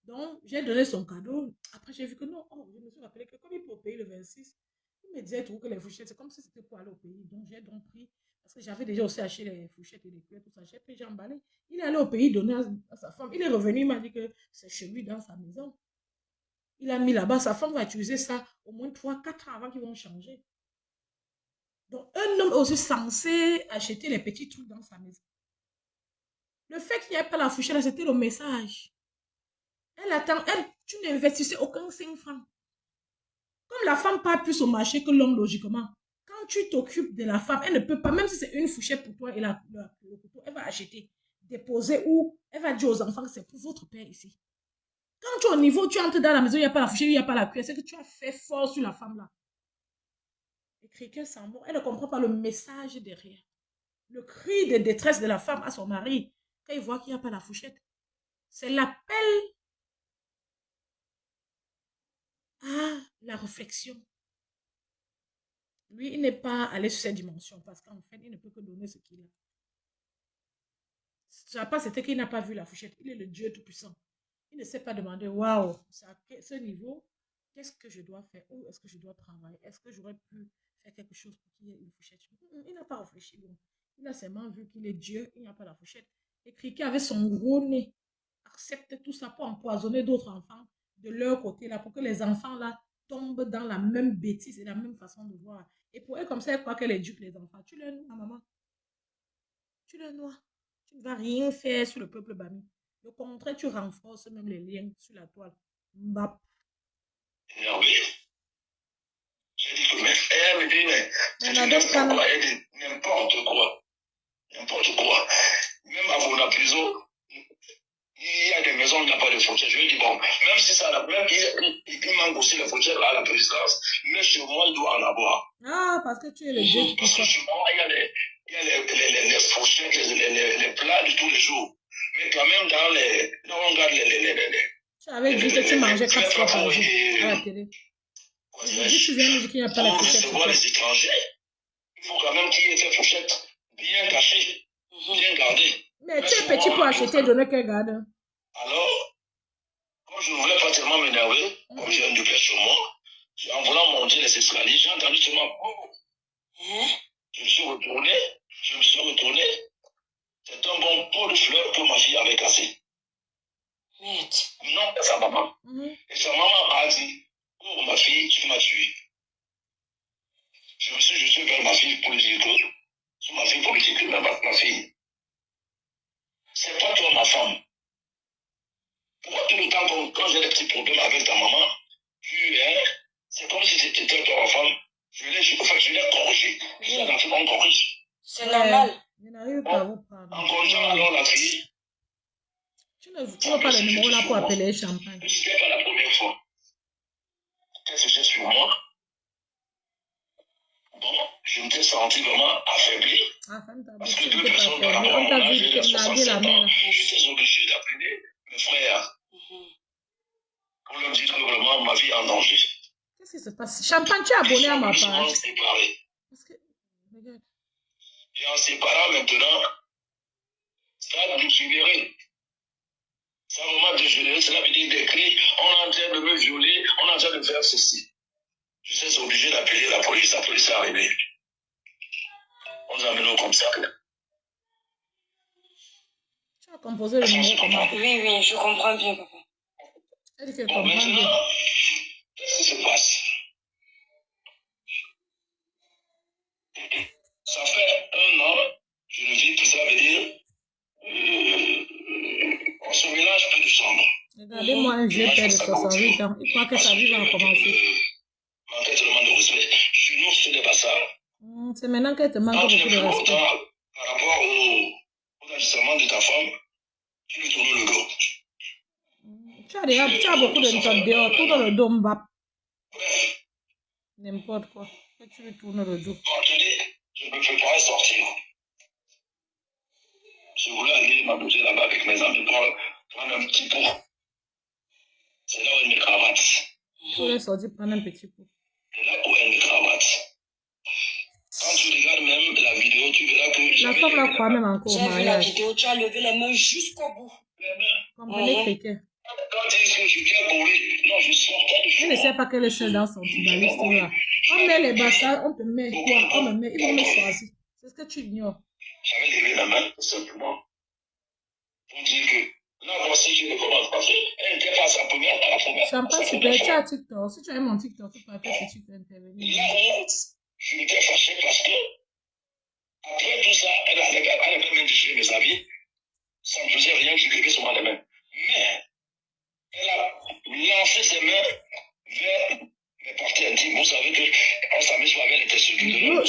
Donc, j'ai donné son cadeau. Après, j'ai vu que non. Oh, je me suis rappelé que comme il peut payer le 26, il me disait tout que les fourchettes, c'est comme si c'était pour aller au pays. Donc, j'ai donc pris, parce que j'avais déjà aussi acheté les fourchettes et les cuillères, tout ça. J'ai pris, j'ai emballé. Il est allé au pays donner à sa femme. Il est revenu, il m'a dit que c'est chez lui dans sa maison. Il a mis là-bas, sa femme va utiliser ça au moins 3-4 ans avant qu'ils vont changer. Donc, un homme est aussi censé acheter les petits trucs dans sa maison. Le fait qu'il n'y ait pas la fourchette, c'était le message. Tu n'investissais aucun 5 francs. Comme la femme part plus au marché que l'homme, logiquement, quand tu t'occupes de la femme, elle ne peut pas, même si c'est une fourchette pour toi et le couteau, elle va acheter, déposer ou elle va dire aux enfants que c'est pour votre père ici. Quand tu es au niveau, tu entres dans la maison, il n'y a pas la fourchette, il n'y a pas la cuillère, c'est que tu as fait fort sur la femme là. Écrit qu'elle s'en va, elle ne comprend pas le message derrière. Le cri de détresse de la femme à son mari, quand il voit qu'il n'y a pas la fourchette, c'est l'appel à la réflexion. Lui, il n'est pas allé sur cette dimension parce qu'en fait, il ne peut que donner ce qu'il a. Ça n'a pas, c'était qu'il n'a pas vu la fourchette. Il est le Dieu Tout-Puissant. Il ne s'est pas demandé, waouh, à ce niveau, qu'est-ce que je dois faire? Où est-ce que je dois travailler? Est-ce que j'aurais pu faire quelque chose pour qu'il y ait une fourchette? Il n'a pas réfléchi. Donc. Il a seulement vu qu'il est Dieu, il n'y a pas la fourchette. Et Criquet avec son gros nez accepte tout ça pour empoisonner d'autres enfants de leur côté là, pour que les enfants là tombent dans la même bêtise et la même façon de voir. Et pour elle, comme ça, elle croit qu'elle éduque les enfants. Tu les noies, maman. Tu les noies. Tu ne vas rien faire sur le peuple bami. Au contraire, tu renforces même les liens sur la toile. Mbap. Énervé. J'ai dit que, mais elle me dit, mais tu dis n'importe quoi. Elle dit n'importe quoi. N'importe quoi. Même avant la prison, Il y a des maisons où il n'y a pas de frontières. Je lui dis, bon, même si ça, même il manque aussi les frontières à la présidence, mais chez moi, il doit en avoir. Ah, parce que tu es le dieu. Parce que chez moi, il y a les fourchettes, les plats de tous les jours. Mais quand même, dans on regarde tu avais dit que tu mangeais 4 fois par jour à la télé. Tu viens de dire qu'il n'y a pas la fourchette. Pour recevoir les étrangers, il faut quand même qu'il y ait ces fourchettes bien cachées, bien gardées. Mais tu es petit pour acheter, donner quel garde. Alors, comme je ne voulais pas tellement m'énerver, comme j'ai un duplex sur moi, en voulant monter les escaliers, j'ai entendu seulement je me suis retourné. C'est un bon pot de fleurs que ma fille avait cassé. Non, c'est sa maman. Et sa maman a dit, oh ma fille, tu m'as tué. Je suis vers ma fille pour lui dire que, c'est ma fille pour lui dire que, ma fille, c'est pas toi ma femme. Pourquoi tout le temps, quand j'ai des petits problèmes avec ta maman, c'est comme si c'était toi ma femme. Je l'ai corrigé. Je suis dans on corrige. C'est normal. Je n'arrive pas à vous prendre. En corrigeant alors la fille. Tu ne vois pas le numéro là pour appeler Champagne. Ce n'est pas la première fois. Qu'est-ce que j'ai sur moi? Bon, je me suis senti vraiment affaibli. Parce que deux personnes par rapport à mon âge, j'ai 67 ans, j'étais obligé d'appeler mes frères. Pour leur dire que vraiment ma vie est en danger. Qu'est-ce qui se passe? Champagne, tu es abonné à ma page. Parce que, regarde. Et en séparant maintenant, ça a dégénéré. Ça a vraiment dégénéré. Cela veut dire des cris, on est en train de me violer, on est en train de faire ceci. Je suis obligé d'appeler la police est arrivée. On nous a amenés comme ça. Tu as composé le numéro comment? Oui, je comprends bien, papa. Elle dit qu'elle comprend bien. Qu'est-ce qui se passe? Ça fait 1 an, je le vis, tout ça veut dire, on se mélange plus de chambre. Regardez-moi un vieux père de 68 ans. Il croit que sa vie va recommencer. Manquer tellement de respect. Chez nous, ce n'est pas ça. C'est maintenant qu'elle te manque beaucoup de respect. Par rapport aux agissements de ta femme, tu lui tournes le dos. Tu as beaucoup de temps dehors, tout dans le dos, mbap. Bref. N'importe quoi. Et tu lui tournes le dos. Bon, je dis, je me préparais à sortir. Je voulais aller m'amuser là-bas avec mes amis pour prendre un petit pot. C'est là où elle me cravate. Tu voulais sortir prendre un petit pot. C'est là où elle me cravate. Quand tu regardes même la vidéo, tu verras que la femme la croit même encore au mariage. J'ai vu la vidéo, tu as levé les mains jusqu'au bout. Comprenez chrétien. Quand tu dis que je viens pour lui, non, je sortais de chez moi. Je ne sais pas quelle est seule dans son tribaliste là. On met les bastards, on te met quoi? On me met, ils vont me choisir. C'est ce que tu ignores. J'avais levé la main, simplement, pour dire que là, voici, je ne commence pas. Elle n'était pas sa première, pas la première. Champagne, tu peux être à TikTok. Si tu as mon TikTok, tu peux appeler si tu peux intervenir. Là où je m'étais fâché parce que, après tout ça, elle avait même déchiré mes habits. Ça ne faisait rien, je levais seulement les mains. Mais, elle a lancé ses mains vers mes parties intimes. Vous savez qu'on s'amuse sur avec les testicules. Non,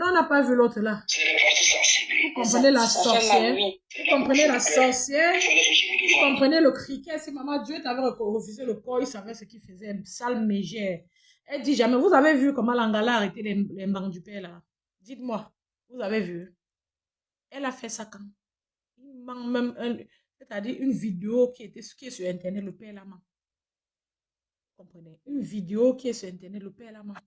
on n'a pas vu l'autre là. C'est les parties sensibles. Vous comprenez la sorcière. Vous comprenez la sorcière. Vous comprenez le criquet. Si maman Dieu t'avait refusé le corps, il savait ce qu'il faisait. Sale mégère. Elle dit jamais. Vous avez vu comment Langala a arrêté les bancs du père là? Dites-moi. Vous avez vu? Elle a fait ça quand? Il manque même c'est-à-dire une vidéo qui est sur internet, le père la main. Vous comprenez? Une vidéo qui est sur internet, le père la main.